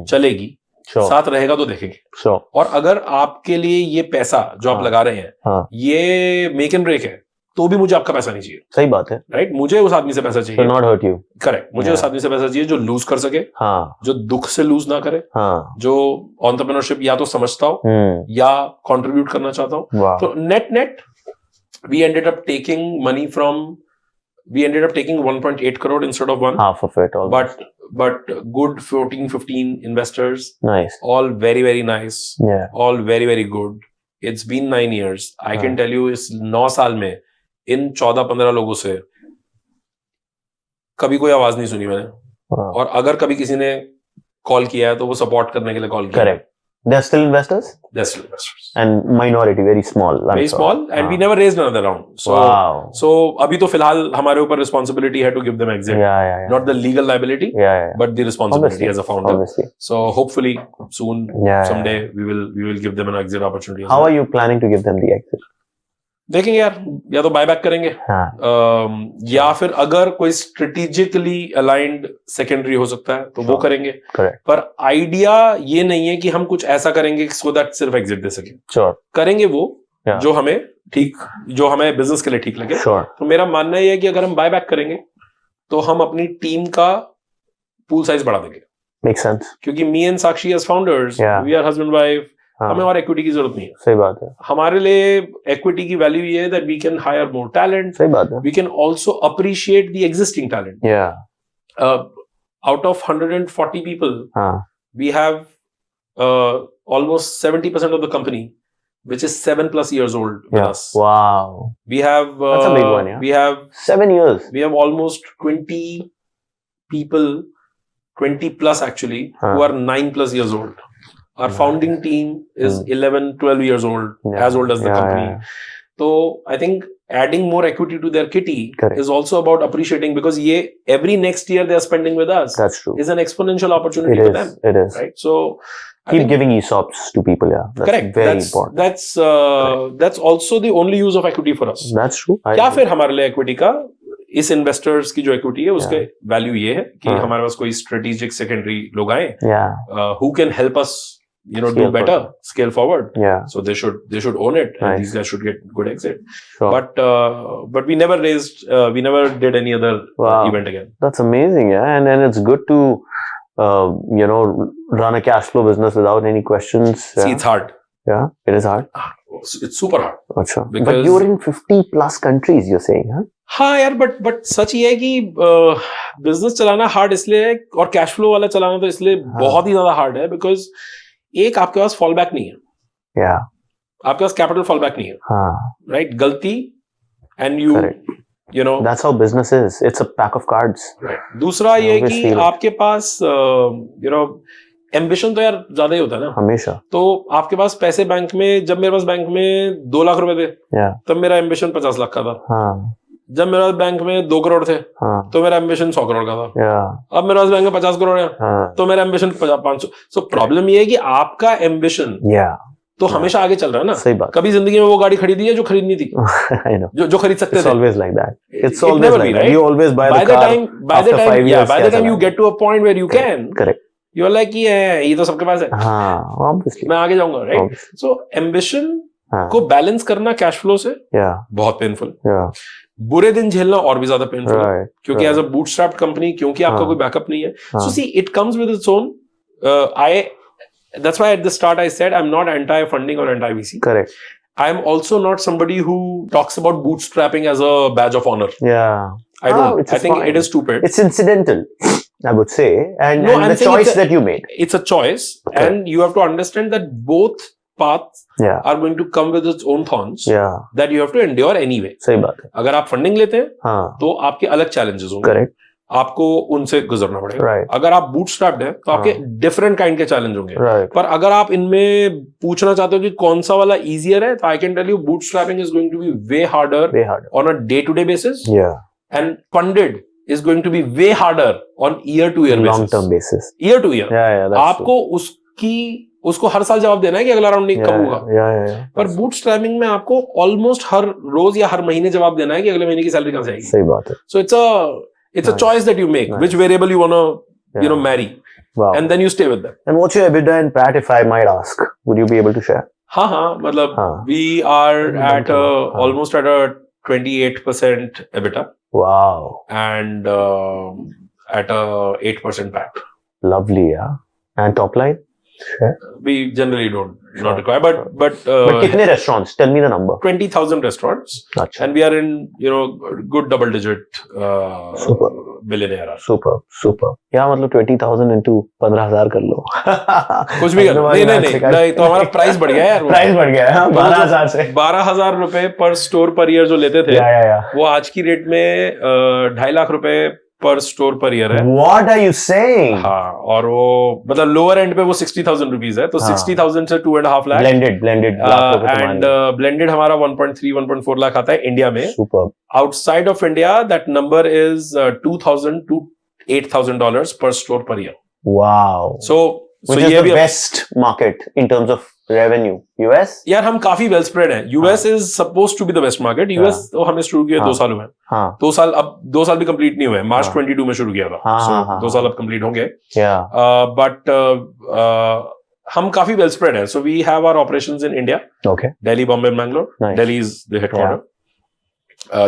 चलेगी, साथ रहेगा तो देखेंगे। और अगर आपके लिए ये पैसा जो आप लगा रहे हैं ये मेक एंड ब्रेक है तो भी मुझे आपका पैसा नहीं चाहिए। सही बात है, राइट? मुझे उस आदमी से पैसा चाहिए, नॉट हर्ट यू, करेक्ट, मुझे उस आदमी से पैसा चाहिए जो लूज कर सके, जो दुख से लूज ना करे, जो एंटरप्रेन्योरशिप या तो समझता हो या कंट्रीब्यूट करना चाहता हो। तो net we ended up taking money from, we ended up taking 1.8 crore instead of one, half of it, but good 14-15 investors, nice, all very nice, all very good. It's been 9 years. I can tell you इस 9 साल में इन 14-15 लोगों से कभी कोई आवाज नहीं सुनी मैंने, और अगर कभी किसी ने कॉल किया है तो वो सपोर्ट करने के लिए कॉल किया। Correct. They're still investors? They're still investors. And minority, very small. Very small, and we never raised another round. So, wow. So अभी तो फिलहाल हमारे ऊपर responsibility है to give them exit. Yeah. Not the legal liability, but the responsibility obviously, as a founder. Obviously. So hopefully soon, someday we will give them an exit opportunity. How are you planning to give them the exit? देखेंगे यार, या तो बायबैक करेंगे, या फिर अगर कोई स्ट्रेटेजिकली अलाइंड सेकेंडरी हो सकता है तो वो करेंगे। पर आइडिया ये नहीं है कि हम कुछ ऐसा करेंगे सो दैट सिर्फ एग्जिट दे सके। करेंगे वो जो हमें ठीक, जो हमें बिजनेस के लिए ठीक लगे। तो मेरा मानना ये है कि अगर हम बायबैक करेंगे तो हम अपनी टीम का पूल साइज बढ़ा देंगे। Makes sense. क्योंकि me and Sakshi as founders, we are husband wife, हमें और इक्विटी की जरूरत नहीं है। सही बात है। हमारे लिए इक्विटी की वैल्यू ये है that we can hire more talent. सही बात है। We can also appreciate the existing talent. Out of 140 people we have almost 70% of the company which is 7+ years old with us. Wow. We have that's a big one, yeah. We have 7 years. We have almost 20 people, 20+ actually, who are 9+ years old. Our founding team is 11-12 years old, as old as the company. So I think adding more equity to their kitty is also about appreciating, because every next year they are spending with us. That's true. Is an exponential opportunity for them. It is. Right. So keep giving ESOPs to people. Yeah. That's correct. Very important. That's also the only use of equity for us. That's true. क्या फिर हमारे लिए equity का, इस इन्वेस्टर्स की जो इक्विटी है उसके वैल्यू ये है कि हमारे पास कोई स्ट्रेटेजिक सेकेंडरी लोग आए who can help us do better, scale forward. So they should own it, and these guys should get good exit. But we never did any other event again. That's amazing. And it's good to run a cash flow business without any questions. See, it's hard. It is hard. It's super hard. Achha. But you're in 50+ countries, you're saying, huh? हाँ यार, बट सच ये है कि बिजनेस चलाना हार्ड इसलिए है, और कैश फ्लो वाला चलाना तो इसलिए बहुत ही ज्यादा हार्ड है, बिकॉज एक आपके पास फॉल बैक नहीं है, आपके पास कैपिटल फॉल बैक नहीं है, राइट? गलती and you know that's how business is, it's a pack of cards. दूसरा ये कि आपके पास एम्बिशन तो यार ज्यादा ही होता है ना हमेशा। तो आपके पास पैसे बैंक में, जब मेरे पास बैंक में 2 लाख रुपए थे तब मेरा एम्बिशन 50 लाख का था। जब मेरे पास बैंक में 2 करोड़ थे तो मेरा एम्बिशन 100 करोड़ का था। अब मेरे पास बैंक में 50 करोड़ है तो मेरा एम्बिशन 500। सो प्रॉब्लम ये है कि आपका एम्बिशन तो हमेशा आगे चल रहा है ना। सही बात। कभी जिंदगी में वो गाड़ी खरीदी है जो खरीदनी थी, जो खरीद सकते थे। It's always like that. It's always like that. You always buy the car after 5 years. By the time you get to a point where you can, correct. You are like ये तो सबके पास है, obviously मैं आगे जाऊंगा, right? So ambition को बैलेंस करना कैश फ्लो से बहुत पेनफुल। बुरे दिन झेलना और भी ज्यादा पेनफुल है, क्योंकि एज अ बूटस्ट्रैप्ड कंपनी, क्योंकि आपका कोई बैकअप नहीं है। So see, it comes with its own. That's why at the start I said I'm not anti-funding or anti-VC. Correct. I'm also not somebody who talks about bootstrapping as a badge of honor. I don't. I think it is stupid. It's incidental, I would say, and the choice that you made. It's a choice, and you have to understand that both paths are going to come with its own thorns that you have to endure anyway. सही बात है। अगर आप फंडिंग लेते हैं तो आपके अलग challenges होंगे। Correct. आपको उनसे गुजरना पड़ेगा। Right. अगर आप बूटस्ट्रैप्ड है तो आपके डिफरेंट काइंड के चैलेंज होंगे। Right. पर अगर आप इनमें पूछना चाहते हो कि कौन सा वाला इजियर है, तो I can tell you bootstrapping is going to be way harder on a day to day basis, and funded is going to be way harder on year to year long term basis, year to year. that's आपको उसको हर साल जवाब देना है कि अगला राउंड कब होगा। पर बूटस्ट्रैपिंग में आपको ऑलमोस्ट हर रोज या हर महीने जवाब देना है कि अगले महीने की सैलरी कहां से आएगी। सही बात है। So it's a choice that you make, which variable you want to marry, and then you stay with them. And what's your EBITDA and PAT, if I might ask? Would you be able to share? हाँ मतलब we are at almost at a 28% EBITDA. Wow. And at a 8% PAT. Lovely, yeah. And top line? Sure. We generally not require, but kitne restaurants? Tell me the number. 20,000 restaurants. Achha. And we are in good double digit billionaire. Super. Yeah, मतलब 20,000 into 15,000 कर लो। कुछ भी कर लो। नहीं तो हमारा प्राइस बढ़ गया यार। प्राइस बढ़ गया है 12,000 से। 12,000 रुपए पर स्टोर पर ईयर जो लेते थे, वो आज की रेट में 2.5 लाख रुपए पर स्टोर पर ईयर है। What are you saying? हाँ, और वो मतलब लोअर एंड पे वो 60,000 रुपीज है, तो 60,000 से 2.5 लाख ब्लेंडेड एंड ब्लेंडेड हमारा 1.3-1.4 लाख आता है इंडिया में। Superb. Outside of India, that number is $2,000 to $8,000 per store per year. Wow. So which is the best market in terms of revenue? US? यार हम काफी वेल स्प्रेड हैं। US is supposed to be the best market. US तो हमने शुरू किया 2 साल हुए। 2 साल भी कंप्लीट नहीं हुए। मार्च 22 में शुरू किया था। So 2 साल अब कंप्लीट होंगे। But हम काफी वेल स्प्रेड हैं। So we have our operations in India. Okay. Delhi, Bombay, and Bangalore. Nice. Delhi is the headquarter.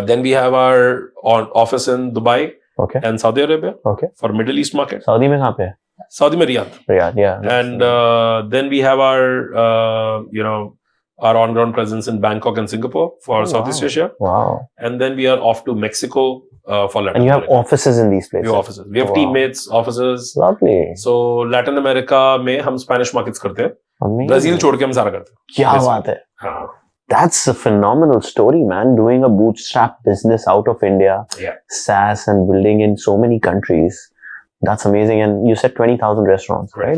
Then we have our office in Dubai and Saudi Arabia for Middle East market. Saudi में कहाँ पे है? Saudi में Riyadh. Yeah. And then we have our on-ground presence in Bangkok and Singapore for Southeast Asia. Wow. And then we are off to Mexico for Latin America. And you have offices in these places? We have offices. We have teammates, offices. Lovely. So Latin America में हम Spanish markets करते हैं। Amazing. Brazil छोड़ के हम सारा करते हैं। क्या बात है? हाँ. That's a phenomenal story, man. Doing a bootstrap business out of India, Saas, and building in so many countries. That's amazing. And you said 20,000 restaurants, right?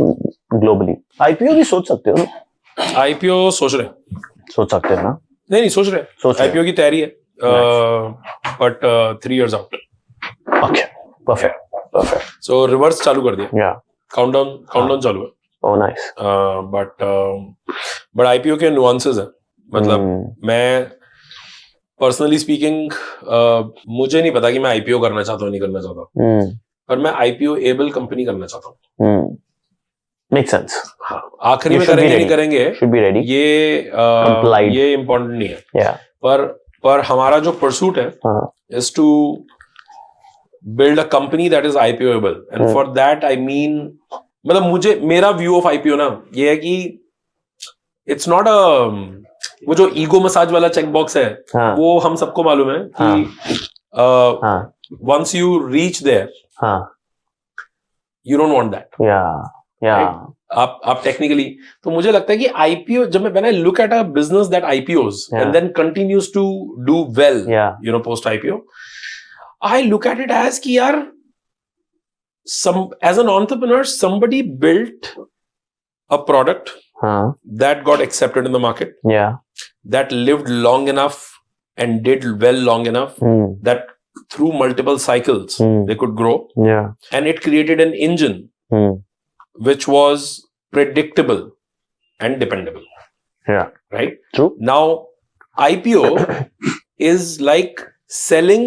Globally. IPO भी सोच सकते हो? IPO सोच रहे हैं। सोच सकते हैं ना? नहीं सोच रहे हैं। IPO की तैयारी है। But 3 years out. Okay. Perfect. So reverse चालू कर दिया। Yeah. Countdown चालू है। Oh, nice. But IPO के nuances हैं। मतलब मैं पर्सनली स्पीकिंग मुझे नहीं पता कि मैं आईपीओ करना चाहता हूँ नहीं करना चाहता, पर मैं आईपीओ एबल कंपनी करना चाहता हूँ। Make sense. हाँ, आखिरी में करेंगे नहीं करेंगे शुड बी रेडी, ये इम्पोर्टेंट नहीं है। पर हमारा जो परसूट है is to build a company that is IPOable, and for that I mean मतलब मेरा व्यू ऑफ आईपीओ ना ये है कि इट्स नॉट अ वो जो ईगो मसाज वाला चेक बॉक्स है, वो हम सबको मालूम है कि once you reach there you don't want that. आप टेक्निकली, तो मुझे लगता है कि आईपीओ जब मैं when I look at a business that IPOs and then continues to do well you know post IPO, I look at it as कि यार as an entrepreneur somebody built a product that got accepted in the market, that lived long enough and did well long enough, that through multiple cycles they could grow, and it created an engine which was predictable and dependable. Right? True. Now IPO is like selling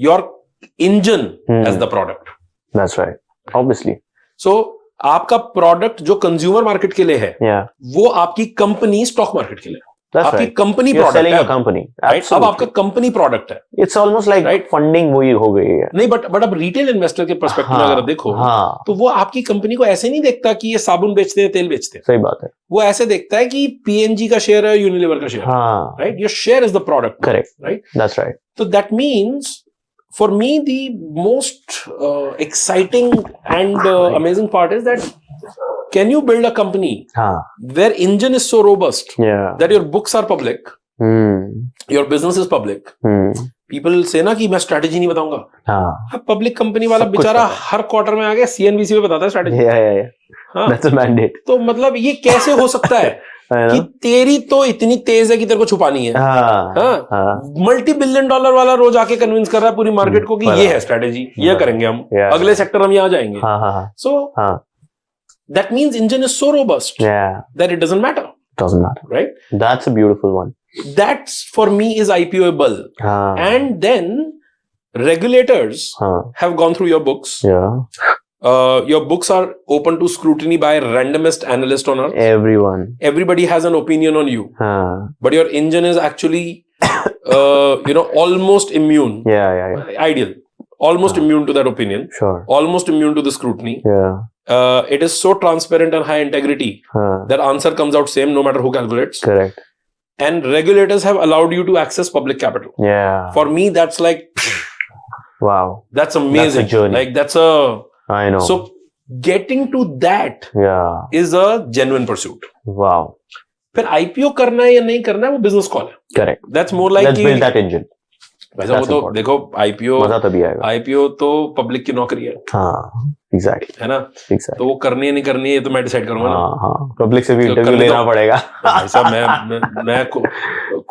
your engine as the product. That's right. Obviously. So आपका प्रोडक्ट जो कंज्यूमर मार्केट के लिए है, वो आपकी कंपनी स्टॉक मार्केट के लिए है। आपकी कंपनी प्रोडक्ट है, कंपनी अब आपका कंपनी प्रोडक्ट है। इट्स ऑलमोस्ट लाइक फंडिंग वही हो गई है। नहीं, बट अब रिटेल इन्वेस्टर के पर्सपेक्टिव में अगर देखो तो वो आपकी कंपनी को ऐसे नहीं देखता कि ये साबुन बेचते हैं, तेल बेचते हैं। सही बात है। वो ऐसे देखता है कि पीएनजी का शेयर है, यूनिलीवर का share, right? Your share is the product. Correct, right? That's right. So that means, for me, the most exciting and amazing part is that can you build a company where engine is so robust that your books are public, your business is public, people से ना कि मैं स्ट्रेटेजी नहीं बताऊंगा, हाँ, पब्लिक कंपनी वाला बेचारा हर क्वार्टर में आगे सीएनबीसी में बताता है स्ट्रेटेजी, हाँ, that's a mandate. तो मतलब ये कैसे हो सकता है कि तेरी तो इतनी तेज है कि तेरे को छुपानी है, हाँ, $multi-billion वाला रोज आके कन्विंस कर रहा है पूरी मार्केट को कि ये है स्ट्रेटेजी, ये करेंगे हम, अगले सेक्टर हम यहाँ जाएंगे, सो that means engine is so robust that it doesn't matter. Doesn't matter. Right? That's a beautiful one. That's for me is IPOable. And then regulators have gone through your books. Yeah. Your books are open to scrutiny by randomest analyst on earth. Everyone. Everybody has an opinion on you. But your engine is actually, almost immune. Yeah. Ideal. Almost immune to that opinion. Sure. Almost immune to the scrutiny. Yeah. It is so transparent and high integrity that answer comes out same no matter who calculates. Correct. And regulators have allowed you to access public capital. Yeah. For me, that's like, wow. That's amazing. That's a journey. Like that's a. I know. So getting to that is a genuine pursuit. Wow. फिर IPO करना है या नहीं करना है वो business call है. Correct. That's more like. Let's build that engine. वैसा वो तो देखो IPO. मजा तभी आएगा. IPO तो पब्लिक की नौकरी है. हाँ. Exactly. है ना? Exactly. तो वो करनी है नहीं करनी है ये तो मैं डिसाइड करूंगा ना. हाँ. पब्लिक से भी इंटरव्यू लेना पड़ेगा. ऐसा मैं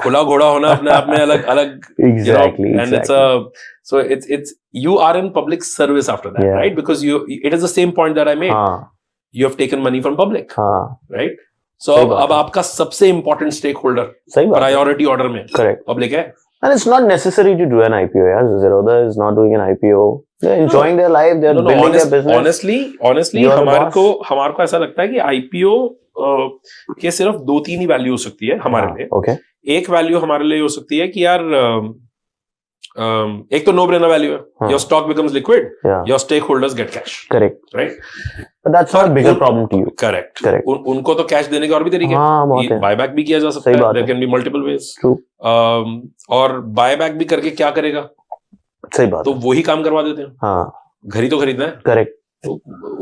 खुला घोड़ा होना अपने आप में अलग. Exactly. And it's you are in public service after that, right? Because it is the same point that I made. You have taken money from public, right? So अब आपका सबसे important stakeholder priority order में public है. And it's not necessary to do an IPO. Yeah, Zerodha is not doing an IPO. They're enjoying their life. They're building their business. Honestly, हमारे को ऐसा लगता है कि IPO के सिर्फ 2-3 ही वैल्यू हो सकती है हमारे लिए. Okay. एक वैल्यू हमारे लिए हो सकती है कि यार एक तो नो ब्रेनर वैल्यू है. Your stock becomes liquid. Your stakeholders get cash. Correct. Right. But that's not a bigger problem to you. Correct. उनको तो कैश देने के और भी तरीके हैं. बायबैक भी किया जा सकता है. There can be multiple ways. True. और बायबैक भी करके क्या करेगा? सही बात. तो वही काम करवा देते हैं. घर ही तो खरीदना है. Correct. तो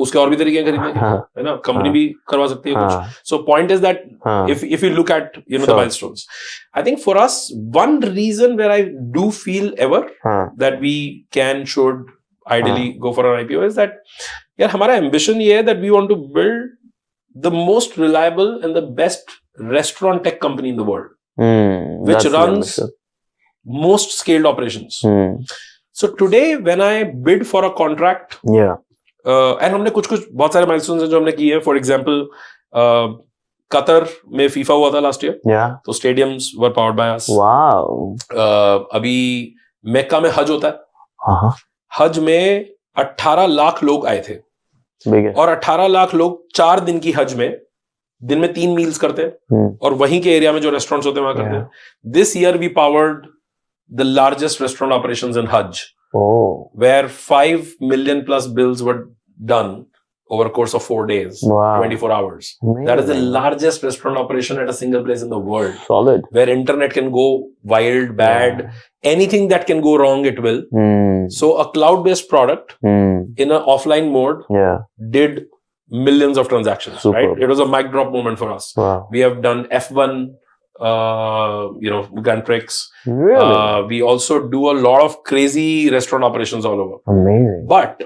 उसके और भी तरीके हैं खरीदने के, है ना? कंपनी भी करवा सकती है कुछ. So point is that if you look at the milestones, I think for us one reason where I do feel ever that we should ideally go for an IPO is that यार हमारा ambition ये है that we want to build the most reliable and the best restaurant tech company in the world, which runs most scaled operations. So today when I bid for a contract, and हमने कुछ बहुत सारे माइलस्टोन्स हैं जो हमने किए हैं. फॉर एग्जांपल कतर में फीफा हुआ था लास्ट ईयर, तो stadiums were powered by us. अभी मक्का में हज होता है. हज में 18 लाख लोग आए थे और 18 लाख लोग 4 दिन की हज में दिन में 3 मील्स करते हैं और वहीं के एरिया में जो रेस्टोरेंट्स होते हैं वहां करते हैं. This year we powered the largest restaurant operations in Hajj. Where 5 million plus bills were done over a course of 4 days, 24 hours. Amazing. That is the largest restaurant operation at a single place in the world. Solid. Where internet can go wild, bad, anything that can go wrong, it will. So a cloud-based product in an offline mode did millions of transactions. Super. Right? It was a mic drop moment for us. Wow. We have done F1. Grand Prix. Really? We also do a lot of crazy restaurant operations all over. Amazing. But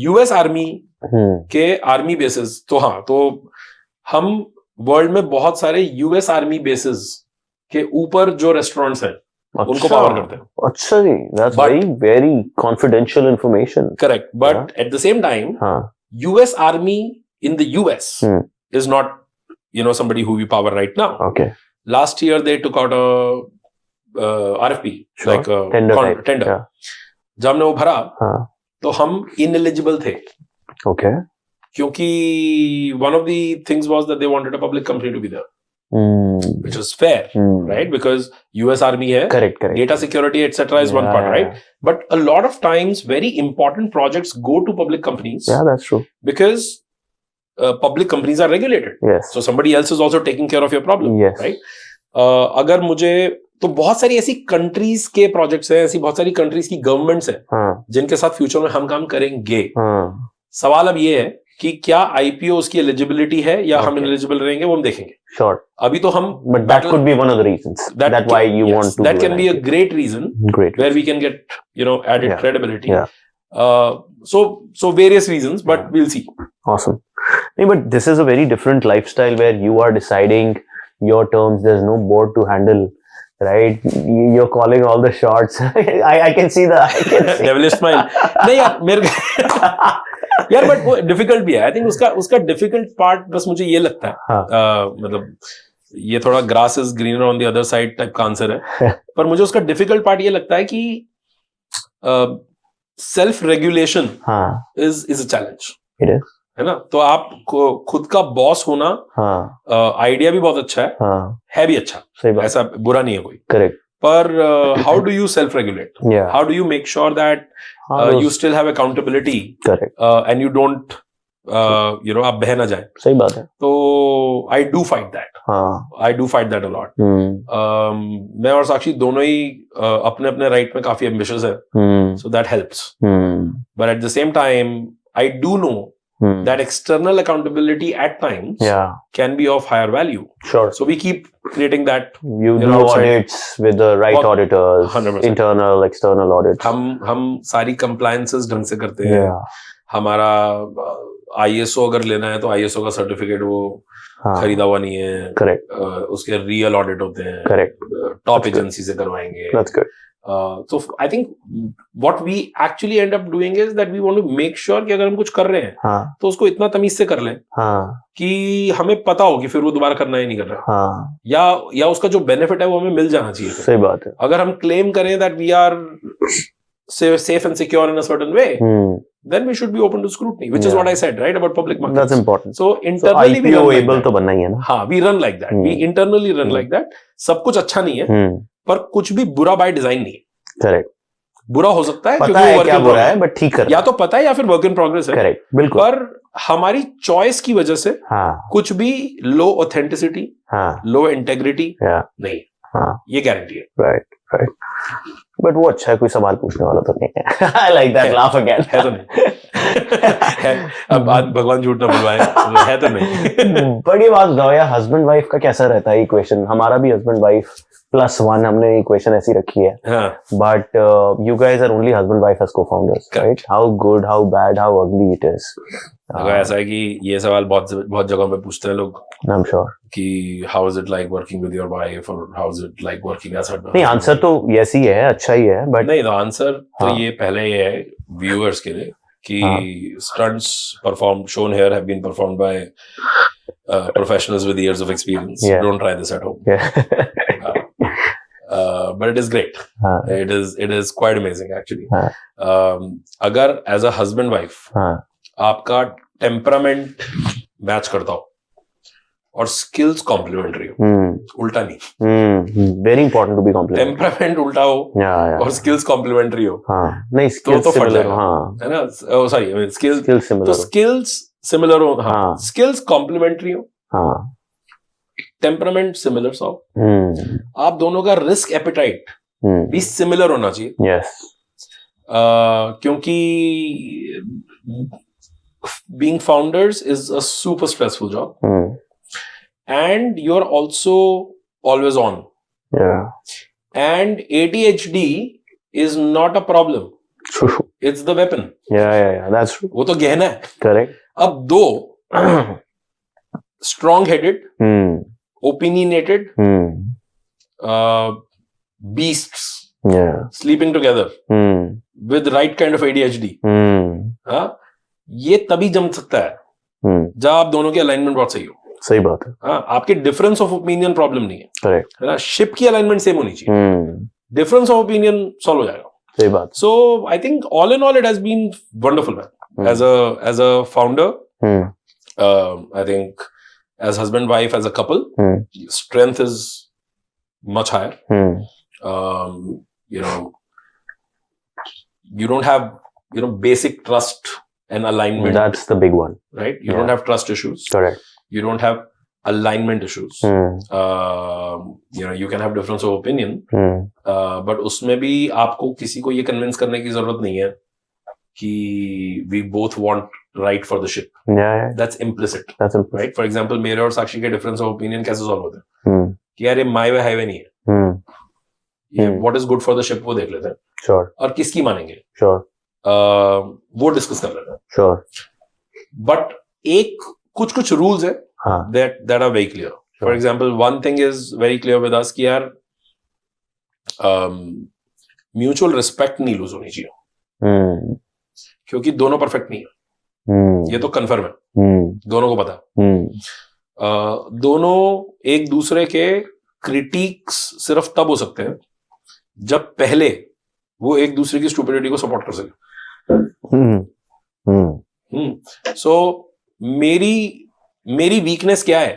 US Army के आर्मी बेसिस तो हम वर्ल्ड में बहुत सारे US आर्मी बेसिस के ऊपर जो रेस्टोरेंट्स हैं उनको पावर करते हैं. अच्छा जी, that's very confidential information. Correct. But at the same time, US Army in the US is not somebody who we power right now. Okay. Last year they took out a RFP, like a tender. जब हमने वो भरा तो हम ineligible थे. Okay. क्योंकि one of the things was that they wanted a public company to be there, which was fair, right? Because US Army है, correct. Data security etc. is one part, right? But a lot of times very important projects go to public companies. Yeah, that's true. Because public companies are regulated. Yes. So somebody else is also taking care of your problem. Yes. Right? अगर मुझे तो बहुत सारी ऐसी कंट्रीज के प्रोजेक्ट्स हैं, ऐसी बहुत सारी कंट्रीज की गवर्नमेंट्स हैं जिनके साथ फ्यूचर में हम काम करेंगे. सवाल अब ये है कि क्या आईपीओ उसकी एलिजिबिलिटी है या हम एलिजिबल रहेंगे, वो हम देखेंगे. Sure. अभी तो हम But that could be one of the reasons. That why you want to. That can be a great reason. Great. Where we can get added credibility. Yeah. So various reasons, but we'll see. Awesome. Nee, but this is a very different lifestyle where you are deciding your terms. There's no board to handle, right? You're calling all the shots. I can see the. Devilish smile. नहीं यार मेरे यार बट वो डिफिकल्ट भी है. आई थिंक उसका डिफिकल्ट पार्ट बस मुझे ये लगता है, मतलब ये थोड़ा grass is greener on the other side type का आंसर है, पर मुझे उसका डिफिकल्ट पार्ट ये लगता है कि self regulation is a challenge, है ना. तो आप खुद का बॉस होना आइडिया भी बहुत अच्छा है भी अच्छा, ऐसा बुरा नहीं है कोई. करेक्ट. पर how do you self regulate, how do you make sure that you still have accountability. Correct. And you don't आप बह ना जाए. सही बात है. तो I do fight that. I do fight that a lot. मैं और साक्षी दोनों ही अपने अपने राइट में काफी ambitious है. So that helps. But at the same time, I do know that external accountability at times can be of higher value. Sure. So we keep creating that. You do audits with the right auditors, 100%. Internal, external audits. हम सारी compliances ढंग से करते हैं. हमारा ISO अगर लेना है तो ISO का सर्टिफिकेट वो खरीदा हुआ नहीं है. Correct. उसके रियल ऑडिट होते हैं. Correct. टॉप एजेंसी से करवाएंगे. That's good. So I think what we actually end up doing is that we want to make sure कि अगर हम कुछ कर रहे हैं तो उसको इतना तमीज से कर लें कि हमें पता हो कि फिर वो दोबारा करना ही नहीं कर रहा. या उसका जो बेनिफिट है वो हमें मिल जाना चाहिए. सही बात है. अगर हम क्लेम करें that we are safe and secure in a certain way, then we should be open to scrutiny, which is what I said, right, about public markets. That's important. So internally we run able तो बनना ही है ना. हाँ, we run like that. We internally run like that. सब कुछ अच्छा नहीं है, पर कुछ भी बुरा बाय डिजाइन नहीं है. करेक्ट. बुरा हो सकता है पता है क्या बुरा है, बट ठीक कर या तो पता है या फिर वर्क इन प्रोग्रेस है. करेक्ट. बिल्कुल. पर हमारी चॉइस की वजह से कुछ भी लो ऑथेंटिसिटी, लो इंटेग्रिटी नहीं, ये गारंटी है. राइट. बट वो अच्छा है, कोई सवाल पूछने वाला तो नहीं है. I like that. Laugh again. है तो नहीं. अब आज भगवान झूठ ना बुलवाए. है तो नहीं. बड़ी बात बताओ यार, हस्बैंड वाइफ का कैसा रहता है इक्वेशन? हमारा भी हस्बैंड वाइफ +1 हमने इक्वेशन ऐसी रखी है. But you guys are only husband wife as co-founders, right? How good, how bad, how ugly it is? अगर ऐसा है कि ये सवाल बहुत जगहों पे पूछते हैं लोग. आई एम श्योर कि how is it like working with your wife, और how is it like working as husband? नहीं, आंसर तो यस ही है, अच्छा ही है. बट नहीं, तो आंसर तो ये पहले ये है व्यूअर्स के लिए कि stunts performed shown here have been performed by professionals with years of experience. Don't try this at home. But it is great. It is quite amazing actually. अगर as a husband wife आपका टेम्परामेंट मैच करता हो और स्किल्स कॉम्प्लीमेंट्री हो, उल्टा नहीं. Very important to be complementary. Temperament उल्टा हो और स्किल्स कॉम्प्लीमेंट्री हो. नहीं, स्किल्स तो फट सिमिलर. जाएगा, है ना. Sorry, skills similar. तो स्किल्स सिमिलर हो, स्किल्स कॉम्प्लीमेंट्री हो, टेम्परामेंट सिमिलर हो, आप दोनों का रिस्क एपेटाइट भी सिमिलर होना चाहिए. यस. क्योंकि being founders is a super stressful job. And you're also always on. And ADHD is not a problem. True. It's the weapon. Yeah, that's true. वो तो गहना है. Correct. अब दो strong-headed, opinionated, beasts sleeping together with right kind of ADHD. ये तभी जम सकता है जब आप दोनों की अलाइनमेंट बहुत सही हो. सही बात है. आपके डिफरेंस ऑफ ओपिनियन प्रॉब्लम नहीं है. करेक्ट. है ना. शिप की अलाइनमेंट सेम होनी चाहिए. डिफरेंस ऑफ ओपिनियन सॉल्व हो जाएगा. सही बात. So I think all in all it has been wonderful man. As a founder, I think as husband wife, as a couple, strength is much higher. You don't have basic trust and alignment. That's the big one, right? You don't have trust issues. Correct. You don't have alignment issues. You can have difference of opinion, but उसमें भी आपको किसी को ये convince करने की जरूरत नहीं है कि we both want right for the ship. Yeah. That's implicit. That's implicit. Right? For example, मेरे और साक्षी के difference of opinion कैसे solve होते हैं? कि यार ये my way highway नहीं है. ये what is good for the ship वो देख लेते हैं. Sure. और किसकी मानेंगे? Sure. वो discuss कर लेते हैं. Sure. But एक कुछ rules है that are very clear. Sure. For example, one thing is very clear with us कि यार mutual respect नहीं lose होनी चाहिए. क्योंकि दोनों perfect नहीं है. ये तो कंफर्म है. दोनों को पता है. दोनों एक दूसरे के क्रिटिक्स सिर्फ तब हो सकते हैं जब पहले वो एक दूसरे की स्टूपिडिटी को सपोर्ट कर सके. सो मेरी वीकनेस क्या है,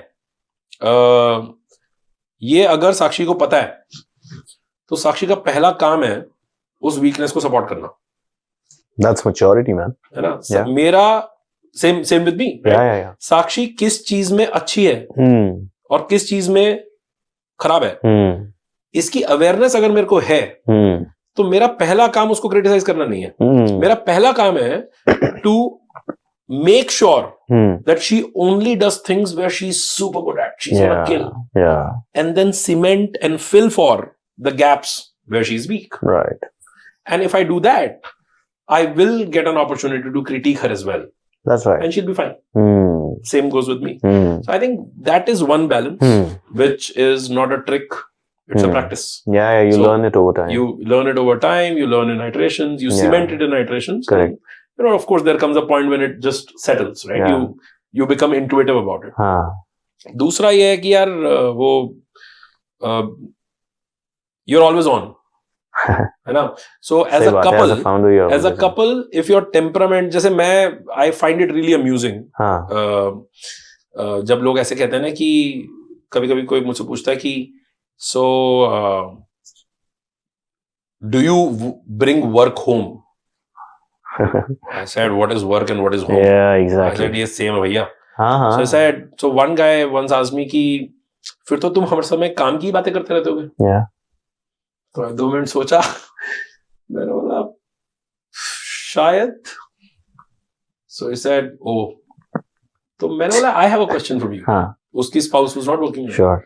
ये अगर साक्षी को पता है तो साक्षी का पहला काम है उस वीकनेस को सपोर्ट करना. That's maturity, man. है ना? Yeah. मेरा same with me. Right? Yeah. साक्षी किस चीज में अच्छी है और किस चीज में खराब है, इसकी अवेयरनेस अगर मेरे को है तो मेरा पहला काम उसको क्रिटिसाइज करना नहीं है. मेरा पहला काम है to make sure that she only does things where she is super good at. She is gonna kill and then cement and fill for the gaps where she is weak. Right. And if I do that, I will get an opportunity to critique her as well. That's right. And she'll be fine. Same goes with me. So I think that is one balance, which is not a trick. It's a practice. Yeah, you learn it over time. You learn it over time. You learn in iterations. You cement it in iterations. Correct. And, of course, there comes a point when it just settles, right? Yeah. You become intuitive about it. दूसरा ये है कि यार वो you're always on. है ना? So as a couple, if your temperament, जैसे I find it really amusing. जब लोग ऐसे कहते हैं ना कि कभी-कभी कोई मुझसे पूछता है कि so do you bring work home? I said, what is work and what is home? Yeah, exactly. I said, ये same है भैया. So I said, so one guy once asked me कि फिर तो तुम हर समय काम की बातें करते रहते होगे. Yeah. तो 2 मिनट सोचा, मैंने बोला शायद. So he said, oh. तो मैंने बोला I have a question for you. उसकी spouse was not working. Sure.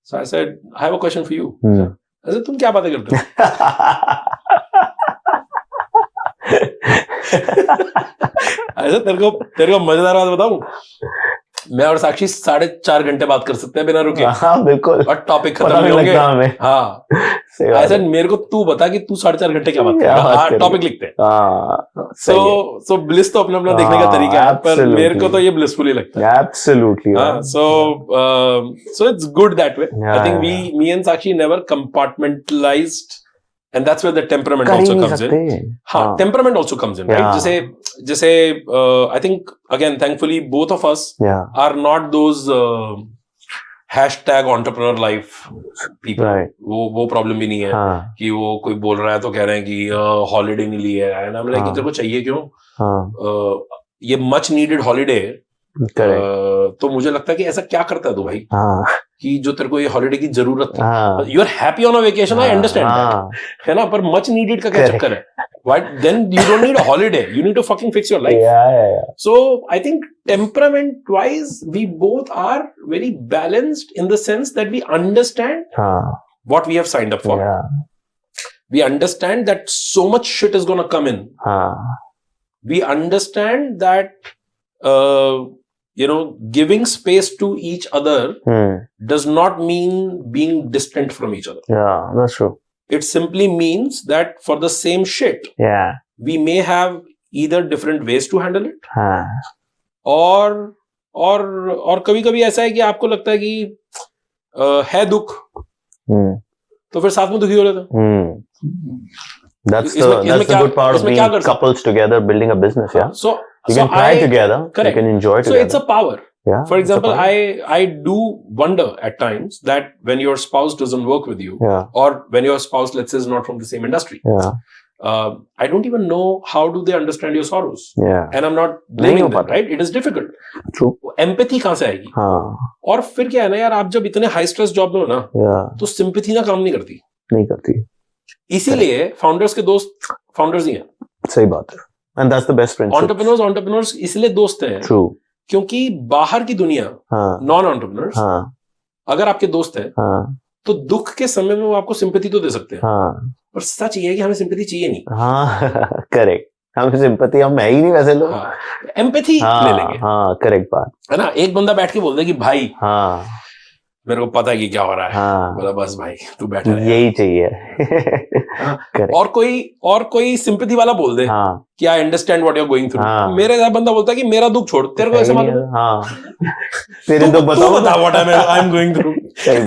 So I said, I have a question for you. I said, तुम क्या बातें करते हो? ऐसा तेरे को मजेदार बात बताऊं, मैं और साक्षी 4.5 घंटे बात कर सकते हैं बिना रुके. हाँ बिल्कुल. और टॉपिक खत्म नहीं होंगे. हाँ ऐसा मेरे को तू बता कि तू 4.5 घंटे क्या बात कर, टॉपिक लिखते हैं. सो ब्लिस तो अपना अपना देखने का तरीका है, पर मेरे को तो ये ब्लिसफुल ही लगता है. Absolutely. So it's good that way. I think me and Sakshi never compartmentalized. And that's where the temperament also comes in. Temperament also comes in, right? जैसे I think again, thankfully, both of us are not those hashtag entrepreneur life people. Right. वो problem भी नहीं है कि वो कोई बोल रहा है तो कह रहे हैं कि holiday नहीं ली है. And I'm like, तेरे को चाहिए क्यों? ये much needed holiday. तो मुझे लगता है कि ऐसा क्या करता है तू भाई कि जो तेरे को ये हॉलिडे की जरूरत है. You are happy on a vacation, I understand, है ना, पर मच नीडेड का क्या चक्कर है? What then you don't need a holiday, you need to fucking fix your life. So I think temperament wise we both are very balanced in the sense that we understand what we have signed up for. We understand that so much shit is gonna come in. We understand that giving space to each other does not mean being distant from each other. Yeah, that's true. It simply means that for the same shit, we may have either different ways to handle it, और कभी-कभी ऐसा है कि आपको लगता है कि है दुख, तो फिर साथ में दुखी हो रहे थे. That's the good part of being couples together, building a business. Yeah. You can cry together. Correct. You can enjoy together. So it's a power. Yeah. For example, I do wonder at times that when your spouse doesn't work with you, or when your spouse, let's say, is not from the same industry, I don't even know how do they understand your sorrows. Yeah. And I'm not blaming them, right? It is difficult. True. Empathy कहाँ से आएगी? और फिर क्या है ना यार, आप जब इतने high stress job में हो ना, तो sympathy ना काम नहीं करती. इसीलिए founders के दोस्त founders ही हैं. सही बात है. And that's the best friendship. Entrepreneurs इसलिए दोस्त हैं True. क्योंकि बाहर की दुनिया, नॉन एंटरप्रेन्योर्स, अगर आपके दोस्त है तो दुख के समय में वो आपको सिंपैथी तो दे सकते हैं, पर सच ये है कि हमें सिंपैथी चाहिए नहीं। हाँ करेक्ट, हमें सिंपैथी हम है ही नहीं वैसे लोग। एम्पैथी ले लेंगे। हाँ करेक्ट बात है ना। एक बंदा बैठ के बोल दे कि भाई मेरे को पता है कि क्या हो रहा है, बोला बस भाई तू बैठा रहे, यही चाहिए। और कोई सिंपैथी वाला बोल दे कि I understand what you are going through. मेरे जैसा बंदा बोलता है कि मेरा दुख छोड़, तेरे को ऐसे मालूम है, तेरे दुख बता what I am going through. सही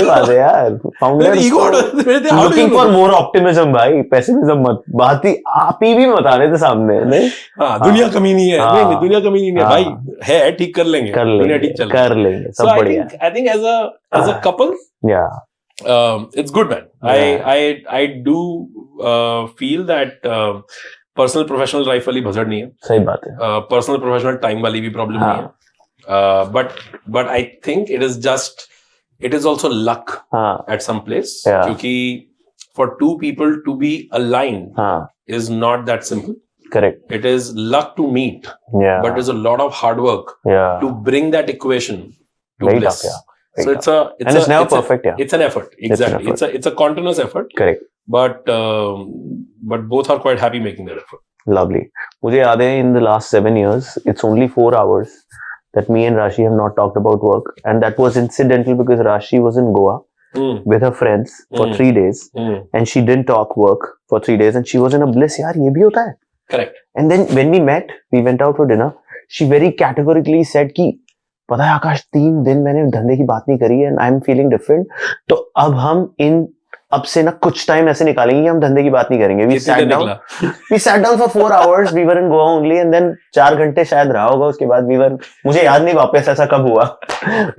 बात है यार। Founder looking for more optimism भाई, पेसिमिज्म मत। बात ही आप ही भी बता रहे थे सामने, नहीं दुनिया कमी नहीं है, नहीं दुनिया कमी नहीं है भाई, है ठीक कर लेंगे, दुनिया ठीक चल कर लेंगे, सब बढ़िया। I think as a couple, it's good, man. I do feel that personal professional life वाली भसड़ नहीं है। सही बात है। Personal professional time वाली भी प्रॉब्लम नहीं है। But I think it is also luck at some place, क्योंकि for two people to be aligned is not that simple. Correct. It is luck to meet, but there's a lot of hard work to bring that equation to very bliss. tough, So it's never perfect. It's an effort. Exactly. It's a continuous effort. Correct. But both are quite happy making that effort. Lovely. मुझे याद है in the last 7 years, it's only 4 hours that me and Rashi have not talked about work, and that was incidental because Rashi was in Goa with her friends for 3 days, and she didn't talk work for 3 days, and she was in a bliss. यार ये भी होता है. Correct. And then when we met, we went out for dinner. She very categorically said कि पता है आकाश 3 दिन मैंने धंधे की बात नहीं करी है, and I'm feeling different. तो अब से ना कुछ टाइम ऐसे निकालेंगे कि हम धंधे की बात नहीं करेंगे। We sat down for 4 hours. We were in Goa only, and then 4 घंटे शायद रहा होगा। उसके बाद मुझे याद नहीं वापस ऐसा कब हुआ।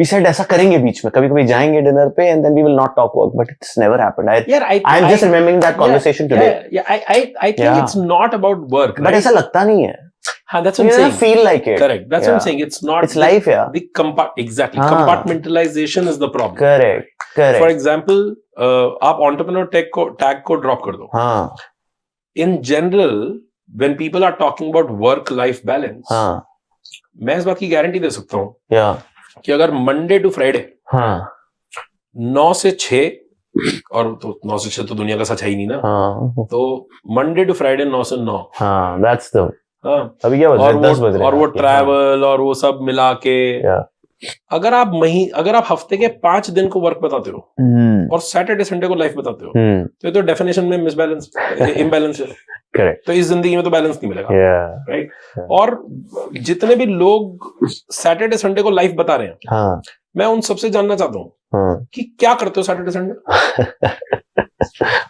We said ऐसा करेंगे बीच में, कभी-कभी जाएंगे डिनर पे, and then we will not talk work, but it's never happened. I'm just remembering that conversation today. I think it's not about work, right? But ऐसा लगता नहीं है। That's what I'm saying. Feel like it. Correct. That's what I'm saying. It's not. It's life, Exactly. Compartmentalization is the problem. Correct. For example, आप entrepreneur tag को drop कर दो. In general, when people are talking about work-life balance, मैं इस बात की गारंटी दे सकता हूँ कि अगर Monday to Friday 9 से 6, और तो 9 से 6 तो दुनिया का सच है ही नहीं ना, तो Monday to Friday 9 से 9. That's the अभी क्या बज 10 बज रहे हैं, और वो ट्रैवल और वो सब मिला के अगर आप हफ्ते के 5 दिन को वर्क बताते हो और सैटरडे संडे को लाइफ बताते हो, तो डेफिनेशन में इम्बैलेंस है। करेक्ट। तो इस जिंदगी में तो बैलेंस नहीं मिलेगा, राइट? और जितने भी लोग सैटरडे संडे को लाइफ बता रहे हैं, मैं उन सबसे जानना चाहता हूँ कि क्या करते हो सैटरडे संडे?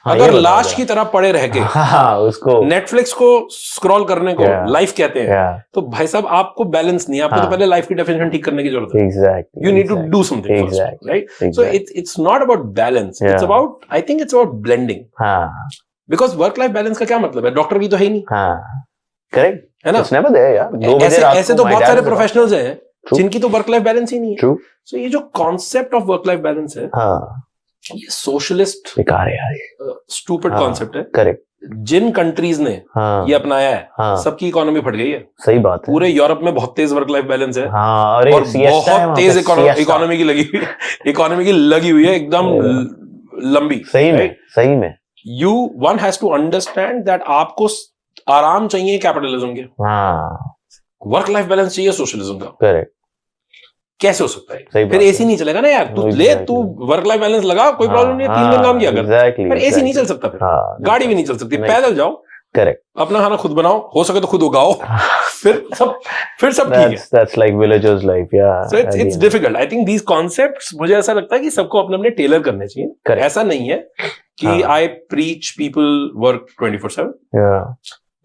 अगर लाश की तरह पड़े रह के उसको नेटफ्लिक्स को स्क्रॉल करने को लाइफ कहते हैं, तो भाई साहब आपको बैलेंस नहीं है। आपको तो पहले लाइफ की डेफिनेशन ठीक करने की जरूरत है। You need to do something first, right? So it's not about balance, it's about, I think it's about blending. Because work life balance का क्या मतलब है? डॉक्टर की तो है ही नहीं, करेक्ट है ना? ऐसे तो बहुत सारे प्रोफेशनल्स हैं जिनकी तो वर्क लाइफ बैलेंस ही नहीं है। सो ये जो concept of work life balance है, ये सोशलिस्ट स्टूपिड कॉन्सेप्ट है। करेक्ट। जिन कंट्रीज ने ये अपनाया है, सबकी इकोनॉमी फट गई है। सही बात है। पूरे यूरोप में बहुत तेज वर्क लाइफ बैलेंस है, और बहुत तेज इकोनॉमी की लगी हुई है एकदम लंबी। सही में one has to understand that आपको आराम चाहिए कैपिटलिज्म के, वर्क लाइफ बैलेंस चाहिए सोशलिज्म का। करेक्ट। कैसे हो सकता है? फिर एसी नहीं चलेगा ना यार। तू वर्क लाइफ बैलेंस लगा, कोई प्रॉब्लम नहीं है, 3 दिन काम किया कर, पर एसी नहीं चल सकता, फिर गाड़ी भी नहीं चल सकती, पैदल जाओ, करेक्ट, अपना खाना खुद बनाओ, हो सके तो खुद उगाओ, फिर सब ठीक है। That's like villagers life, yeah. So it's difficult. I think these concepts, मुझे ऐसा लगता है कि सबको अपने टेलर करने चाहिए। ऐसा नहीं है कि I preach people work 24/7,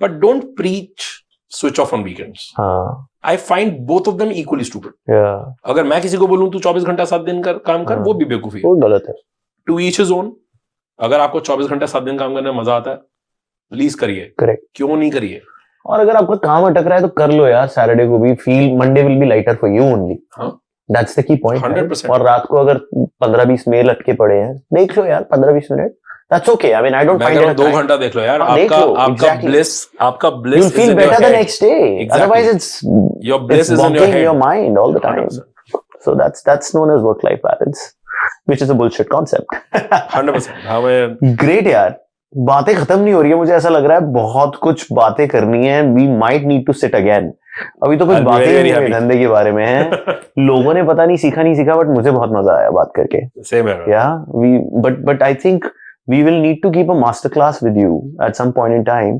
but don't preach switch off on weekends. I find both of them equally stupid. अगर मैं किसी को बोलूं तू 24 घंटा 7 दिन काम कर, वो भी बेवकूफी है, वो गलत है। To each his own. अगर आपको 24 घंटा 7 दिन काम करने में मजा आता है, प्लीज करिए। करेक्ट। क्यों नहीं करिए? और अगर आपका काम अटक रहा है तो कर लो यार, सैटरडे को भी feel, Monday will be lighter for you only. That's the key point. 100%. और रात को अगर 15-20 मेल अटके पड़े हैं, देख लो यार 15-20 minute, That's okay. I mean, I don't find it a 2 घंटा देख लो यार, देख लो, आपका bliss you'll feel better the next day. Exactly. Otherwise, it's your bliss is in your head. your mind all the time. 100%. So that's known as work-life balance, which is a bullshit concept. 100%. Great यार, बातें खत्म नहीं हो रही है, मुझे ऐसा लग रहा है बहुत कुछ बातें करनी है. We might need to sit again. अभी तो कुछ बातें ही नहीं हुई धंधे के बारे में है. लोगों ने पता नहीं सीखा, बट मुझे बहुत मजा आया बात करके. Same here. Yeah, but I think we will need to keep a masterclass with you at some point in time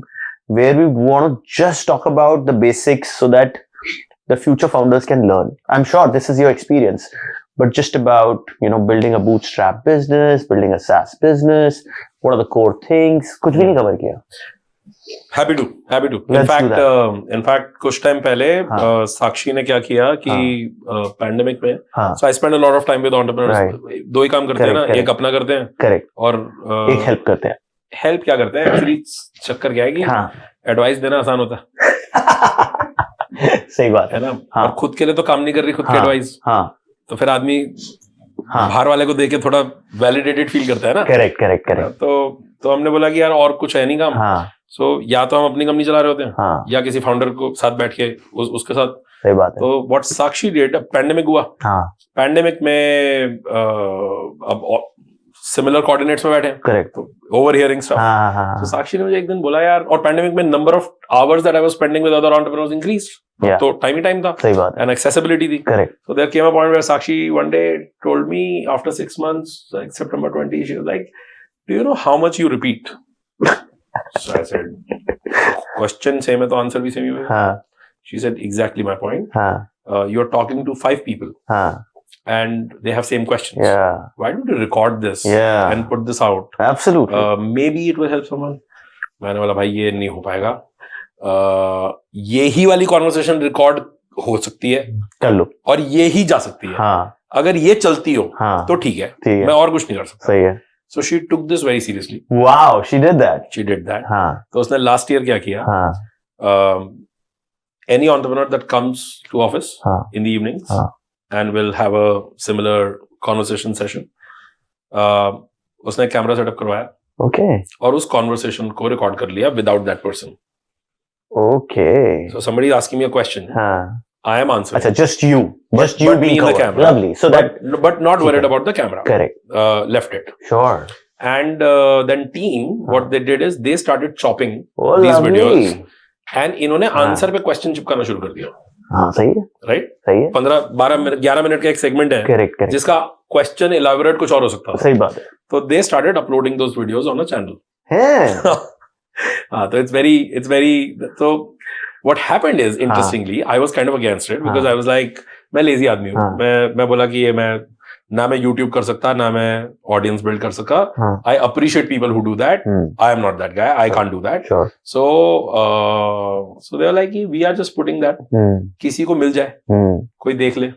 where we want to just talk about the basics so that the future founders can learn. I'm sure this is your experience, but just about, building a bootstrap business, building a SaaS business, what are the core things? कुछ भी नहीं कवर किया. Happy to. In fact, कुछ टाइम पहले साक्षी ने क्या किया कि पैंडेमिक में, so I spend a lot of time with entrepreneurs. Right. 2 ही काम करते हैं ना, एक अपना करते हैं, correct. और एक हेल्प करते हैं. हेल्प क्या करते हैं एक्चुअली, चक्कर क्या है कि एडवाइस देना आसान होता है. सही बात है ना. और खुद के लिए तो काम नहीं कर रही, खुद की एडवाइस, तो फिर आदमी बाहर वाले को देके थोड़ा वैलिडेटेड फील करता है ना. करेक्ट. तो हमने बोला कि यार और कुछ है नहीं काम. सो या तो हम अपनी कंपनी चला रहे होते हैं, या किसी फाउंडर को साथ बैठ के उसके साथ. सही बात है. तो व्हाट साक्षी डिड, पैंडेमिक हुआ, पैंडेमिक में अब सिमिलर कोऑर्डिनेट्स में बैठे, करेक्ट, ओवर हियरिंग स्टफ. तो साक्षी ने मुझे एक दिन बोला यार, और पैंडेमिक में number of hours that I was spending with other entrepreneurs increased. तो टाइम ही टाइम था. सही बात. एंड एक्सेसिबिलिटी थी. Correct. So there came a point where Sakshi one day told me after 6 months, like September 20, she was like, do you know how much you repeat? So I said, question same है तो answer भी same ही है. She said, exactly my point. You're talking to 5 people. And they have same questions. Yeah. Why don't you record this and put this out? Absolutely. Maybe it will help someone. मैंने बोला भाई ये नहीं हो पाएगा. ये ही वाली conversation record हो सकती है, कर लो, और ये ही जा सकती है. अगर ये चलती हो तो ठीक है, मैं और कुछ नहीं कर सकता. सही है. So she took this very seriously. Wow, she did that. She did that. तो उसने last year क्या किया? Any entrepreneur that comes to office in the evenings and will have a similar conversation session, उसने कैमरा सेटअप करवाया. Okay. और उस conversation को रिकॉर्ड कर लिया without that person. Okay. So somebody is asking me a question. I am answering. Achha, just you being in the camera. Lovely. So but not worried about the camera. Correct. Left it. Sure. And then team, what they did is they started chopping these videos, and इन्होंने आंसर पे क्वेश्चन चिपकाना शुरू कर दिया. हाँ सही है. राइट. सही है. 11 मिनट का एक सेगमेंट है. करेक्ट. जिसका क्वेश्चन इलैबोरेट कुछ और हो सकता है. सही बात है. तो they started uploading those videos on a channel. है. तो it's very so. What happened is, interestingly, I was kind of against it because I was like, मैं lazy आदमी हूँ. मैं बोला कि ये ना मैं YouTube कर सकता, ना मैं audience build कर सका. I appreciate people who do that. I am not that guy. I can't do that. Sure. So they were like, we are just putting that. किसी को मिल जाए, कोई देख ले,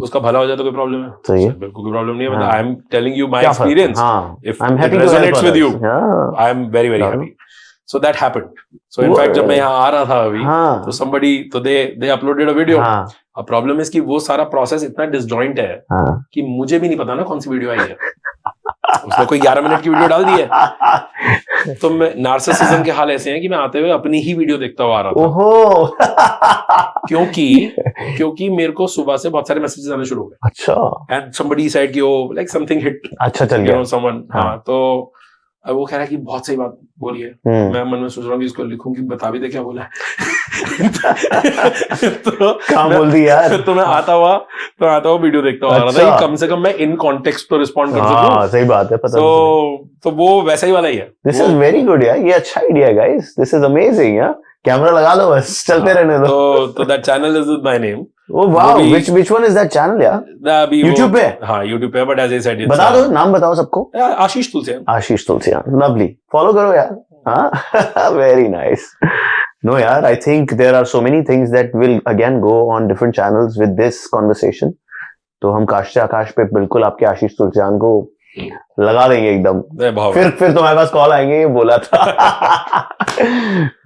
उसका भला हो जाए तो कोई प्रॉब्लम है? सही है. बिल्कुल कोई प्रॉब्लम नहीं है. I am telling you my experience. If it resonates with you, I am very very happy. So that happened. So in fact, जब मैं यहाँ आ रहा था अभी, तो somebody, तो they uploaded a video. अब प्रॉब्लम है कि वो सारा प्रोसेस इतना डिसजॉइंट है कि मुझे भी नहीं पता ना कौन सी वीडियो आई है. उसने कोई 11 मिनट की वीडियो डाल दी है. तो मैं नार्सिसिज्म के हाल ऐसे हैं कि मैं आते हुए अपनी ही वीडियो देखता हुआ आ रहा था. क्योंकि मेरे को सुबह से बहुत सारे मैसेजेस आने शुरू हो गए. अच्छा. एंड somebody said कि वो like something hit. अच्छा चल गया. Someone. हाँ. तो अब वो कह रहा है कि बहुत सही बात बोली है. मैं मन में सोच रहा हूँ कि इसको लिखूं कि बता भी दे क्या बोला है. तो क्या बोल दी यार. तो मैं आता हुआ वीडियो देखता हुआ आ रहा था कि कम से कम मैं इन कॉन्टेक्स्ट तो रिस्पॉन्ड कर सकूं. सही बात है. पता तो वो वैसा ही वाला ही है. दिस इज वेरी गुड यार. ये अच्छा आइडिया है गाइस. दिस इज अमेजिंग यार. कैमरा लगा लो बस, चलते रहने दो. तो that channel is with my name. Oh wow, which one is that channel यार? YouTube पे? हाँ YouTube पे, but as I said, बता दो, नाम बताओ सबको. आशीष तुलसियान. आशीष तुलसियान, lovely. Follow करो यार. हाँ, very nice. No यार, I think there are so many things that will again go on different channels with this conversation. तो हम काश से आकाश पे बिल्कुल आपके आशीष तुलसियान को लगा देंगे एकदम. फिर तुम्हारे पास कॉल आएंगे, ये बोला था.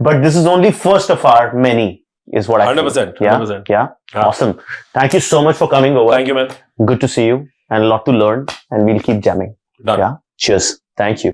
But this is only first of our many. Is what I 100%. 100%. Yeah. Awesome. Thank you so much for coming over. Thank you, man. Good to see you and a lot to learn, and we'll keep jamming. Done. Yeah. Cheers. Thank you.